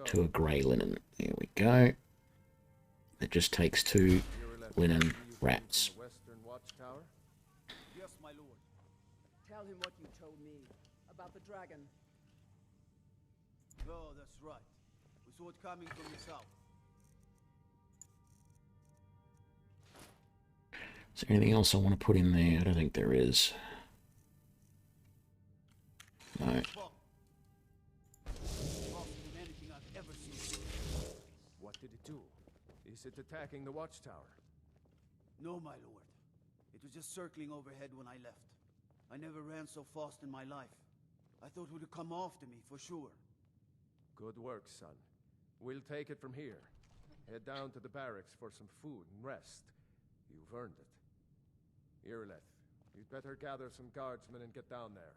to a grey linen. There we go. It just takes 2 linen wraps. Western Watchtower? Yes, my lord. Tell him what you told me about the dragon. Oh, that's right. We saw it coming from the south. Is there anything else I want to put in there? I don't think there is. No. What did it do? Is it attacking the watchtower? No, my lord. It was just circling overhead when I left. I never ran so fast in my life. I thought it would come after me, for sure. Good work, son. We'll take it from here. Head down to the barracks for some food and rest. You've earned it. Irileth, you'd better gather some guardsmen and get down there.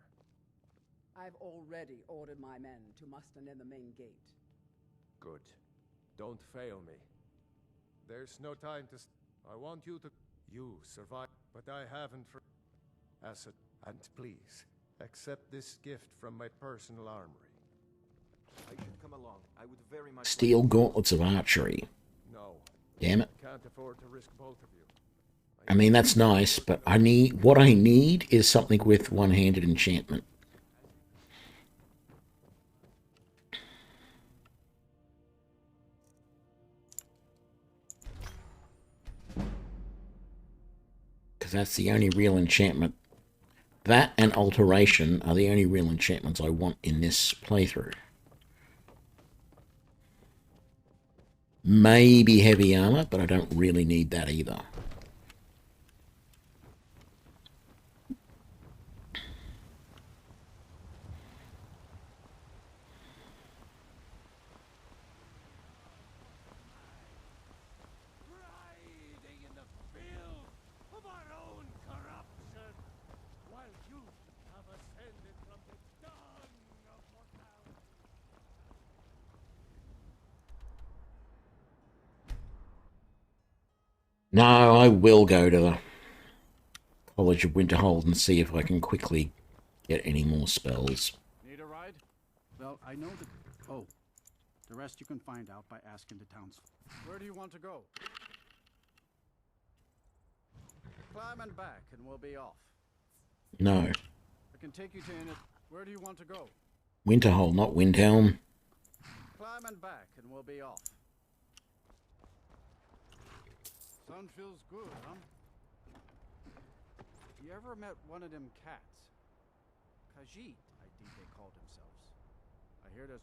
I've already ordered my men to muster near the main gate. Good. Don't fail me. There's no time to... I want you to... You survive, but I haven't for... Acid. And please, accept this gift from my personal armory. I should come along. I would very much... Steel gauntlets of archery. No. Damn it. I can't afford to risk both of you. I mean, that's nice, but what I need is something with one-handed enchantment. Because that's the only real enchantment. That and Alteration are the only real enchantments I want in this playthrough. Maybe heavy armor, but I don't really need that either. No, I will go to the College of Winterhold and see if I can quickly get any more spells. Need a ride? Well, I know the... Oh. The rest you can find out by asking the townsfolk. Where do you want to go? Climb and back and we'll be off. No. I can take you to Innet. Where do you want to go? Winterhold, not Windhelm. Climb and back and we'll be off. Sun feels good, huh? You ever met one of them cats? Khajiit, I think they call themselves. I hear there's...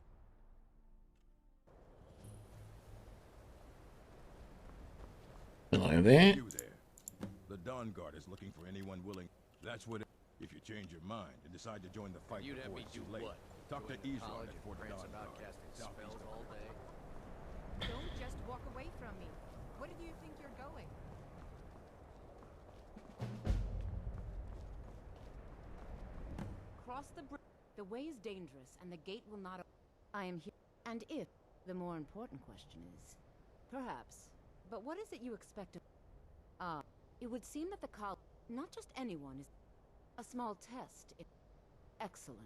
Hello there. You there. The Dawn Guard is looking for anyone willing. That's what... If you change your mind and decide to join the fight You'd have before me it's do too late, what? talk to Go into Israel college at and Fort prance Dawn about Guard, casting southeast spells of all day? Don't just walk away from me. Where do you think you're going? cross the bridge. The way is dangerous, and the gate will not. I am here. And if the more important question is, perhaps. But what is it you expect of? It would seem that the not just anyone is a small test. Excellent.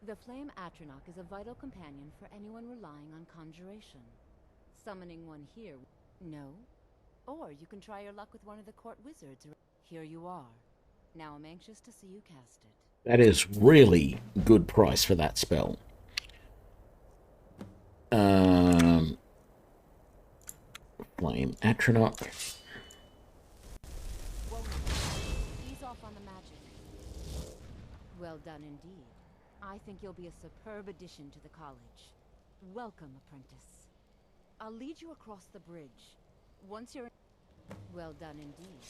The Flame Atronach is a vital companion for anyone relying on conjuration. Summoning one here, no? Or you can try your luck with one of the court wizards. Here you are. Now I'm anxious to see you cast it. That is really good price for that spell. Flame Atronach. Ease off on the magic. Well done indeed. I think you'll be a superb addition to the college. Welcome, apprentice. I'll lead you across the bridge. Once you're... Well done indeed.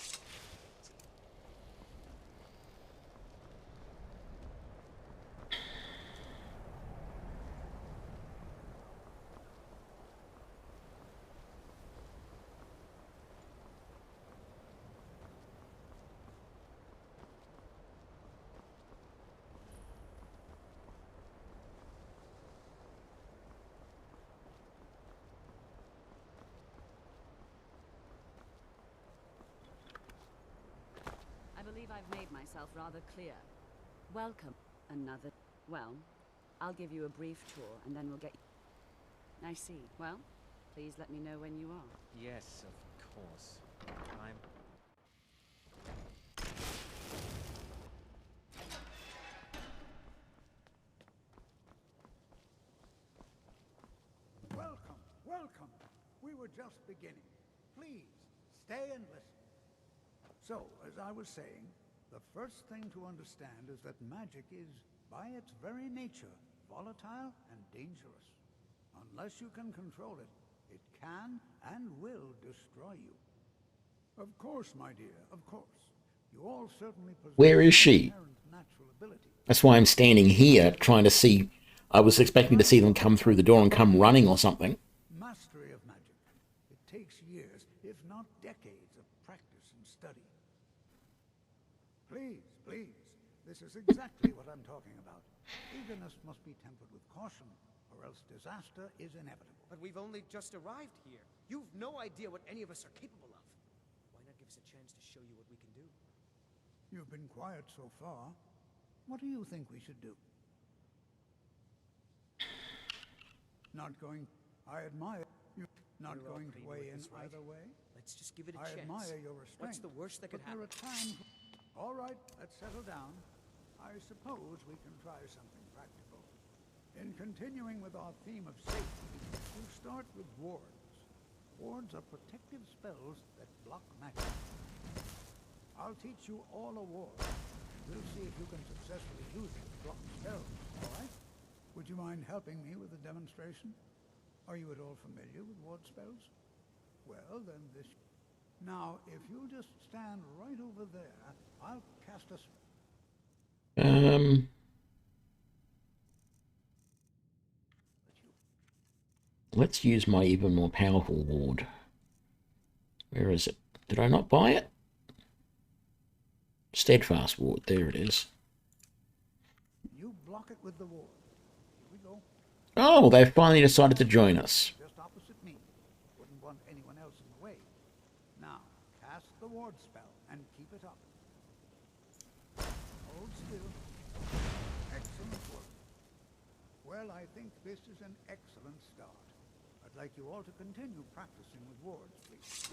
I believe I've made myself rather clear. Welcome. Another... Well, I'll give you a brief tour, and then we'll get... I see. Well, please let me know when you are. Yes, of course. I'm... Welcome, welcome. We were just beginning. Please, stay and listen. So, as I was saying, the first thing to understand is that magic is, by its very nature, volatile and dangerous. Unless you can control it, it can and will destroy you. Of course, my dear, of course. You all certainly possess Where is she? natural ability. That's why I'm standing here trying to see. I was expecting to see them come through the door and come running or something. Mastery of magic. It takes years, if not decades, of practice and study. Please, please. This is exactly what I'm talking about. Eagerness must be tempered with caution, or else disaster is inevitable. But we've only just arrived here. You've no idea what any of us are capable of. Why not give us a chance to show you what we can do? You've been quiet so far. What do you think we should do? Not going... I admire you. Not going to weigh in either way? Let's just give it a I chance. admire your restraint. What's the worst that could happen? There are times... All right, let's settle down. I suppose we can try something practical. In continuing with our theme of safety, we'll start with wards. Wards are protective spells that block magic. I'll teach you all a ward. We'll see if you can successfully use it to block spells, all right? Would you mind helping me with the demonstration? Are you at all familiar with ward spells? Well, then this... Now, if you'll just stand right over there, I'll cast a... Let's use my even more powerful ward. Where is it? Did I not buy it? Steadfast ward. There it is. You block it with the ward. Here we go. Oh, they've finally decided to join us. Just opposite me. Wouldn't want anyone else in the way. Now, cast the ward spell and keep it up. Hold still. Excellent work. Well, I think this is an excellent start. I'd like you all to continue practicing with wards, please.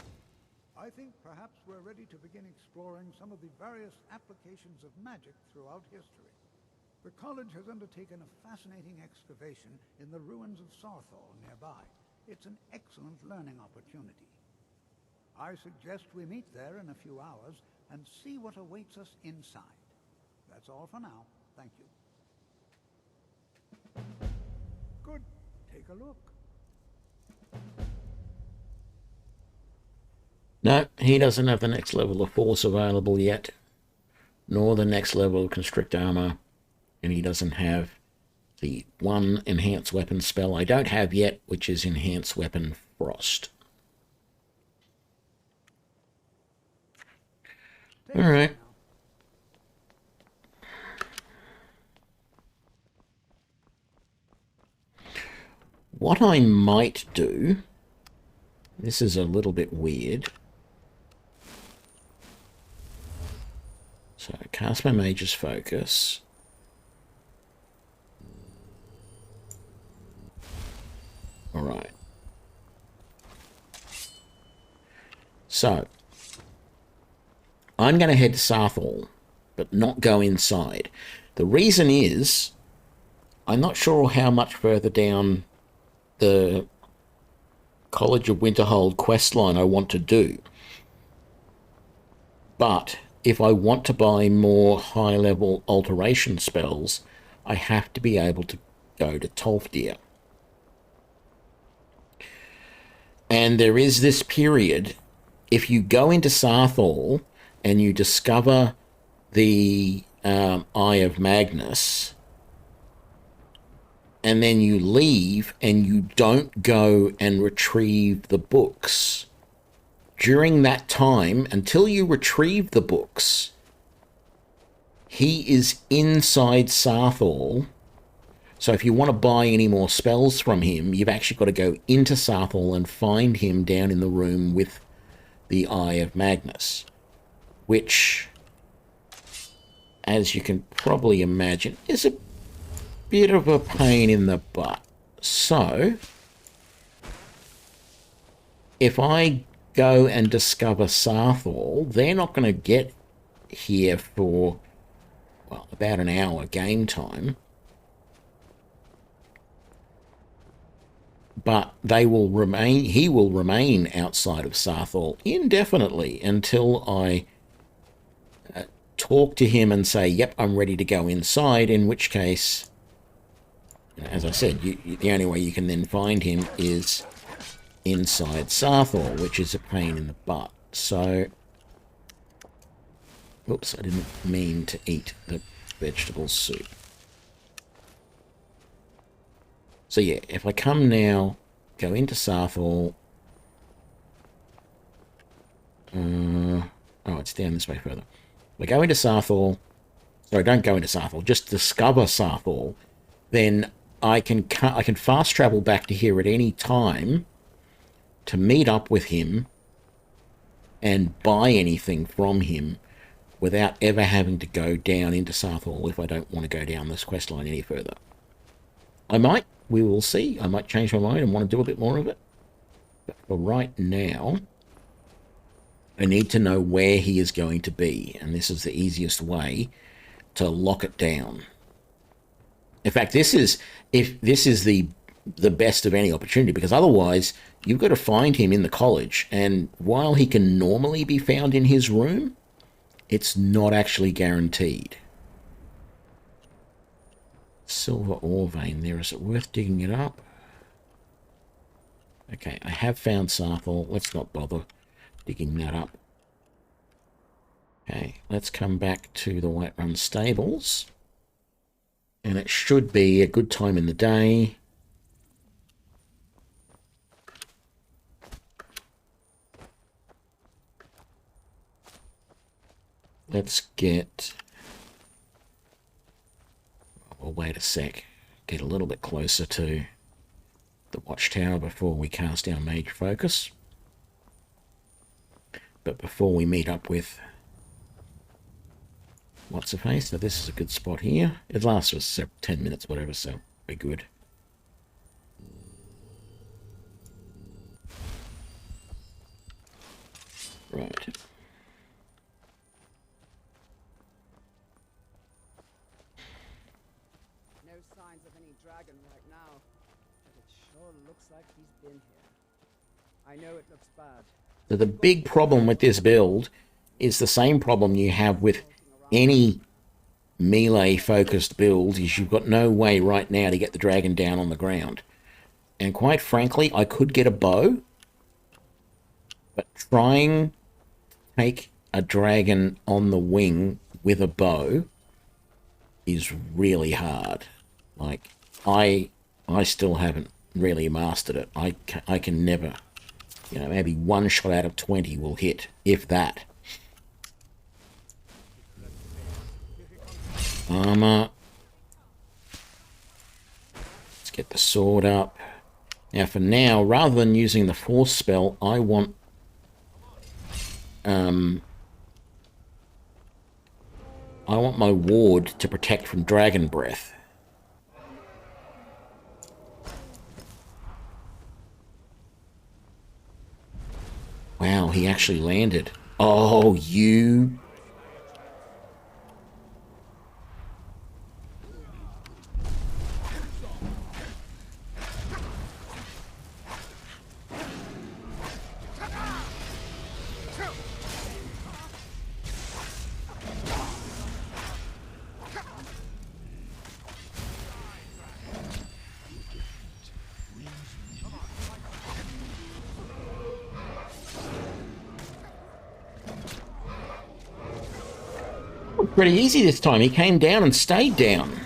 I think perhaps we're ready to begin exploring some of the various applications of magic throughout history. The college has undertaken a fascinating excavation in the ruins of Sarthal nearby. It's an excellent learning opportunity. I suggest we meet there in a few hours and see what awaits us inside. That's all for now. Thank you. Good. Take a look. No, he doesn't have the next level of force available yet, nor the next level of constrict armor, and he doesn't have the one enhanced weapon spell I don't have yet, which is enhanced weapon frost. All right. What I might do, this is a little bit weird. So cast my Mage's Focus. All right. So I'm going to head to Sarthal, but not go inside. The reason is I'm not sure how much further down the College of Winterhold questline I want to do. But if I want to buy more high-level alteration spells, I have to be able to go to Tolfdir. And there is this period, if you go into Sarthal and you discover the Eye of Magnus, and then you leave and you don't go and retrieve the books, during that time, until you retrieve the books, he is inside Sarthal. So if you want to buy any more spells from him, you've actually got to go into Sarthal and find him down in the room with the Eye of Magnus, which, as you can probably imagine, is a bit of a pain in the butt. So if I go and discover Sarthal, they're not going to get here for, well, about an hour game time. But they will remain, he will remain outside of Sarthal indefinitely until I talk to him and say, yep, I'm ready to go inside, in which case, as I said, the only way you can then find him is inside Sarthal, which is a pain in the butt. So, oops, I didn't mean to eat the vegetable soup. So yeah, if I come now, go into Sarthal. Oh, it's down this way further. If I go into Sarthal, sorry, don't go into Sarthal, just discover Sarthal, then I can fast travel back to here at any time to meet up with him and buy anything from him without ever having to go down into Sarthal if I don't want to go down this quest line any further. I might, we will see. I might change my mind and want to do a bit more of it. But for right now, I need to know where he is going to be, and this is the easiest way to lock it down. In fact, this is the best of any opportunity, because otherwise you've got to find him in the college, and while he can normally be found in his room, it's not actually guaranteed. Silver ore vein there. Is it worth digging it up? Okay, I have found Sarthal. Let's not bother digging that up. Okay, let's come back to the Whiterun stables. And it should be a good time in the day. Let's get... Well, wait a sec. Get a little bit closer to the watchtower before we cast our Mage Focus. But before we meet up with what's-her-face, so this is a good spot here. It lasts us 10 minutes, whatever, so we're good. Right. No signs of any dragon right now, but it sure looks like he's been here. I know it looks bad. So the big problem with this build is the same problem you have with any melee-focused build, is you've got no way right now to get the dragon down on the ground. And quite frankly, I could get a bow, but trying to take a dragon on the wing with a bow is really hard. Like, I still haven't really mastered it. I can never... You know, maybe one shot out of 20 will hit, if that. Armor. Let's get the sword up. Now for now, rather than using the force spell, I want my ward to protect from dragon breath. Wow, he actually landed. Oh, you... Pretty easy this time. He came down and stayed down.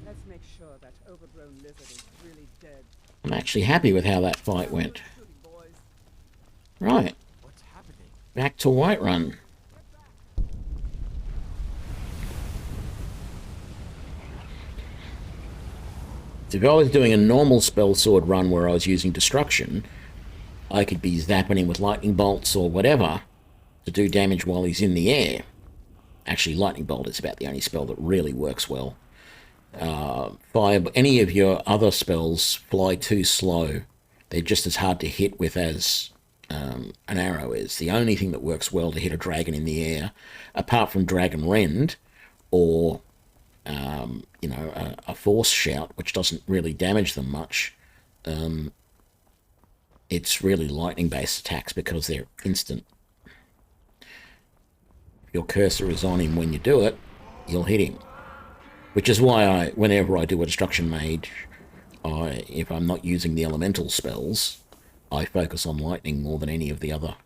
Let's make sure that overgrown lizard is really dead. I'm actually happy with how that fight went. Right. Back to Whiterun. If I was doing a normal spell sword run where I was using destruction, I could be zapping him with lightning bolts or whatever to do damage while he's in the air. Actually, lightning bolt is about the only spell that really works well. Any of your other spells fly too slow. They're just as hard to hit with as an arrow is. The only thing that works well to hit a dragon in the air, apart from Dragon Rend or you know, a force shout, which doesn't really damage them much, it's really lightning-based attacks because they're instant. If your cursor is on him when you do it, you'll hit him. Which is why whenever I do a Destruction Mage, if I'm not using the elemental spells, I focus on lightning more than any of the other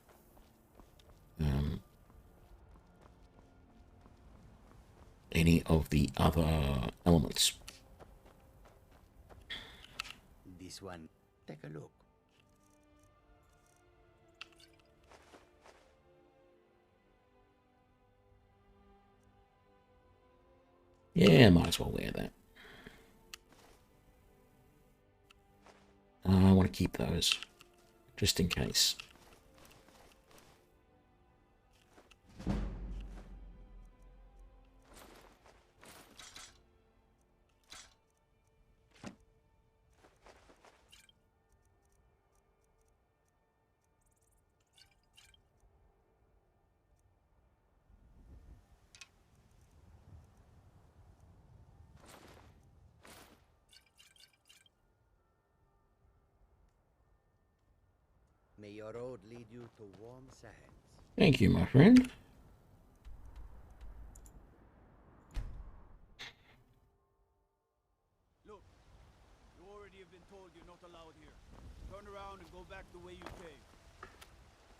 elements. This one, take a look. Yeah, might as well wear that. I want to keep those, just in case. May your road lead you to warm sands. Thank you, my friend. Look, you already have been told you're not allowed here. Turn around and go back the way you came.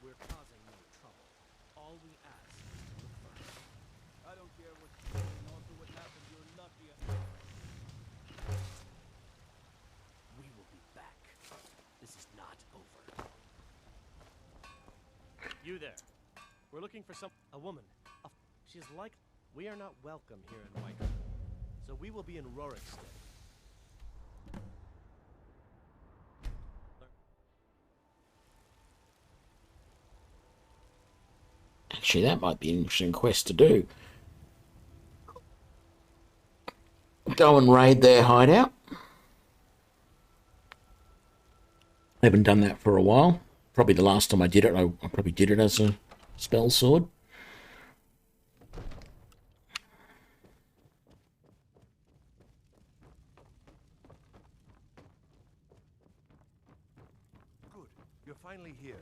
We're causing no trouble. All we ask is to look first. I don't care what you say, and also what happened. You're lucky. We will be back. This is not over. You there. We're looking for a woman. She's like... We are not welcome here in Whiterun. So we will be in Rorikstead. Actually, that might be an interesting quest to do. Go and raid their hideout. I haven't done that for a while. Probably the last time I did it, I probably did it as a spell sword. Good. You're finally here.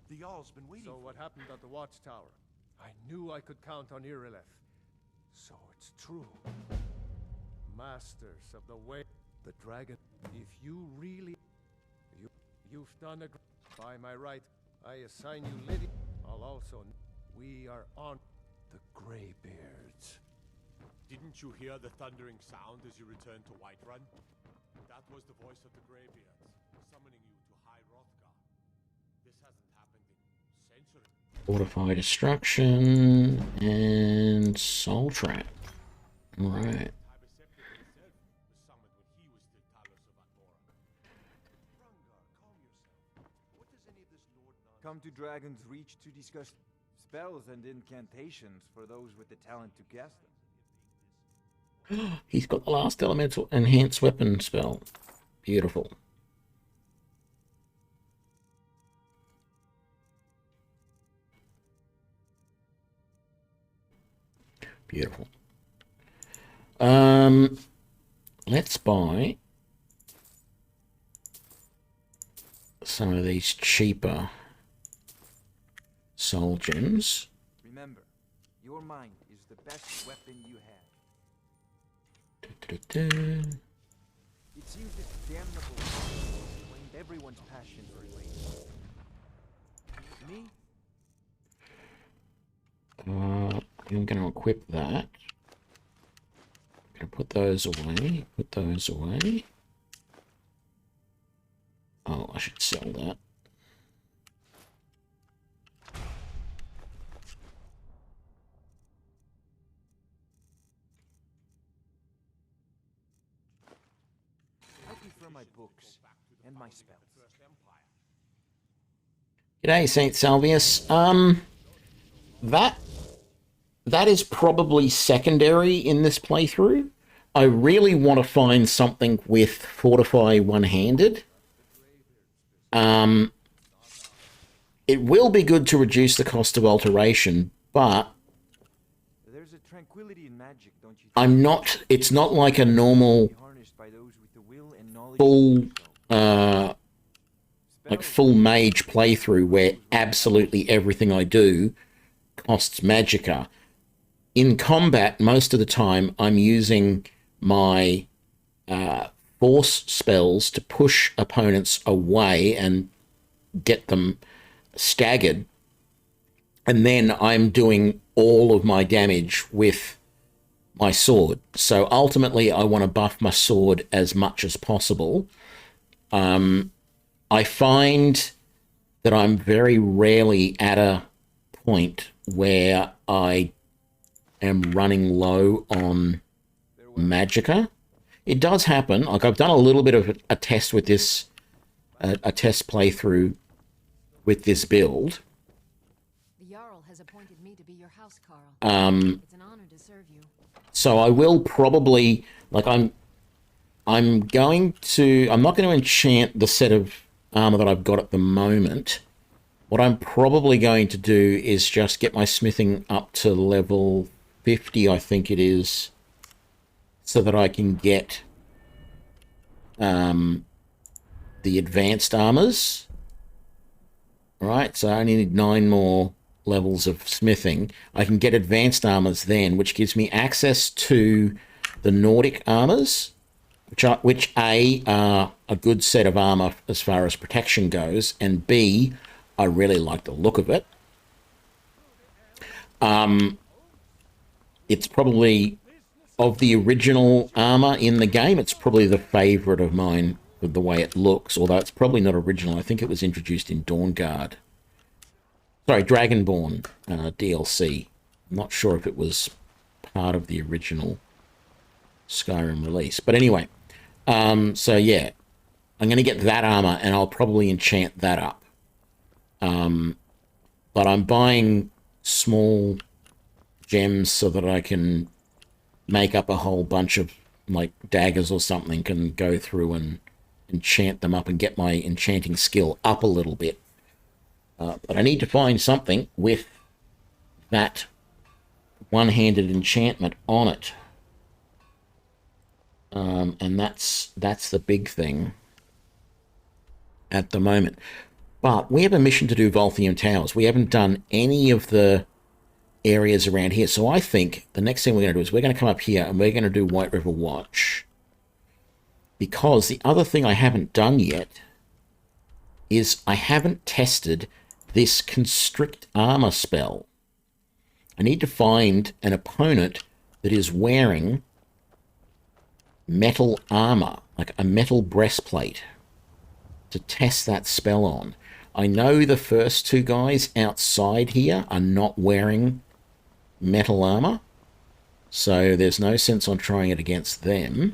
The Jarl's been waiting. So what happened at the watchtower? I knew I could count on Irileth. So it's true. Masters of the way, the dragon. If you really, you've done a. By my right, I assign you Lydia. I'll also. We are on the Greybeards. Didn't you hear the thundering sound as you returned to Whiterun? That was the voice of the Greybeards, summoning you to High Hrothgar. This hasn't happened in centuries. Fortify Destruction and Soul Trap. Alright. come to Dragon's Reach to discuss spells and incantations for those with the talent to cast them. He's got the last elemental enhanced weapon spell. Beautiful. Beautiful. Let's buy some of these cheaper soul gems. Remember, your mind is the best weapon you have. It seems this damnable claimed everyone's passion for ways. Me? I'm going to equip that. I'm going to put those away. Put those away. Oh, I should sell that. I prefer my books and my spells. G'day, Saint Salvius. That is probably secondary in this playthrough. I really want to find something with Fortify one-handed. It will be good to reduce the cost of Alteration, but There's a tranquility in magic, don't you think? I'm not. It's not like a normal full full mage playthrough where absolutely everything I do costs magicka. In combat, most of the time, I'm using my force spells to push opponents away and get them staggered. And then I'm doing all of my damage with my sword. So ultimately, I want to buff my sword as much as possible. I find that I'm very rarely at a point where I am running low on magicka. It does happen. Like, I've done a little bit of a test with this, a test playthrough with this build. The Jarl has appointed me to be your housecarl. It's an honor to serve you. So I will probably, like, I'm not going to enchant the set of armor that I've got at the moment. What I'm probably going to do is just get my smithing up to level 50, I think it is, so that I can get the advanced armors. Right, so I only need 9 more levels of smithing. I can get advanced armors then, which gives me access to the Nordic armors, which A, are a good set of armor as far as protection goes, and B, I really like the look of it. It's probably, of the original armor in the game, it's probably the favorite of mine with the way it looks, although it's probably not original. I think it was introduced in Dawnguard. Sorry, Dragonborn DLC. I'm not sure if it was part of the original Skyrim release. But anyway, so yeah, I'm going to get that armor and I'll probably enchant that up. But I'm buying small gems so that I can make up a whole bunch of, like, daggers or something, can go through and enchant them up and get my enchanting skill up a little bit. But I need to find something with that one-handed enchantment on it. And that's the big thing at the moment. But we have a mission to do Volthium Towers. We haven't done any of the areas around here. So I think the next thing we're going to do is we're going to come up here and we're going to do White River Watch. Because the other thing I haven't done yet is I haven't tested this Constrict Armor spell. I need to find an opponent that is wearing metal armor, like a metal breastplate, to test that spell on. I know the first two guys outside here are not wearing metal armor, so there's no sense on trying it against them.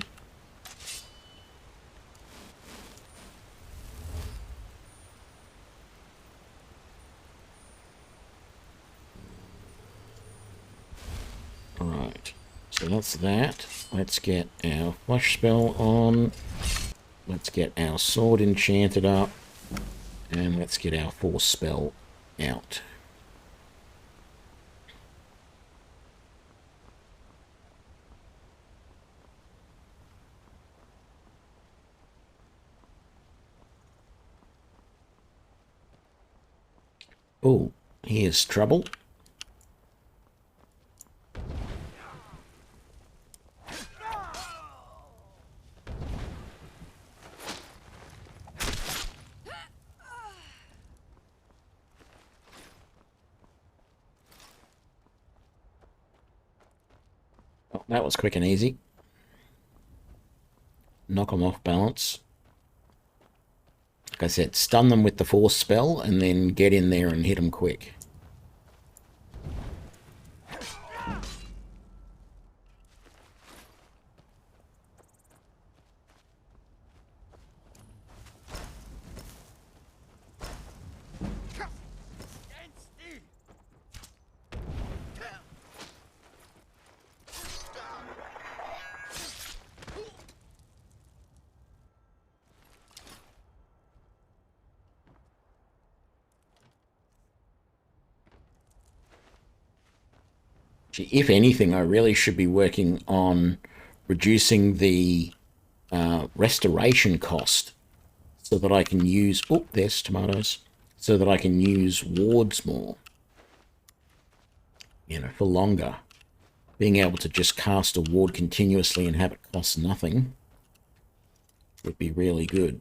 that's that. Let's get our flush spell on. Let's get our sword enchanted up. And let's get our force spell out. Oh, here's trouble. Oh, that was quick and easy. Knock them off balance. Like I said, stun them with the force spell and then get in there and hit them quick. If anything, I really should be working on reducing the restoration cost so that I can use... Oh, there's tomatoes. So that I can use wards more. You know, for longer. Being able to just cast a ward continuously and have it cost nothing would be really good.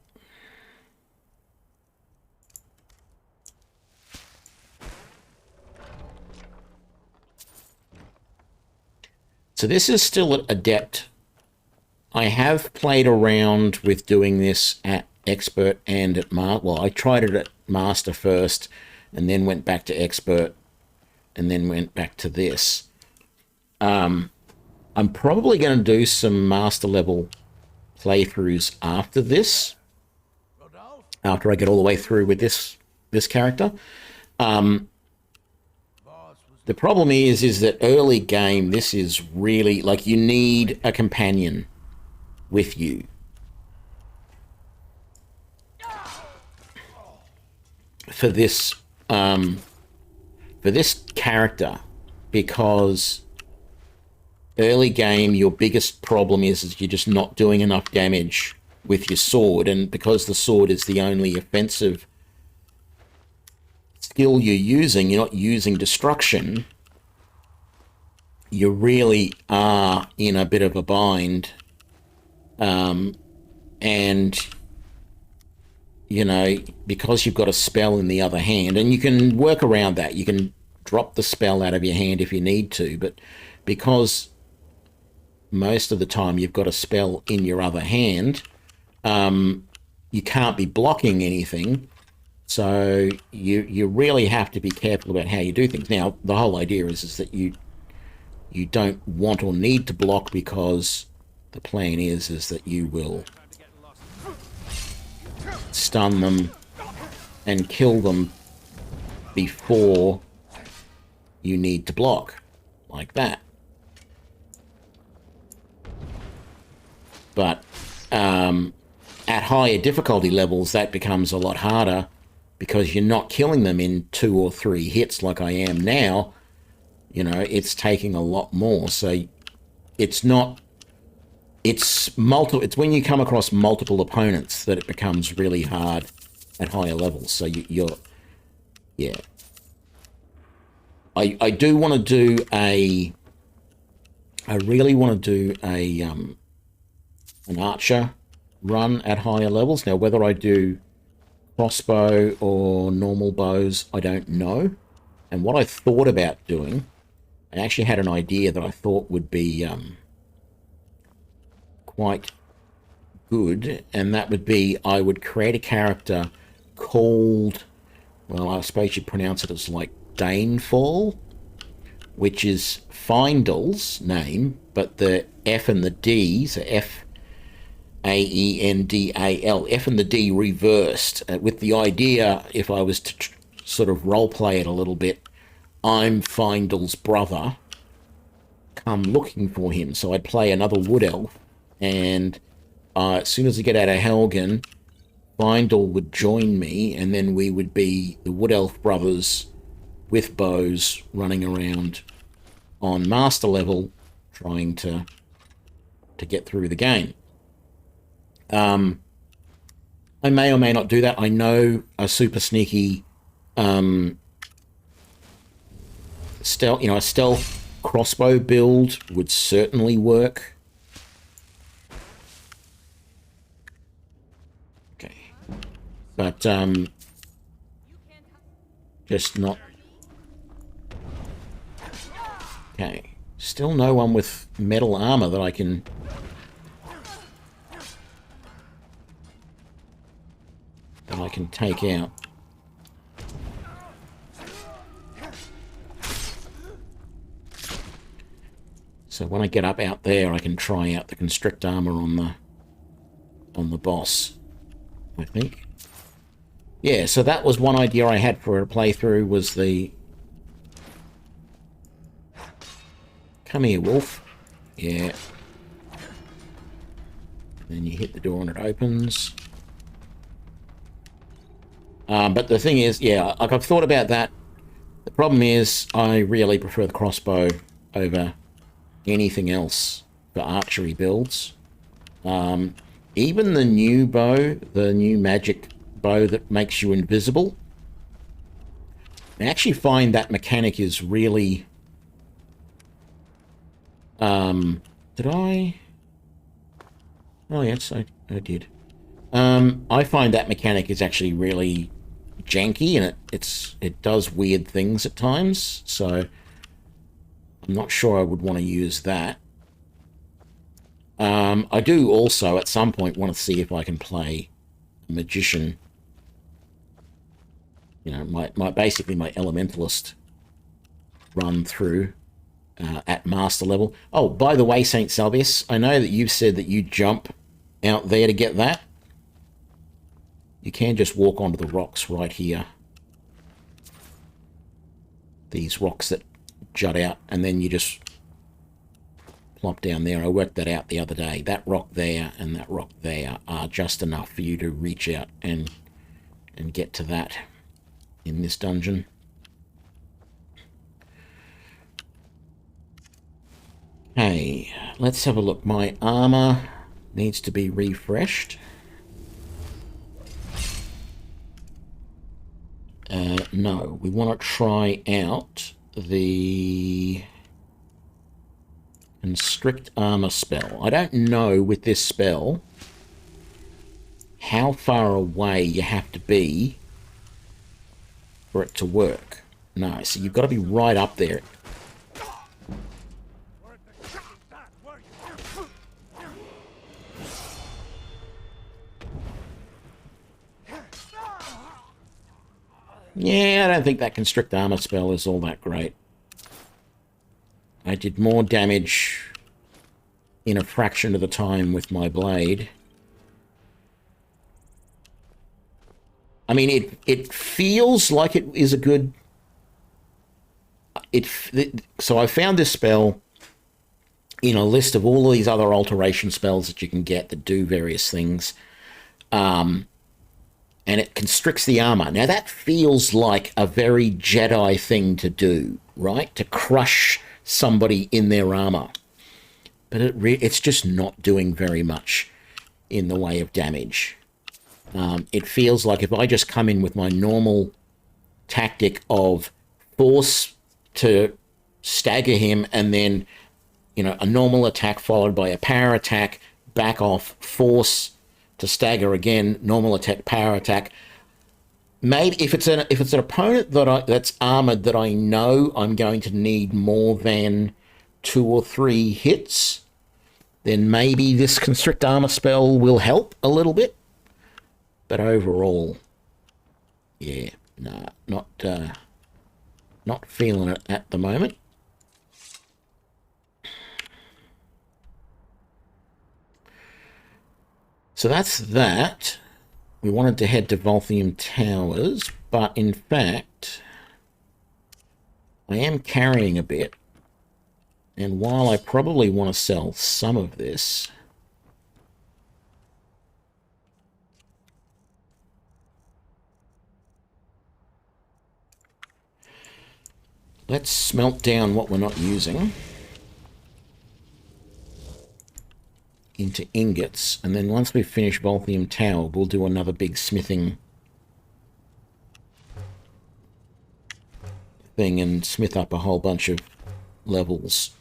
So this is still at Adept. I have played around with doing this at Expert and at Master. Well, I tried it at Master first, and then went back to Expert, and then went back to this. I'm probably going to do some Master level playthroughs after this. After I get all the way through with this character. The problem is that early game, this is really, like, you need a companion with you. For this character, because early game, your biggest problem is you're just not doing enough damage with your sword, and because the sword is the only offensive skill you're not using destruction, you really are in a bit of a bind. And, you know, because you've got a spell in the other hand, and you can work around that. You can drop the spell out of your hand if you need to, but because most of the time you've got a spell in your other hand, you can't be blocking anything. So you really have to be careful about how you do things. Now, the whole idea is that you don't want or need to block, because the plan is that you will stun them and kill them before you need to block, like that. But at higher difficulty levels, that becomes a lot harder, because you're not killing them in 2 or 3 hits like I am now. You know, it's taking a lot more. So it's not... It's when you come across multiple opponents that it becomes really hard at higher levels. So you're... Yeah. I do want to do a... I really want to do a... an archer run at higher levels. Now, whether I do crossbow or normal bows, I don't know. And what I thought about doing, I actually had an idea that I thought would be quite good, and that would be I would create a character called, well, I suppose you'd pronounce it as like Danefall, which is Findal's name, but the F and the D, so F-A-E-N-D-A-L, F and the D reversed, with the idea, if I was to sort of roleplay it a little bit, I'm Findal's brother, come looking for him. So I'd play another Wood Elf, and as soon as I get out of Helgen, Vindel would join me, and then we would be the Wood Elf brothers with bows running around on master level trying to get through the game. I may or may not do that. I know a super sneaky stealth, a stealth crossbow build would certainly work. Okay. But just not. Okay. Still no one with metal armor that I can take out. So when I get up out there, I can try out the constrict armor on the boss, I think. Yeah, so that was one idea I had for a playthrough, was the... Come here, wolf. Yeah. Then you hit the door and it opens. But the thing is, yeah, like I've thought about that. The problem is I really prefer the crossbow over anything else for archery builds. Even the new bow, the new magic bow that makes you invisible, I actually find that mechanic is really... did I? Oh, yes, I did. I find that mechanic is actually really janky, and it does weird things at times, so I'm not sure I would want to use that. I do also, at some point, want to see if I can play Magician. You know, basically my Elementalist run through at Master level. Oh, by the way, St. Salvius, I know that you've said that you jump out there to get that. You can just walk onto the rocks right here. These rocks that jut out, and then you just plop down there. I worked that out the other day. That rock there and that rock there are just enough for you to reach out and get to that in this dungeon. Hey, let's have a look. My armor needs to be refreshed. No, we want to try out the Constrict Armor spell. I don't know with this spell how far away you have to be for it to work. No, so you've got to be right up there. Yeah, I don't think that Constrict Armor spell is all that great. I did more damage in a fraction of the time with my blade. I mean, it feels like it is a good... So I found this spell in a list of all these other alteration spells that you can get that do various things. And it constricts the armor. Now, that feels like a very Jedi thing to do, right? To crush somebody in their armor. But it's just not doing very much in the way of damage. It feels like if I just come in with my normal tactic of force to stagger him, and then, you know, a normal attack followed by a power attack, back off, force to stagger again, normal attack, power attack. Maybe if it's an opponent that's armored that I know I'm going to need more than 2 or 3 hits, then maybe this Constrict Armor spell will help a little bit. But overall, yeah, nah, not feeling it at the moment. So that's that. We wanted to head to Volthium Towers, but in fact, I am carrying a bit. And while I probably want to sell some of this, let's smelt down what we're not using into ingots, and then once we finish Volthium Tower, we'll do another big smithing thing and smith up a whole bunch of levels.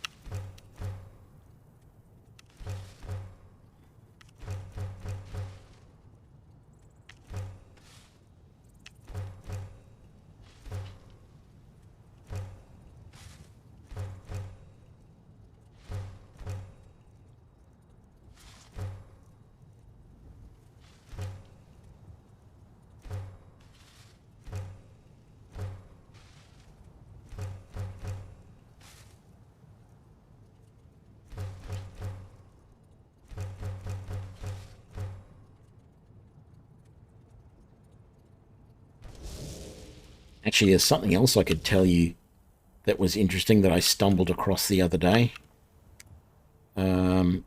Actually, there's something else I could tell you that was interesting that I stumbled across the other day. Why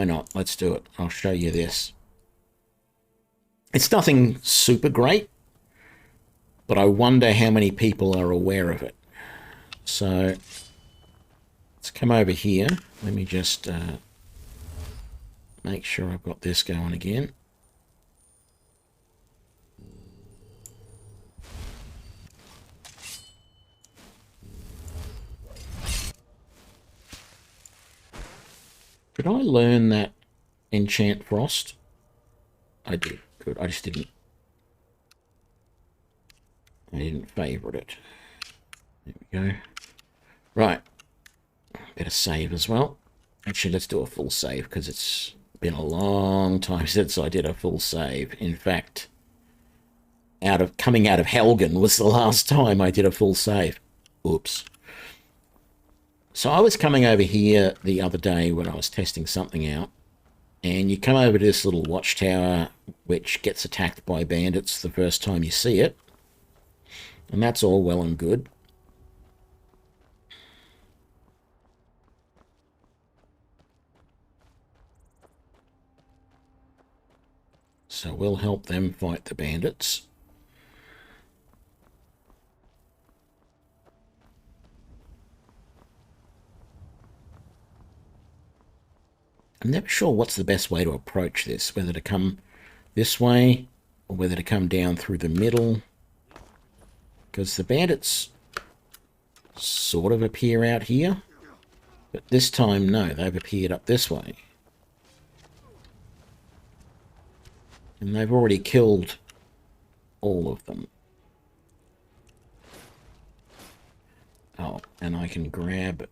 not? Let's do it. I'll show you this. It's nothing super great, but I wonder how many people are aware of it. So, let's come over here. Let me just make sure I've got this going again. Did I learn that Enchant Frost? I did. Good. I just didn't. I didn't favourite it. There we go. Right. Better save as well. Actually, let's do a full save because it's been a long time since I did a full save. In fact, coming out of Helgen was the last time I did a full save. Oops. So I was coming over here the other day when I was testing something out, and you come over to this little watchtower which gets attacked by bandits the first time you see it, and that's all well and good. So we'll help them fight the bandits. I'm never sure what's the best way to approach this, whether to come this way or whether to come down through the middle, because the bandits sort of appear out here, but this time, no, they've appeared up this way. And they've already killed all of them. Oh, and I can grab...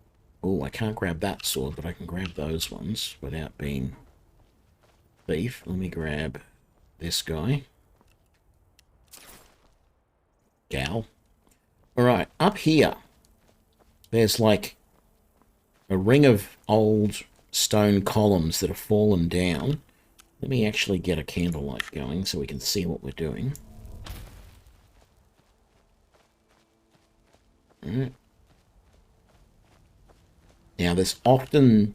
Oh, I can't grab that sword, but I can grab those ones without being thief. Let me grab this guy. Gal. Alright, up here, there's like a ring of old stone columns that have fallen down. Let me actually get a candlelight going so we can see what we're doing. Alright. Now, there's often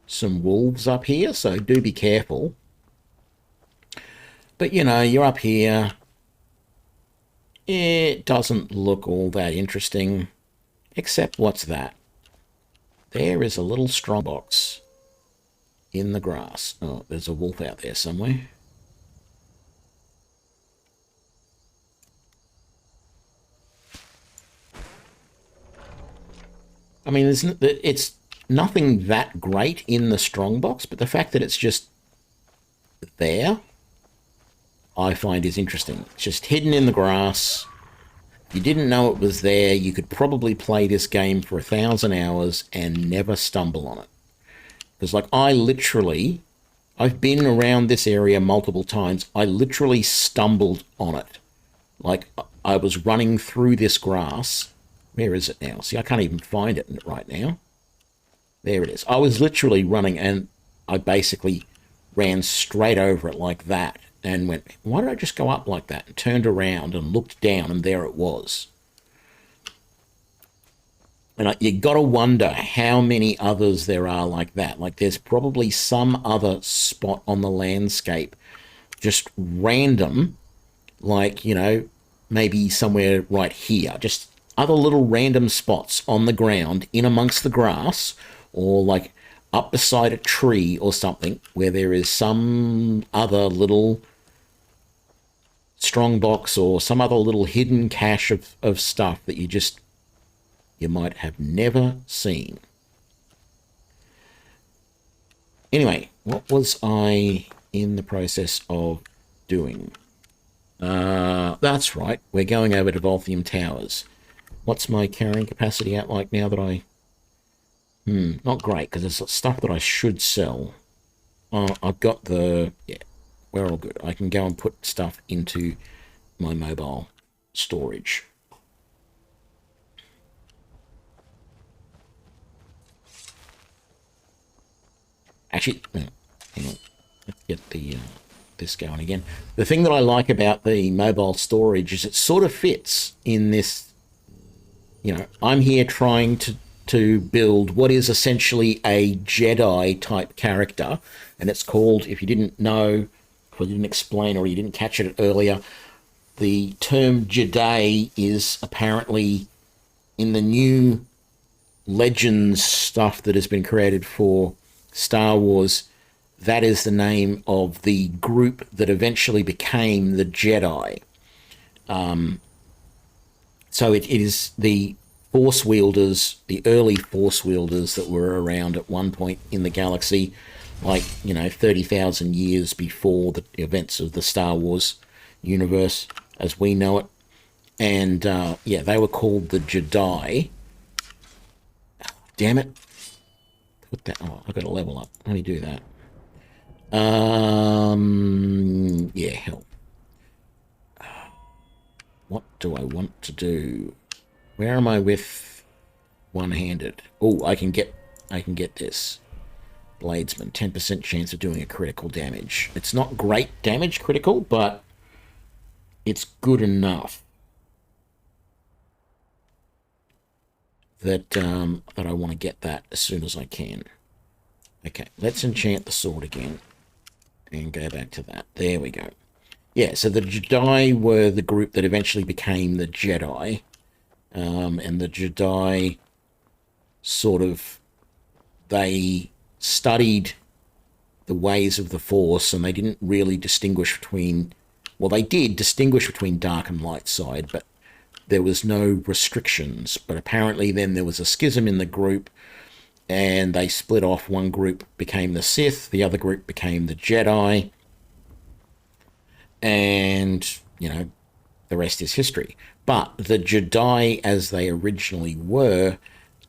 some wolves up here, so do be careful. But, you know, you're up here. It doesn't look all that interesting, except what's that? There is a little strongbox in the grass. Oh, there's a wolf out there somewhere. I mean, it's nothing that great in the strongbox, but the fact that it's just there, I find is interesting. It's just hidden in the grass. If you didn't know it was there, you could probably play this game for 1,000 hours and never stumble on it. Because, like, I've been around this area multiple times. I literally stumbled on it. Like, I was running through this grass. Where is it now? See, I can't even find it right now. There it is. I was literally running, and I basically ran straight over it like that and went, why did I just go up like that? And turned around and looked down, and there it was. And you got to wonder how many others there are like that. Like there's probably some other spot on the landscape, just random, like, you know, maybe somewhere right here, just other little random spots on the ground in amongst the grass, or like up beside a tree or something, where there is some other little strong box or some other little hidden cache of stuff that you might have never seen. Anyway, what was I in the process of doing? That's right, we're going over to Volthium Towers. What's my carrying capacity at like now that I... not great, because there's stuff that I should sell. I've got the... Yeah, we're all good. I can go and put stuff into my mobile storage. Actually, no, hang on. Let's get the this going again. The thing that I like about the mobile storage is it sort of fits in this. You know, I'm here trying to build what is essentially a Jedi type character, and it's called, if you didn't know, or you didn't explain, or you didn't catch it earlier, the term Jedi is apparently in the new Legends stuff that has been created for Star Wars. That is the name of the group that eventually became the Jedi. So it is the Force wielders, the early Force wielders that were around at one point in the galaxy, like, you know, 30,000 years before the events of the Star Wars universe as we know it. And, yeah, they were called the Jedi. Damn it. Put that... Oh, I've got to level up. Let me do that. Yeah, hell. What do I want to do? Where am I with one-handed? Oh, I can get this. Bladesman, 10% chance of doing a critical damage. It's not great damage critical, but it's good enough that that I want to get that as soon as I can. Okay, let's enchant the sword again and go back to that. There we go. Yeah, so the Jedi were the group that eventually became the Jedi. And the Jedi sort of, they studied the ways of the Force, and they didn't really distinguish between, well, they did distinguish between dark and light side, but there was no restrictions. But apparently then there was a schism in the group, and they split off. One group became the Sith, the other group became the Jedi, and, you know, the rest is history. But the Jedi, as they originally were,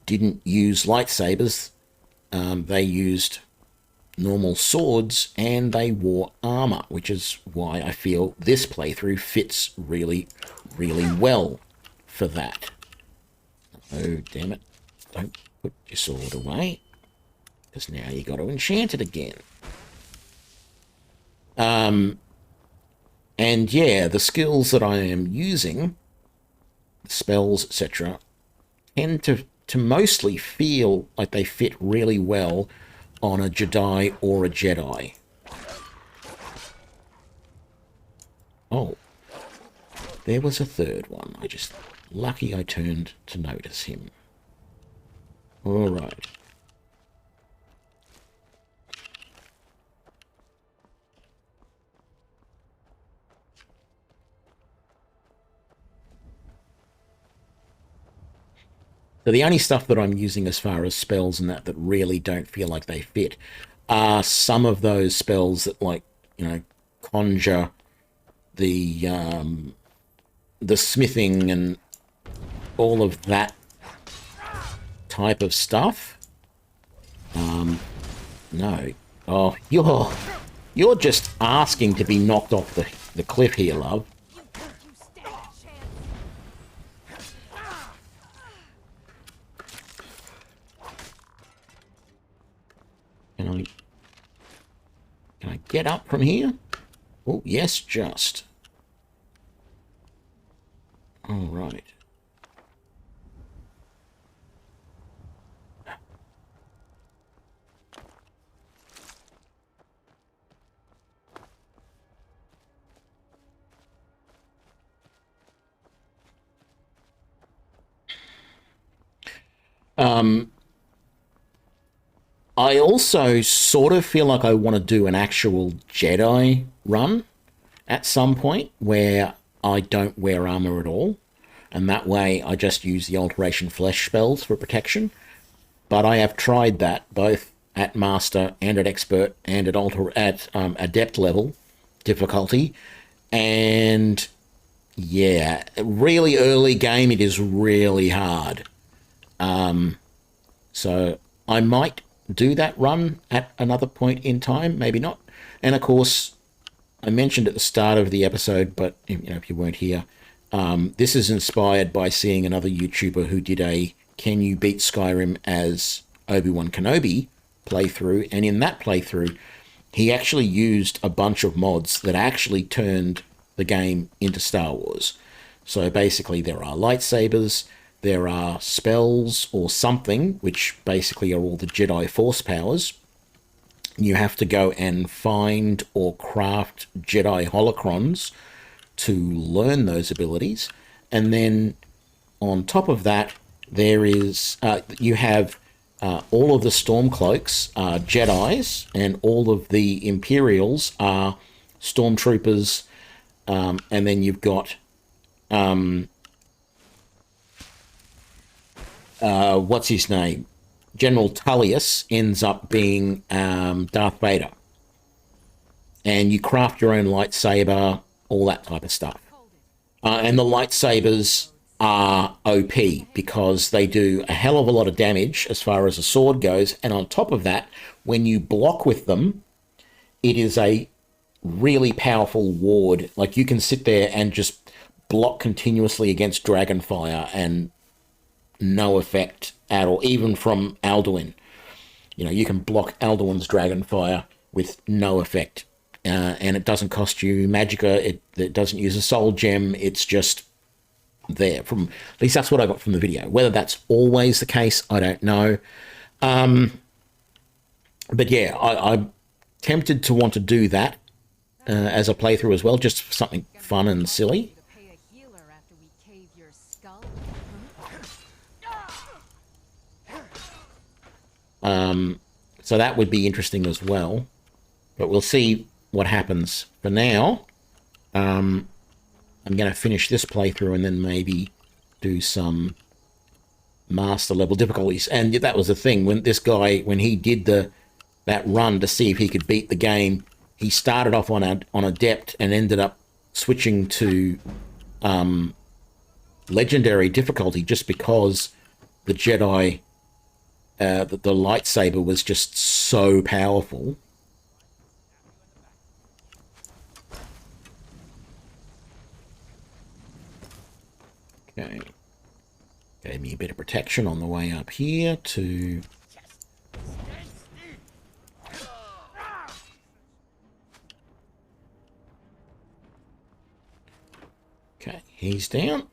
didn't use lightsabers. They used normal swords, and they wore armor, which is why I feel this playthrough fits really, really well for that. Oh, damn it. Don't put your sword away, because now you got to enchant it again. And yeah, the skills that I am using, spells, etc., tend to mostly feel like they fit really well on a Jedi or a Jedi. Oh, there was a third one. Lucky I turned to notice him. All right. So the only stuff that I'm using as far as spells and that really don't feel like they fit are some of those spells that, like, you know, conjure, the smithing and all of that type of stuff. No. Oh, you're just asking to be knocked off the cliff here, love. Can I get up from here? Oh, yes, just. All right. I also sort of feel like I want to do an actual Jedi run at some point where I don't wear armor at all, and that way I just use the Alteration flesh spells for protection. But I have tried that both at Master and at Expert and at Adept level difficulty, and yeah, really early game it is really hard. So I might do that run at another point in time, maybe not. And of course, I mentioned at the start of the episode, but if you weren't here, this is inspired by seeing another YouTuber who did a Can You Beat Skyrim as Obi-Wan Kenobi playthrough, and in that playthrough, he actually used a bunch of mods that actually turned the game into Star Wars. So basically, there are lightsabers, there are spells or something, which basically are all the Jedi Force powers. You have to go and find or craft Jedi holocrons to learn those abilities. And then on top of that, there is you have all of the Stormcloaks are Jedis, and all of the Imperials are Stormtroopers. And then you've got what's his name? General Tullius ends up being Darth Vader. And you craft your own lightsaber, all that type of stuff. And the lightsabers are OP because they do a hell of a lot of damage as far as a sword goes. And on top of that, when you block with them, it is a really powerful ward. Like, you can sit there and just block continuously against Dragonfire and no effect at all, even from Alduin. You can block Alduin's Dragonfire with no effect. And it doesn't cost you magicka, it doesn't use a soul gem, it's just there. At least that's what I got from the video. Whether that's always the case, I don't know. But yeah, I'm tempted to want to do that as a playthrough as well, just for something fun and silly. So that would be interesting as well, but we'll see what happens. For now, I'm going to finish this playthrough and then maybe do some master level difficulties. And that was the thing, when this guy, when he did that run to see if he could beat the game, he started off on Adept and ended up switching to Legendary difficulty just because the Jedi, the lightsaber was just so powerful. Okay. Gave me a bit of protection on the way up here to... Okay, he's down.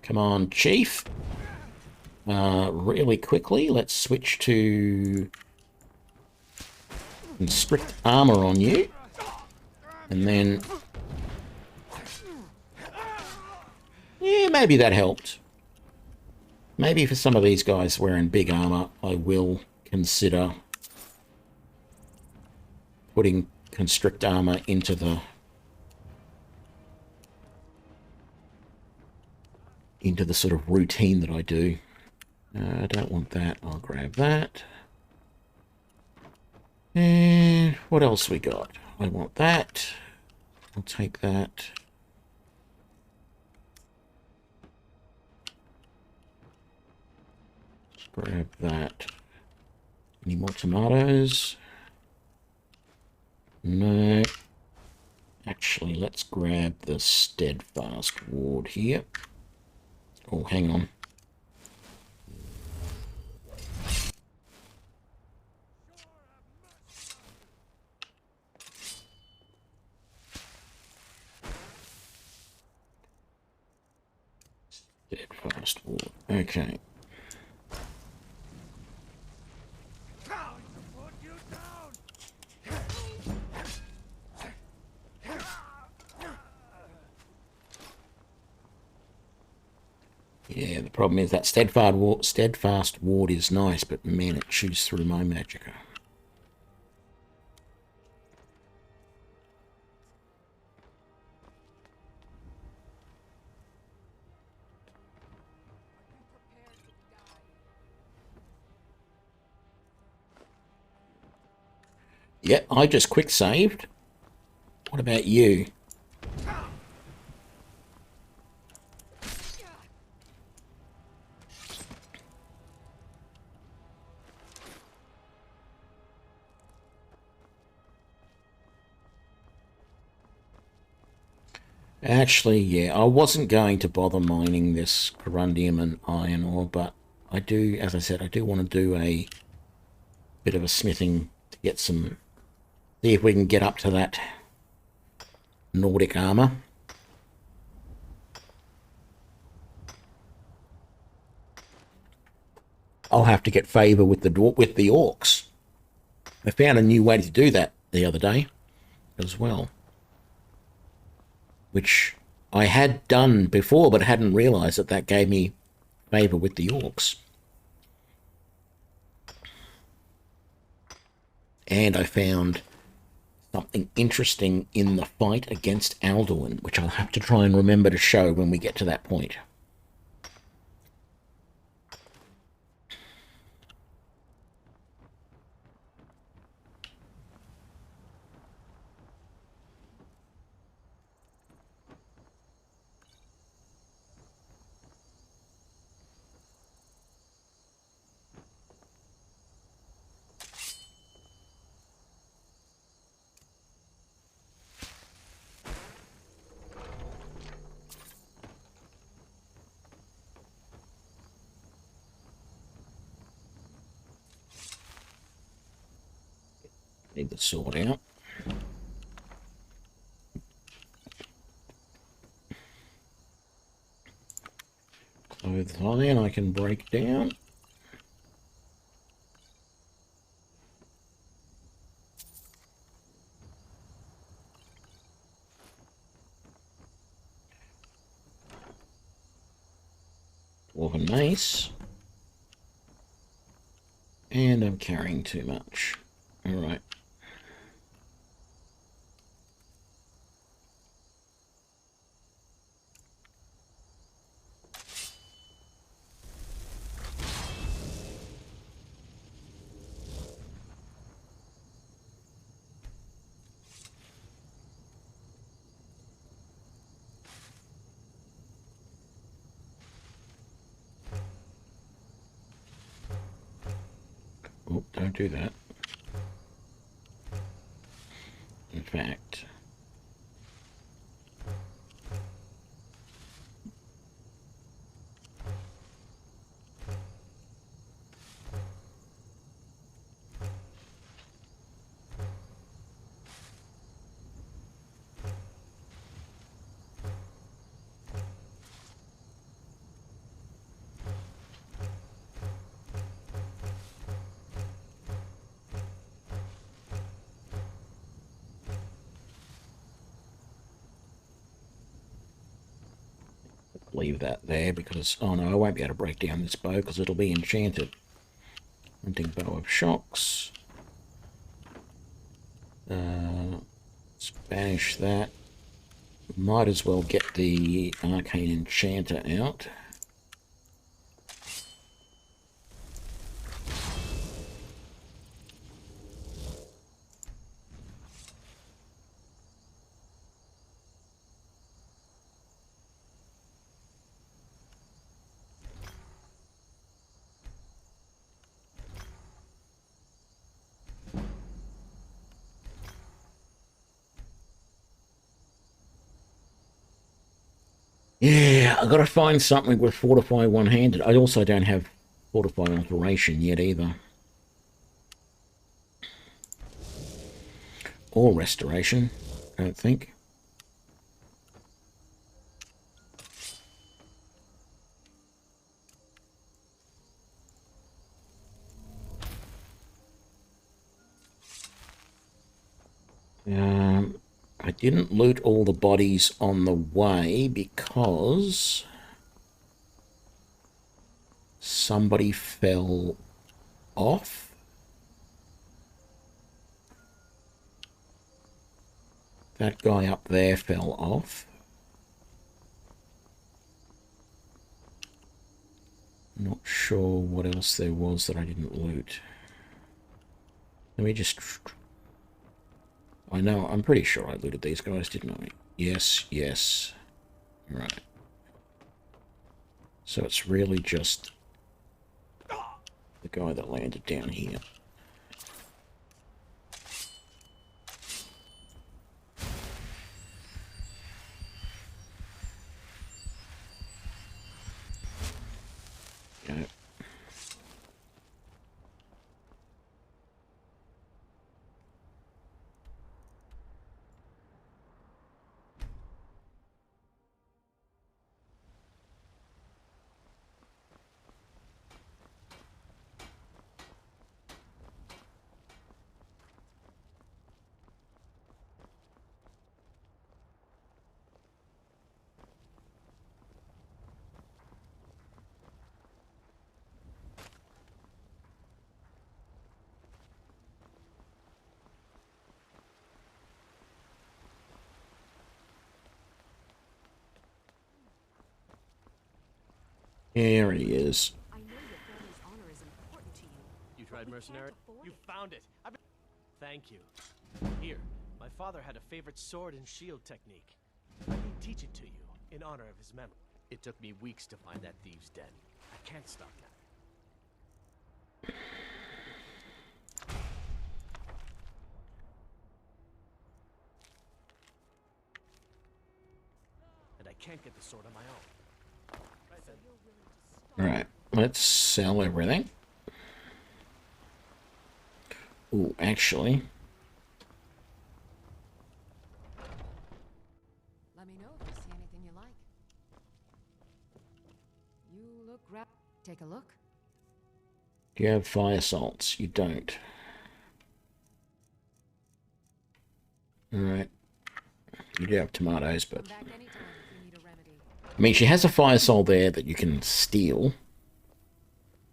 Come on, Chief. Really quickly, let's switch to Constrict Armor on you. And then... yeah, maybe that helped. Maybe for some of these guys wearing big armor, I will consider putting Constrict Armor into the sort of routine that I do. I don't want that. I'll grab that. And what else we got? I want that. I'll take that. Grab that. Any more tomatoes? No. Actually, let's grab the Steadfast Ward here. Oh, hang on. Steadfast Ward. Okay. Yeah, the problem is that steadfast ward is nice, but man, it chews through my magicka. Yep, I just quick saved. What about you? Actually, yeah, I wasn't going to bother mining this corundium and iron ore, but I do, as I said, I do want to do a bit of a smithing to get some, see if we can get up to that Nordic armor. I'll have to get favor with the orcs. I found a new way to do that the other day as well, which I had done before but hadn't realized that that gave me favor with the orcs. And I found something interesting in the fight against Alduin, which I'll have to try and remember to show when we get to that point. Need the sword out. Clothes iron I can break down. Dwarven mace. And I'm carrying too much. Alright. Oh, don't do that. In fact, leave that there because, oh no, I won't be able to break down this bow because it'll be enchanted. Hunting bow of shocks. Let's banish that. Might as well get the arcane enchanter out. Yeah, I've got to find something with Fortify one-handed. I also don't have Fortify Alteration yet either. Or Restoration, I don't think. I didn't loot all the bodies on the way because somebody fell off. That guy up there fell off. Not sure what else there was that I didn't loot. Let me just... I know, I'm pretty sure I looted these guys, didn't I? Yes, yes. Right. So it's really just the guy that landed down here. Okay. Here he is. I know your family's honor is important to you. You tried mercenary? You found it. Thank you. Here, my father had a favorite sword and shield technique. Let me teach it to you in honor of his memory. It took me weeks to find that thieves' den. I can't stop that. And I can't get the sword on my own. Alright, let's sell everything. Ooh, actually... Let me know if you see anything you like. You look Take a look. Do you have fire salts? You don't. Alright. You do have tomatoes, but... I mean, she has a fire soul there that you can steal.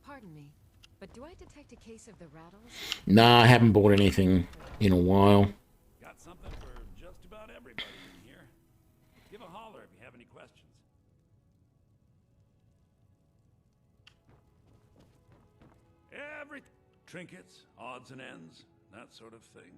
Pardon me, but do I detect a case of the rattles? Nah, I haven't bought anything in a while. Got something for just about everybody in here. Give a holler if you have any questions. Everything. Trinkets, odds and ends, that sort of thing.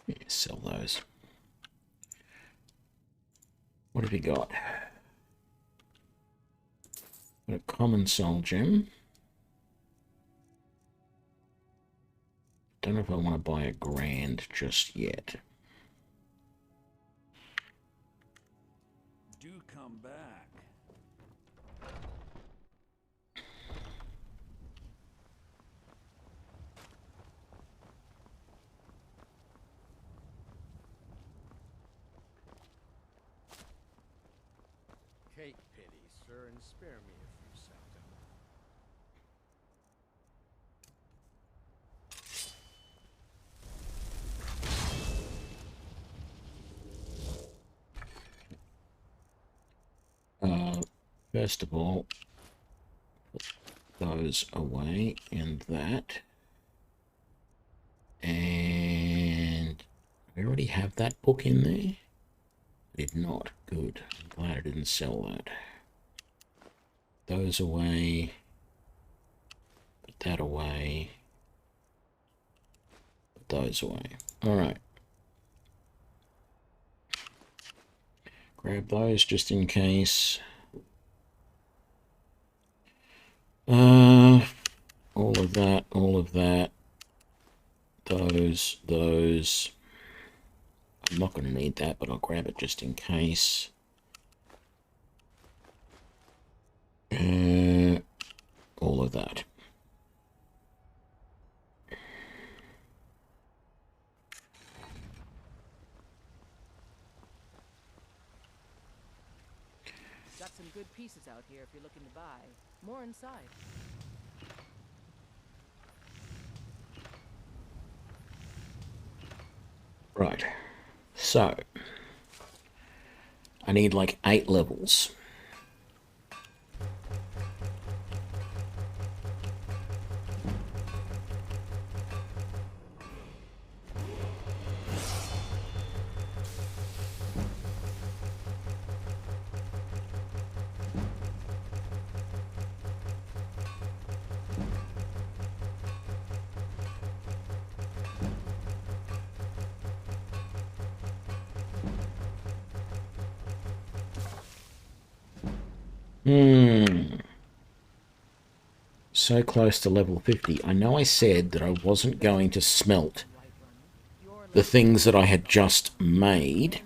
Yeah, sell those. What have you got? Got a common soul gem. Don't know if I want to buy a grand just yet. Do come back. Take pity, sir, and spare me a few seconds. First of all, those away and that. And I already have that book in there. I did not. Good. I'm glad I didn't sell that. Those away. Put that away. Put those away. Alright. Grab those just in case. All of that, all of that. Those. I'm not going to need that, but I'll grab it just in case. All of that. Got some good pieces out here if you're looking to buy. More inside. Right. So, I need like 8 levels. So close to level 50. I know I said that I wasn't going to smelt the things that I had just made.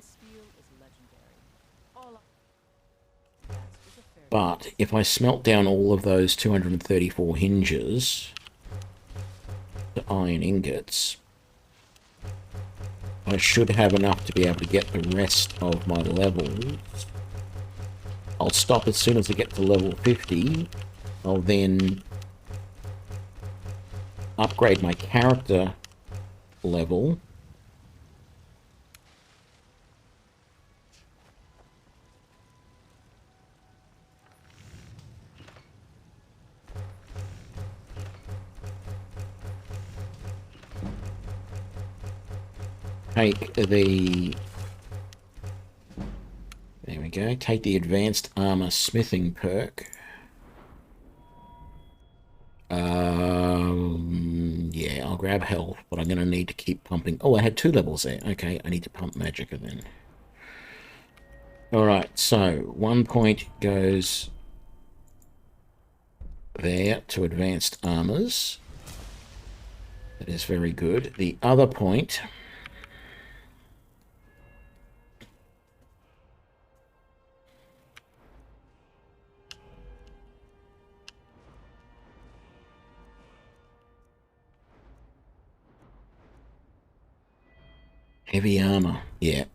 But if I smelt down all of those 234 hinges to iron ingots, I should have enough to be able to get the rest of my levels. I'll stop as soon as I get to level 50. I'll then upgrade my character level. Take the... There we go. Take the advanced armor smithing perk. Yeah, I'll grab health, but I'm going to need to keep pumping. Oh, I had 2 levels there. Okay, I need to pump magicka then. Alright, so 1 point goes there to advanced armors. That is very good. The other point... Heavy armor, yeah.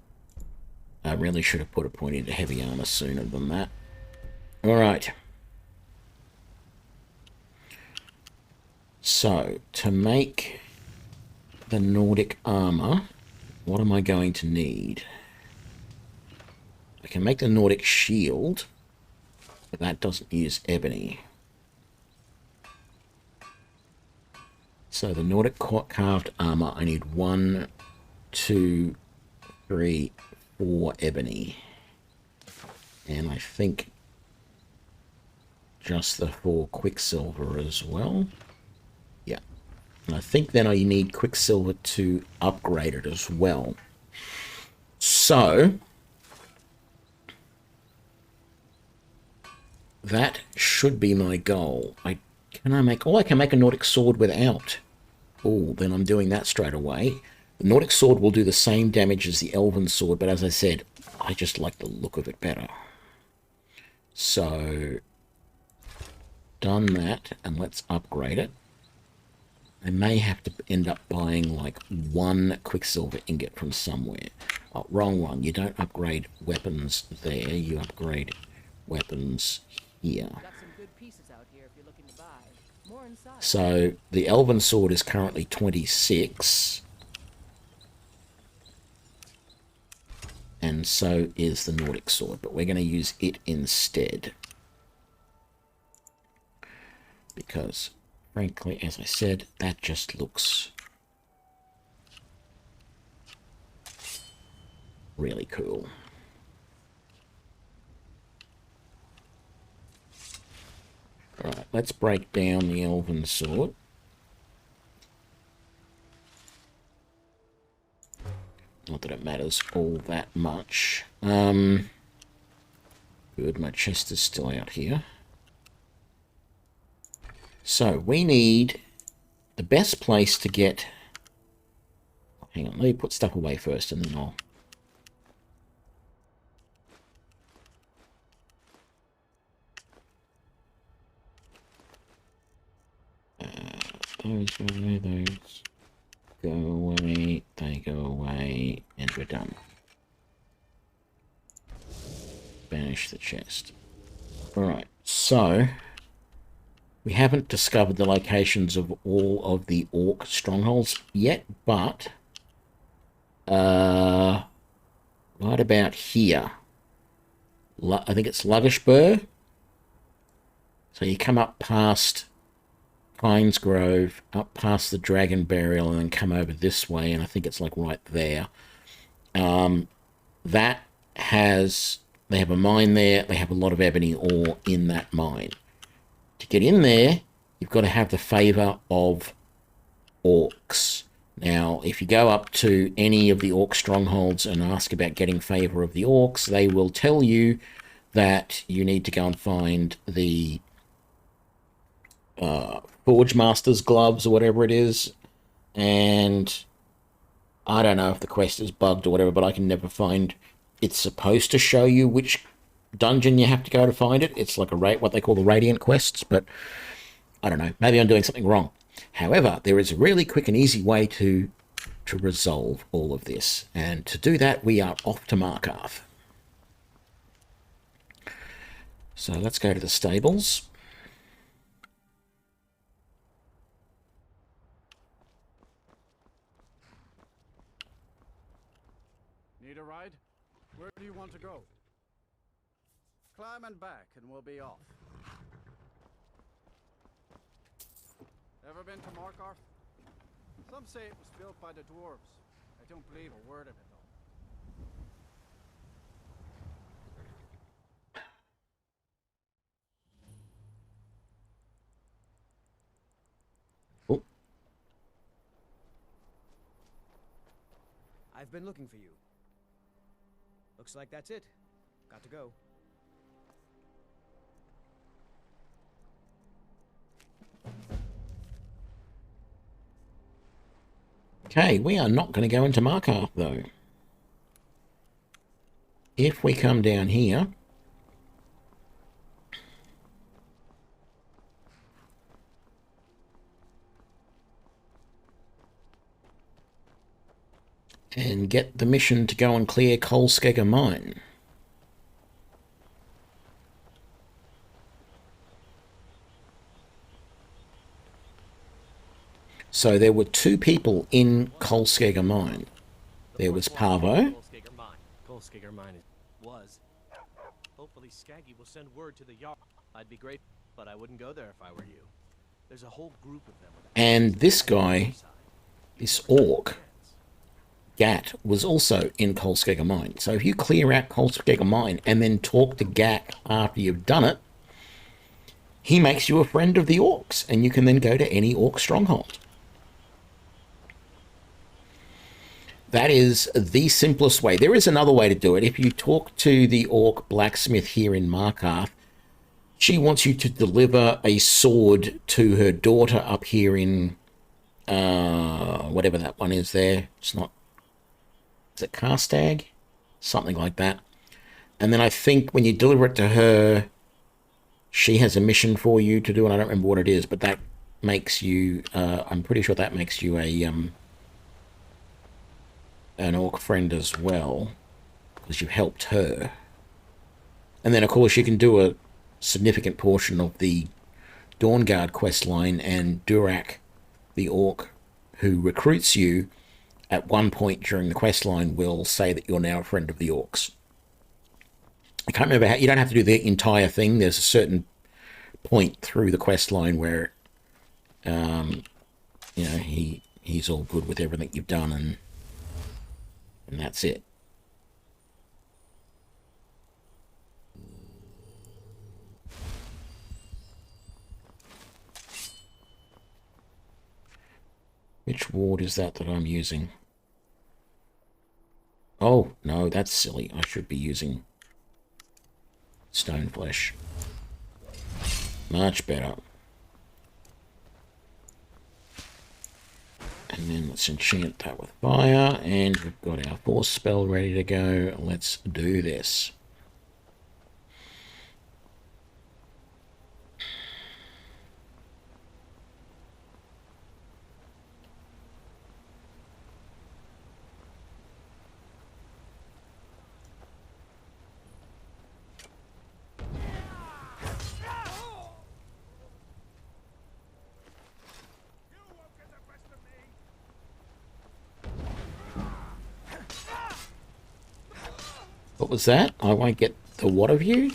I really should have put a point into heavy armor sooner than that. Alright. So, to make the Nordic armor, what am I going to need? I can make the Nordic shield, but that doesn't use ebony. So the Nordic carved armor, I need 1, 2, 3, 4 ebony. And I think just the 4 quicksilver as well. Yeah. And I think then I need quicksilver to upgrade it as well. So that should be my goal. Can I make... Oh, I can make a Nordic sword without. Oh, then I'm doing that straight away. The Nordic sword will do the same damage as the Elven sword, but as I said, I just like the look of it better. So, done that, and let's upgrade it. I may have to end up buying like 1 quicksilver ingot from somewhere. Oh, wrong one. You don't upgrade weapons there, you upgrade weapons here. So, the Elven sword is currently 26. And so is the Nordic sword, but we're going to use it instead. because, frankly, as I said, that just looks really cool. Alright, let's break down the Elven Sword. Not that it matters all that much. Good, my chest is still out here. So, we need the best place to get... Hang on, let me put stuff away first and then I'll... Those go away, they go away, and we're done. Banish the chest. Alright, so we haven't discovered the locations of all of the orc strongholds yet, but right about here, I think it's Luggishburr. So you come up past Pines Grove, up past the Dragon Burial, and then come over this way, and I think it's like right there. That has... They have a mine there. They have a lot of ebony ore in that mine. To get in there, you've got to have the favour of orcs. Now, if you go up to any of the orc strongholds and ask about getting favour of the orcs, they will tell you that you need to go and find the Forge Master's gloves or whatever it is. And I don't know if the quest is bugged or whatever, but I can never find... It's supposed to show you which dungeon you have to go to find it. It's like what they call the Radiant quests, but I don't know. Maybe I'm doing something wrong. However, there is a really quick and easy way to resolve all of this. And to do that, we are off to Markarth. So let's go to the stables. Need a ride? Where do you want to go? Climb and back and we'll be off. Ever been to Markarth? Some say it was built by the dwarves. I don't believe a word of it though. Oh. I've been looking for you. Looks like that's it. Got to go. Okay, we are not going to go into Markarth, though. If we come down here... and get the mission to go and clear Kolskegger Mine. So there were two people in Kolskegger Mine. There was Parvo. Kolskegger Mine was. Hopefully Skaggy will send word to the Jarl. I'd be great, but I wouldn't go there if I were you. There's a whole group of them. And this guy, this orc, Gat, was also in Kolskegger Mine. So if you clear out Kolskegger Mine and then talk to Gat after you've done it, he makes you a friend of the orcs, and you can then go to any orc stronghold. That is the simplest way. There is another way to do it. If you talk to the orc blacksmith here in Markarth, she wants you to deliver a sword to her daughter up here in whatever that one is there. It's not... Is it Karstag? Something like that. And then I think when you deliver it to her, she has a mission for you to do, and I don't remember what it is, but that makes you... I'm pretty sure that makes you a... an orc friend as well, because you've helped her. And then, of course, you can do a significant portion of the Dawnguard quest line, and Durak, the orc who recruits you, at one point during the quest line will say that you're now a friend of the orcs. I can't remember how... You don't have to do the entire thing. There's a certain point through the quest line where, you know, he's all good with everything you've done, and that's it. Which ward is that I'm using? Oh, no, that's silly. I should be using Stone Flesh. Much better. And then let's enchant that with fire, and we've got our force spell ready to go. Let's do this. What was that? I won't get the what of you?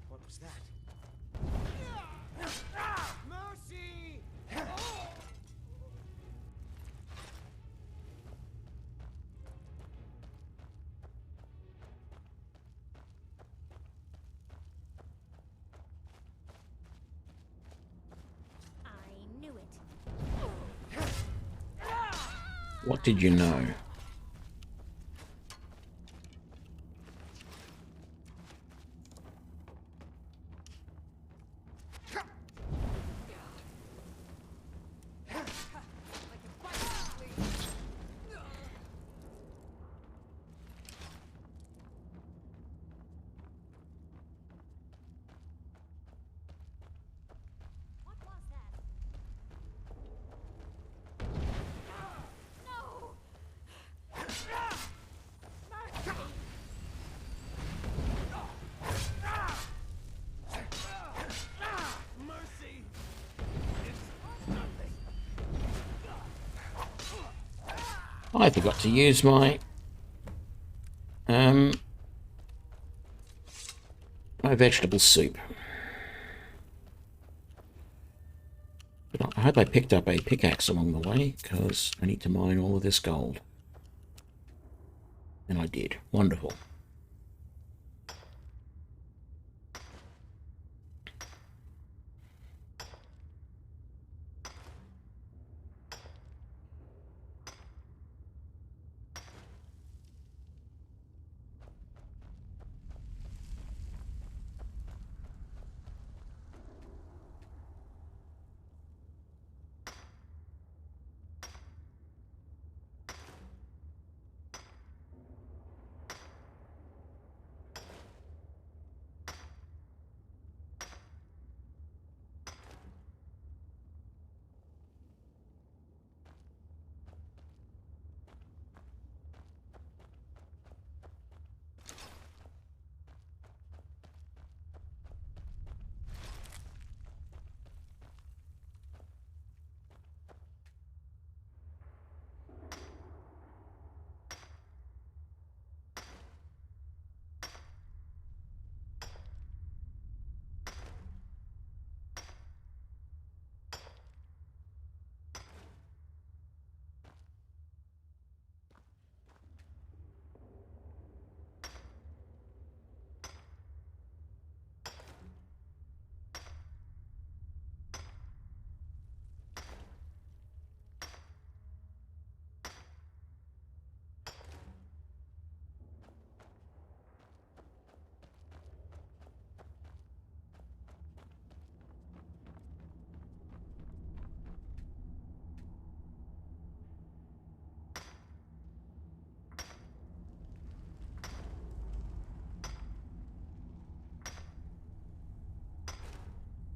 What was that? Mercy! I knew it. What did you know? I forgot to use my my vegetable soup. But I hope I picked up a pickaxe along the way, because I need to mine all of this gold. And I did. Wonderful.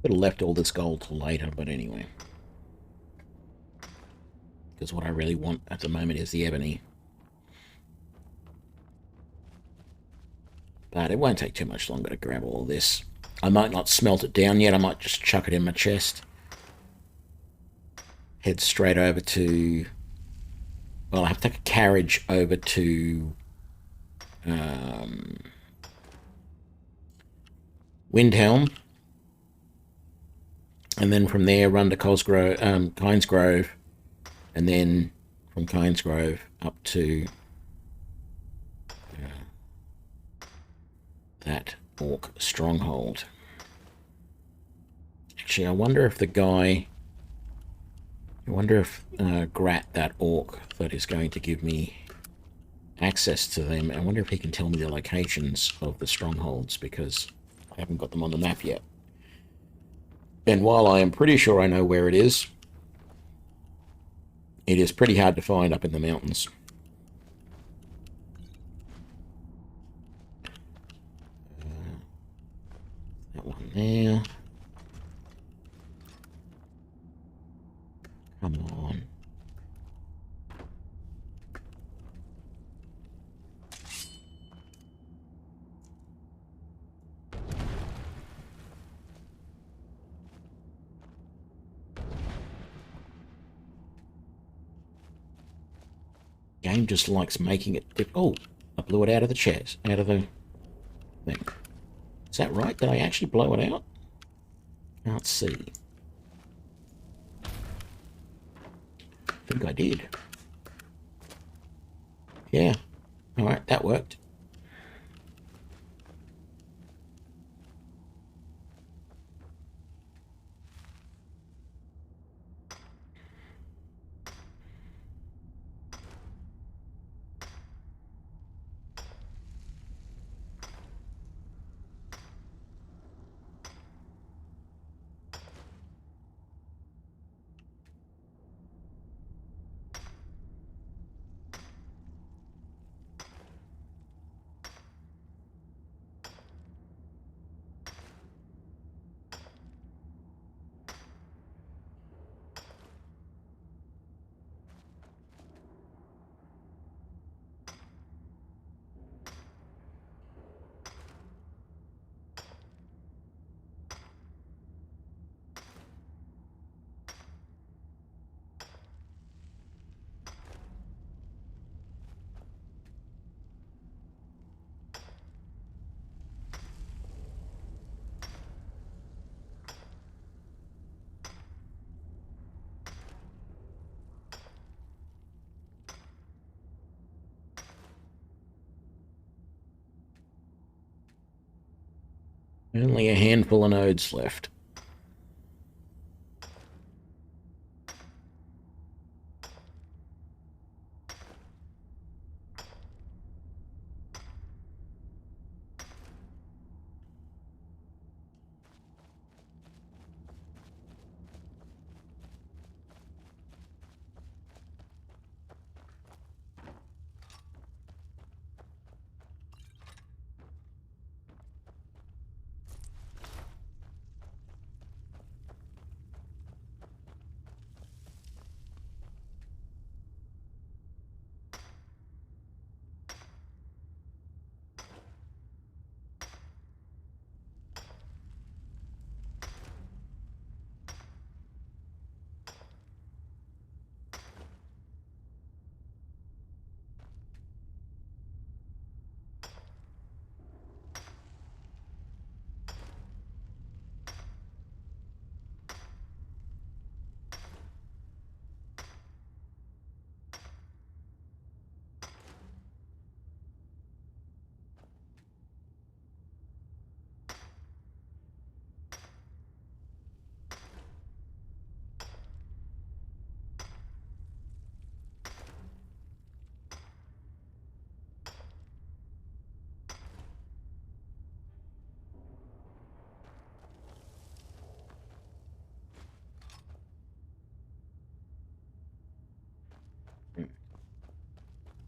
Could have left all this gold till later, but anyway. Because what I really want at the moment is the ebony. But it won't take too much longer to grab all this. I might not smelt it down yet. I might just chuck it in my chest. Head straight over to... Well, I have to take a carriage over to... Windhelm. And then from there run to Kynesgrove. And then from Kynesgrove up to... that orc stronghold. Actually, I wonder if the guy... I wonder if Grat, that orc that is going to give me access to them, I wonder if he can tell me the locations of the strongholds, because I haven't got them on the map yet. And while I am pretty sure I know where it is pretty hard to find up in the mountains. That one there. Come on. Game just likes making it dip. Oh, I blew it out of the chest, out of the thing. Is that right? Did I actually blow it out? Can't see. I think I did. Yeah. Alright, that worked. Only a handful of nodes left.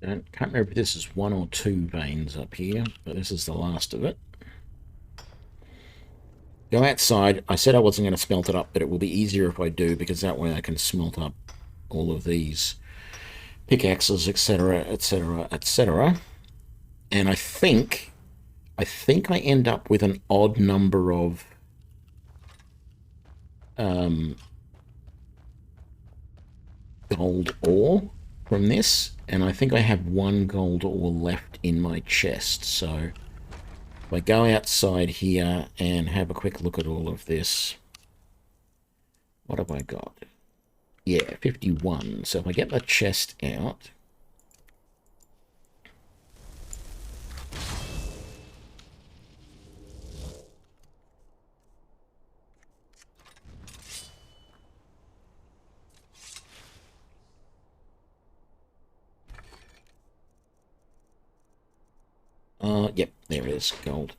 I can't remember if this is one or two veins up here, but this is the last of it. go outside. I said I wasn't going to smelt it up, but it will be easier if I do, because that way I can smelt up all of these pickaxes, etc., etc., etc. And I think I end up with an odd number of gold ore from this, and I think I have 1 gold ore left in my chest. So if I go outside here and have a quick look at all of this, what have I got? Yeah, 51. So if I get the chest out, yep, there it is, gold.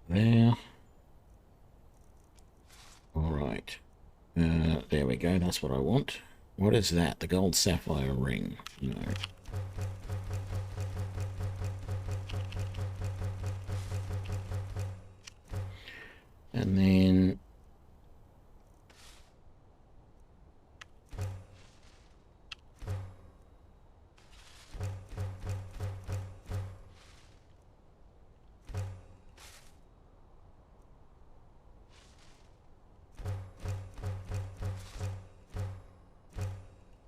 There. Alright. There we go, that's what I want. What is that? The gold sapphire ring. No. And then...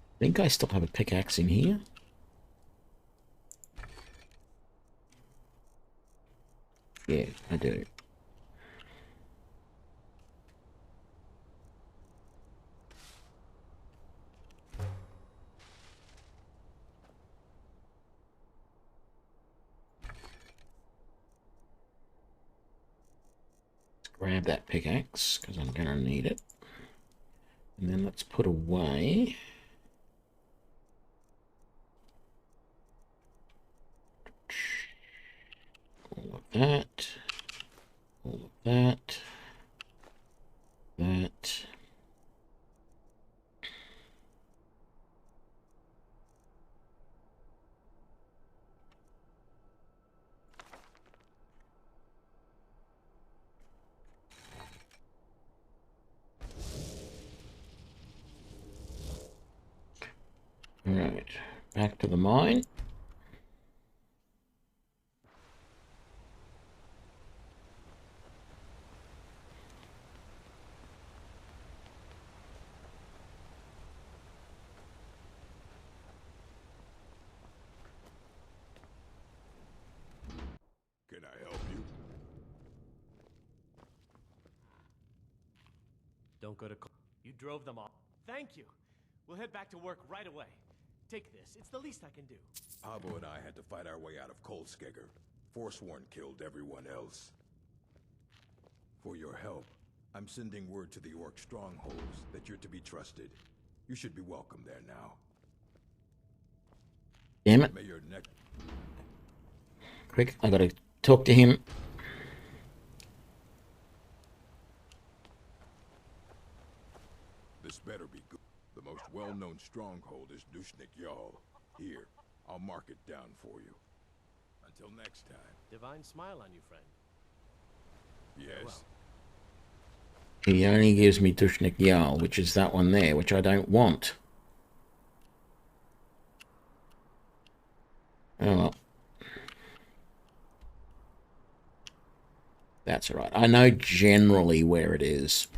I think I still have a pickaxe in here. Yeah, I do. Let's grab that pickaxe, because I'm going to need it. And then let's put away... all of that, all of that, that. All right, back to the mine. Can I help you? Don't go to... You drove them off. Thank you. We'll head back to work right away. Take this. It's the least I can do. Abo and I had to fight our way out of Coldskegger. Forsworn killed everyone else. For your help, I'm sending word to the Orc strongholds that you're to be trusted. You should be welcome there now. Damn it. May your neck... Quick, I gotta talk to him. This better be good. The most well-known stronghold is Dushnik Yal. Here, I'll mark it down for you. Until next time. Divine smile on you, friend. Yes. He only gives me Dushnik Yal, which is that one there, which I don't want. Oh well. That's alright. I know generally where it is.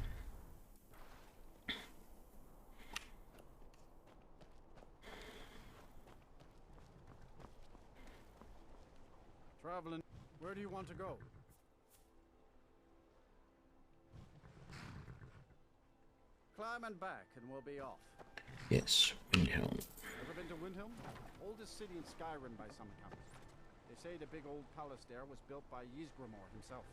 Traveling. Where do you want to go? Climb and back, and we'll be off. Yes, Windhelm. Ever been to Windhelm? Oldest city in Skyrim by some account. They say the big old palace there was built by Ysgramor himself.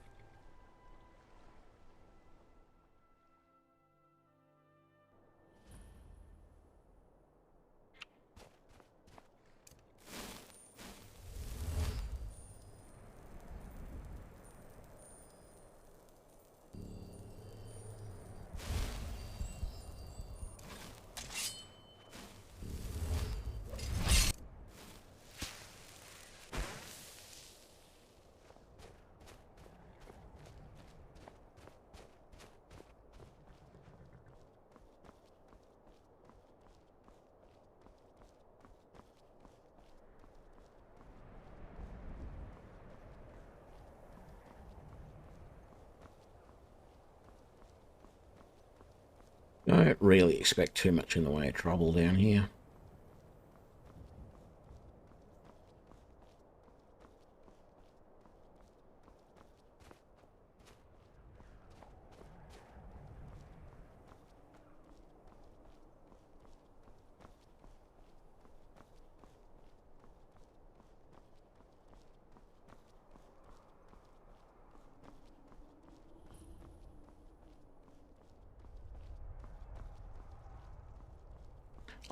I don't really expect too much in the way of trouble down here.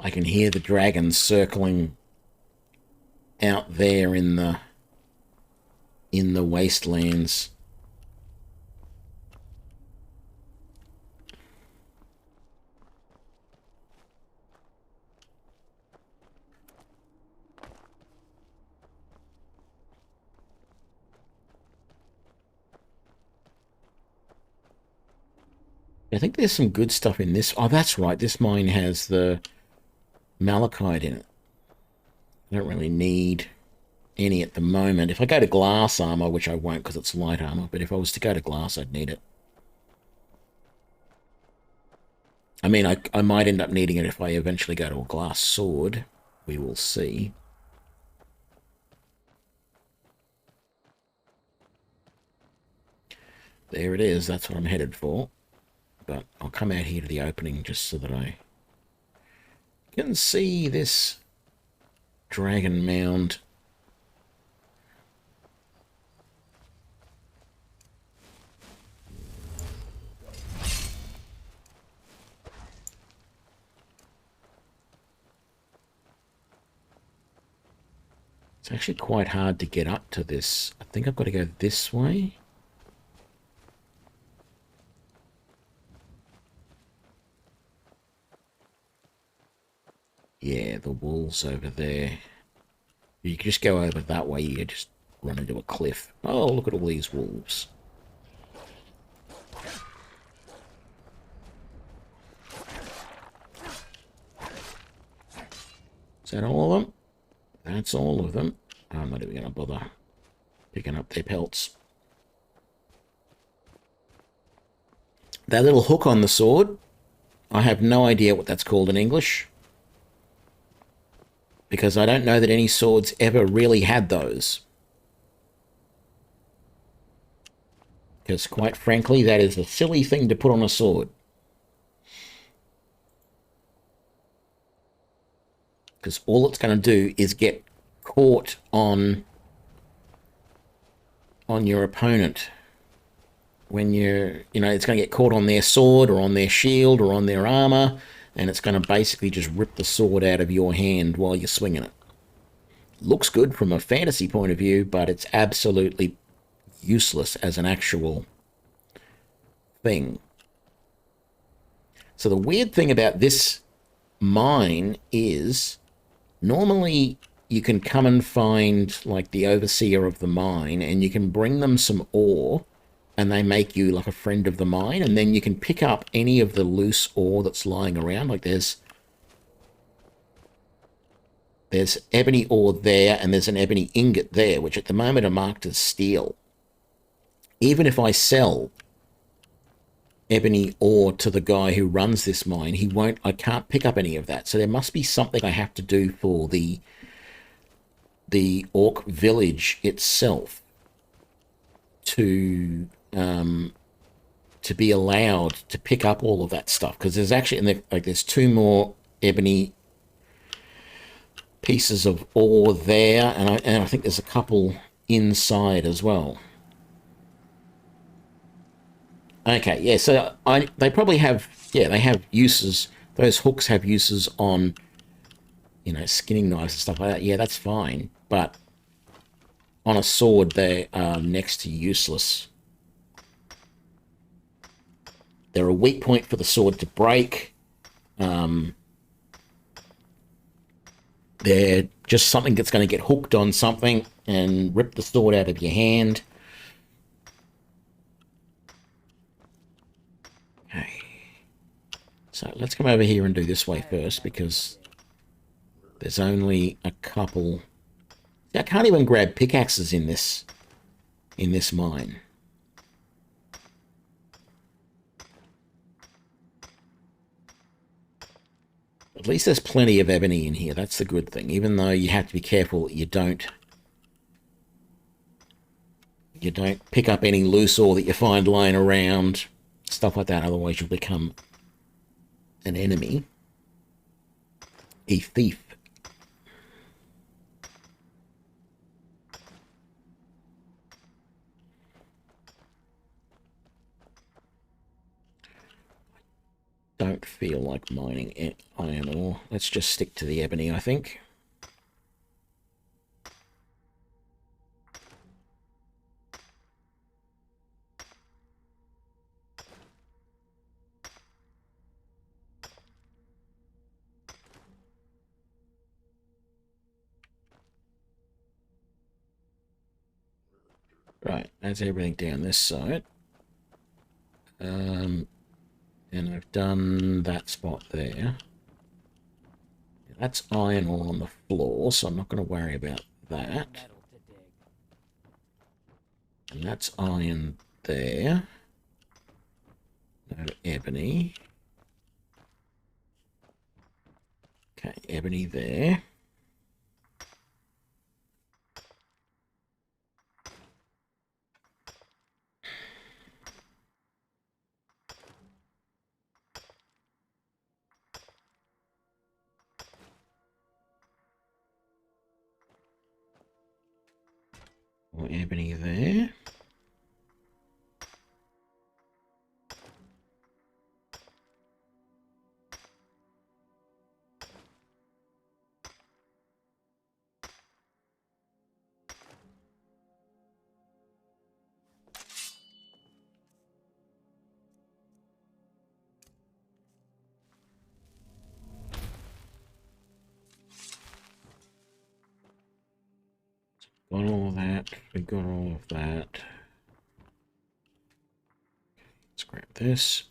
I can hear the dragons circling out there in the wastelands. I think there's some good stuff in this. Oh, that's right. This mine has the malachite in it. I don't really need any at the moment. If I go to glass armor, which I won't because it's light armor, but if I was to go to glass, I'd need it. I mean, I might end up needing it if I eventually go to a glass sword. We will see. There it is. That's what I'm headed for. But I'll come out here to the opening just so that I can see this dragon mound. It's actually quite hard to get up to this. I think I've got to go this way. Yeah, the wall's over there. You can just go over that way, you just run into a cliff. Oh, look at all these wolves. Is that all of them? That's all of them. I'm not even going to bother picking up their pelts. That little hook on the sword, I have no idea what that's called in English, because I don't know that any swords ever really had those. Because quite frankly, that is a silly thing to put on a sword. Because all it's going to do is get caught on your opponent. When you're, it's going to get caught on their sword or on their shield or on their armor, and it's going to basically just rip the sword out of your hand while you're swinging it. Looks good from a fantasy point of view, but it's absolutely useless as an actual thing. So the weird thing about this mine is, normally you can come and find like the overseer of the mine and you can bring them some ore and they make you like a friend of the mine, and then you can pick up any of the loose ore that's lying around. Like there's ebony ore there and there's an ebony ingot there, which at the moment are marked as steel. Even if I sell ebony ore to the guy who runs this mine, I can't pick up any of that. So there must be something I have to do for the orc village itself to be allowed to pick up all of that stuff. Because there's actually, there's 2 more ebony pieces of ore there, and I think there's a couple inside as well. Okay, yeah, so they probably have, they have uses. Those hooks have uses on, skinning knives and stuff like that. Yeah, that's fine, but on a sword, they are next to useless. They're a weak point for the sword to break. They're just something that's going to get hooked on something and rip the sword out of your hand. Okay. So let's come over here and do this way first, because there's only a couple. I can't even grab pickaxes in this mine. At least there's plenty of ebony in here. That's the good thing. Even though you have to be careful that you don't pick up any loose ore that you find lying around, stuff like that. Otherwise, you'll become an enemy, a thief. Don't feel like mining iron ore. Let's just stick to the ebony, I think. Right, that's everything down this side. And I've done that spot there. That's iron ore on the floor, so I'm not going to worry about that. And that's iron there. No ebony. Okay, ebony there. More ebony there. Got all of that. We got all of that. Let's grab this.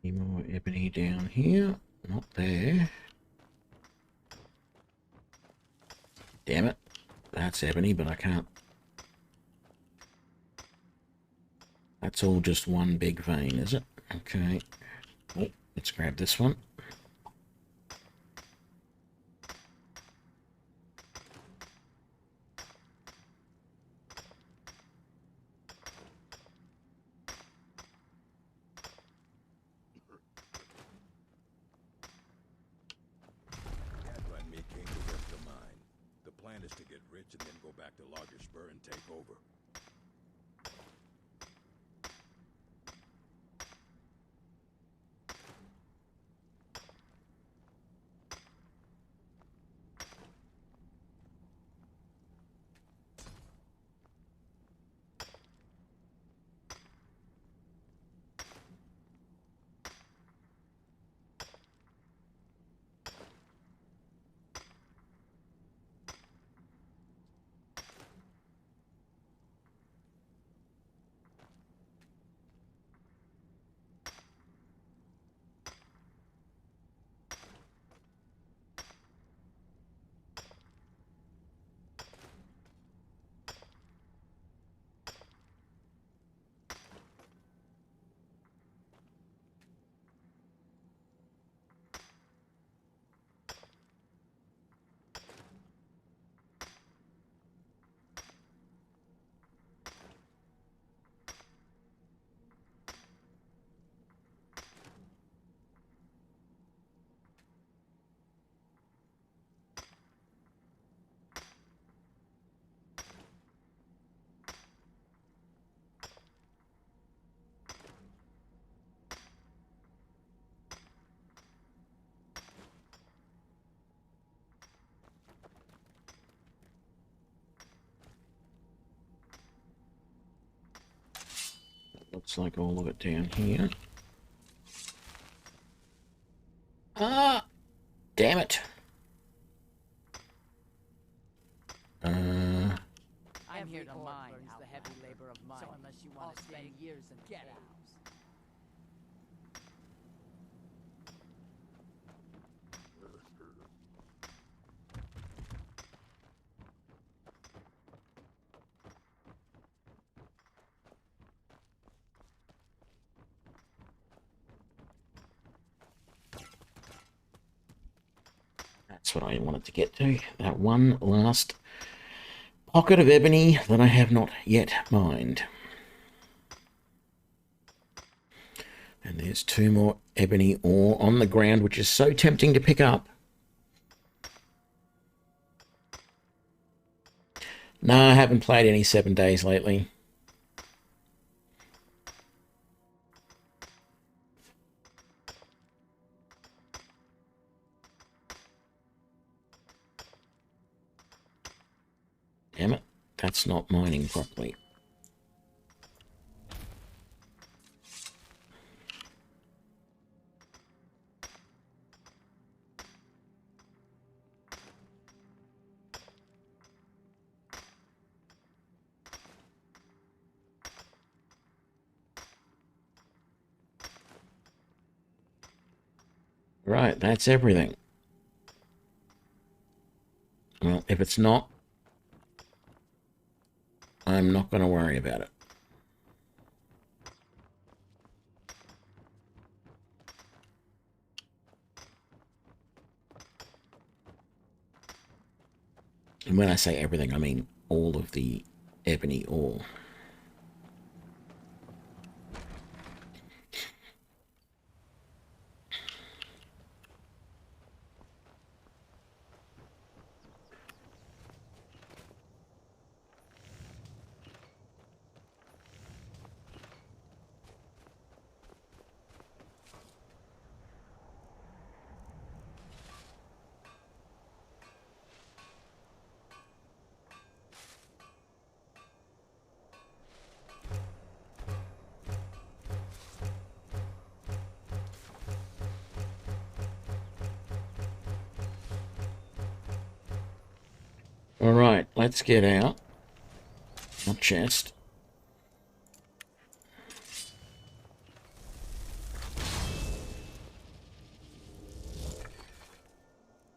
Any more ebony down here? Not there. Damn it. That's ebony, but I can't. That's all just one big vein, is it? Okay. Oh, let's grab this one. Is to get rich and then go back to Lagerspur and take over. Looks like all of it down here. Ah! Damn it! I'm here to mine the heavy labor of mine. So unless you want to spend years in get out. That's what I wanted to get to. That one last pocket of ebony that I have not yet mined. And there's 2 more ebony ore on the ground, which is so tempting to pick up. No, I haven't played any 7 days lately. Damn it, that's not mining properly. Right, that's everything. Well, if it's not, I'm not going to worry about it. And when I say everything, I mean all of the ebony ore. Alright, let's get out our chest.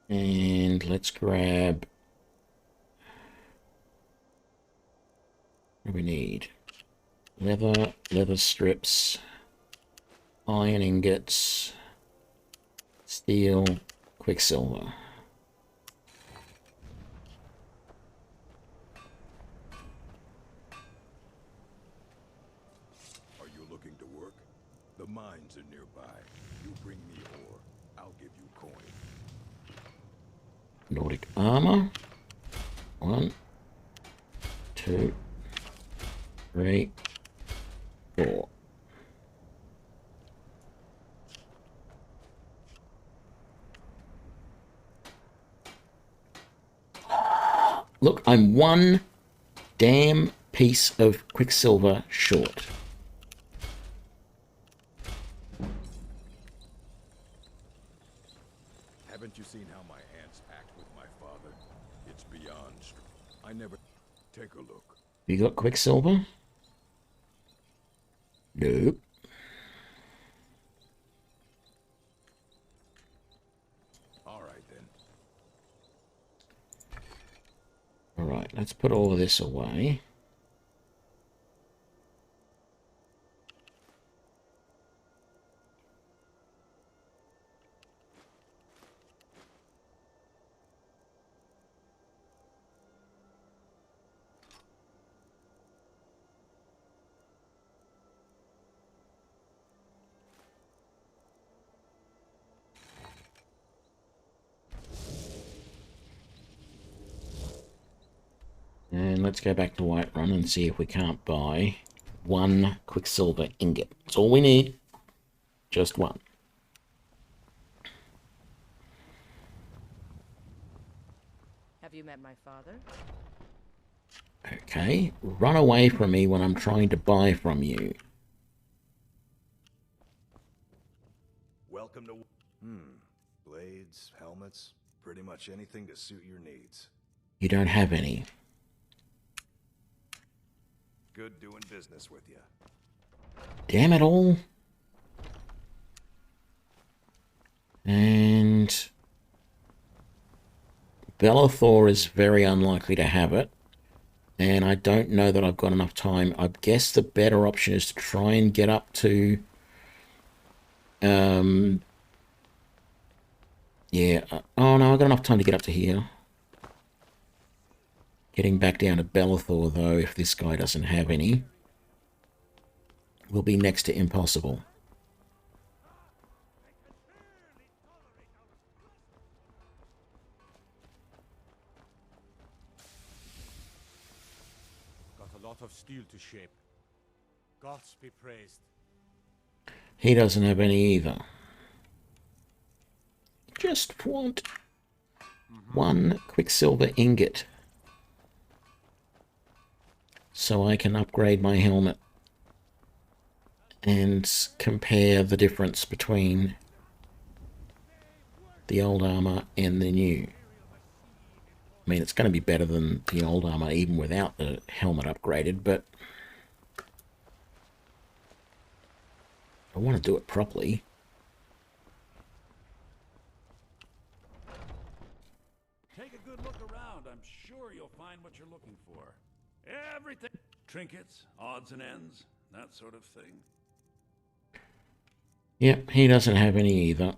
And let's grab... what do we need? Leather strips, iron ingots, steel, quicksilver. The mines are nearby. You bring me ore, I'll give you coin. Nordic armor. 1, 2, 3, 4. Look, I'm 1 damn piece of quicksilver short. Haven't you seen how my aunts act with my father? It's beyond. I never... Take a look. You got quicksilver? Nope. All right then. All right, let's put all of this away. And let's go back to Whiterun and see if we can't buy 1 quicksilver ingot. That's all we need. Just 1. Have you met my father? Okay. Run away from me when I'm trying to buy from you. welcome to... Blades, helmets, pretty much anything to suit your needs. You don't have any. Good doing business with you. Damn it all. And Bellathor is very unlikely to have it. And I don't know that I've got enough time. I guess the better option is to try and get up to... yeah. Oh, no, I've got enough time to get up to here. Getting back down to Bellathor, though, if this guy doesn't have any, will be next to impossible. Got a lot of steel to shape. Gods be praised. He doesn't have any either. Just want one Quicksilver ingot so I can upgrade my helmet and compare the difference between the old armor and the new. I mean, it's going to be better than the old armor even without the helmet upgraded, but I want to do it properly. Take a good look around. I'm sure you'll find what you're looking for. Everything. Trinkets, odds and ends, that sort of thing. Yep, he doesn't have any either.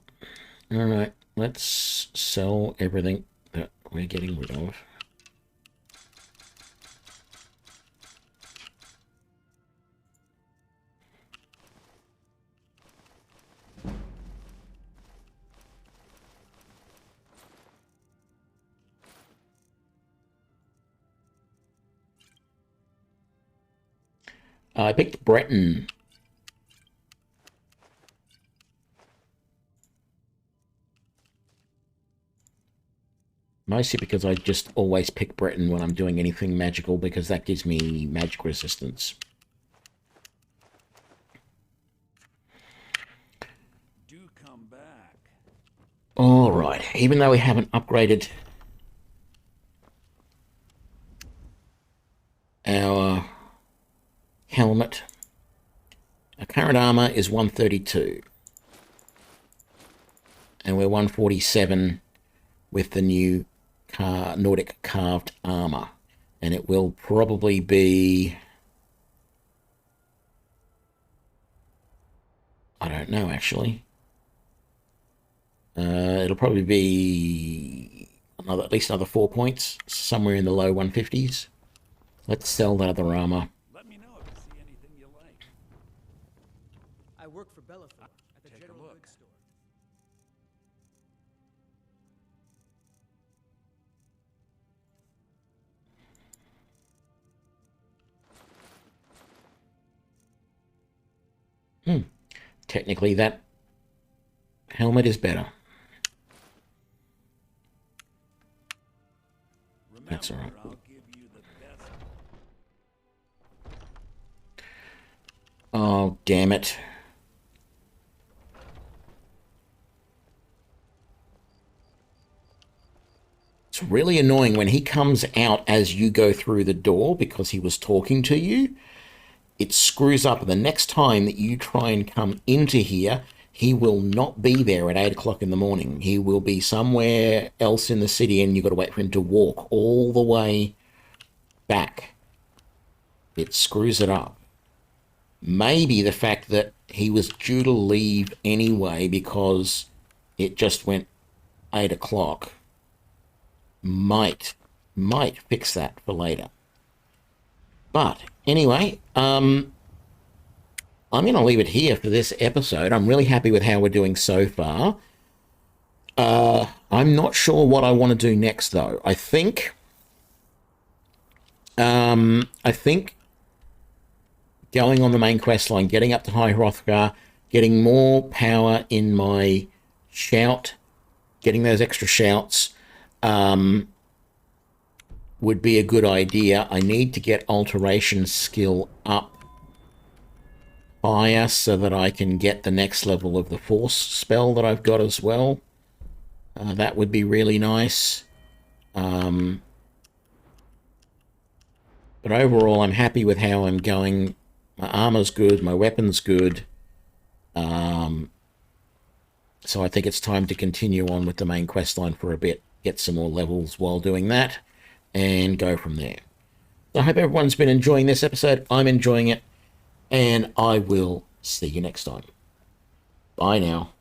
Alright, let's sell everything that we're getting rid of. I picked Breton. Mostly because I just always pick Breton when I'm doing anything magical, because that gives me magic resistance. Do come back. Alright, even though we haven't upgraded our helmet, our current armor is 132. And we're 147 with the new Nordic carved armor. And it will probably be... I don't know, actually. It'll probably be at least another 4 points, somewhere in the low 150s. Let's sell that other armor. Let me know if you see anything you like. I work for Bellathor at the Take a general look. goods store. Technically, that helmet is better. That's all right. I'll give you the best. Oh, damn it. It's really annoying when he comes out as you go through the door because he was talking to you. It screws up. The next time that you try and come into here, he will not be there at 8 o'clock in the morning. He will be somewhere else in the city, and you've got to wait for him to walk all the way back. It screws it up. Maybe the fact that he was due to leave anyway because it just went 8 o'clock might fix that for later. But anyway, I'm going to leave it here for this episode. I'm really happy with how we're doing so far. I'm not sure what I want to do next, though. I think going on the main quest line, getting up to High Hrothgar, getting more power in my shout, getting those extra shouts, would be a good idea. I need to get Alteration skill up fire so that I can get the next level of the force spell that I've got as well. That would be really nice. But overall, I'm happy with how I'm going. My armor's good, my weapon's good. So I think it's time to continue on with the main quest line for a bit, get some more levels while doing that, and go from there. So I hope everyone's been enjoying this episode. I'm enjoying it, and I will see you next time. Bye now.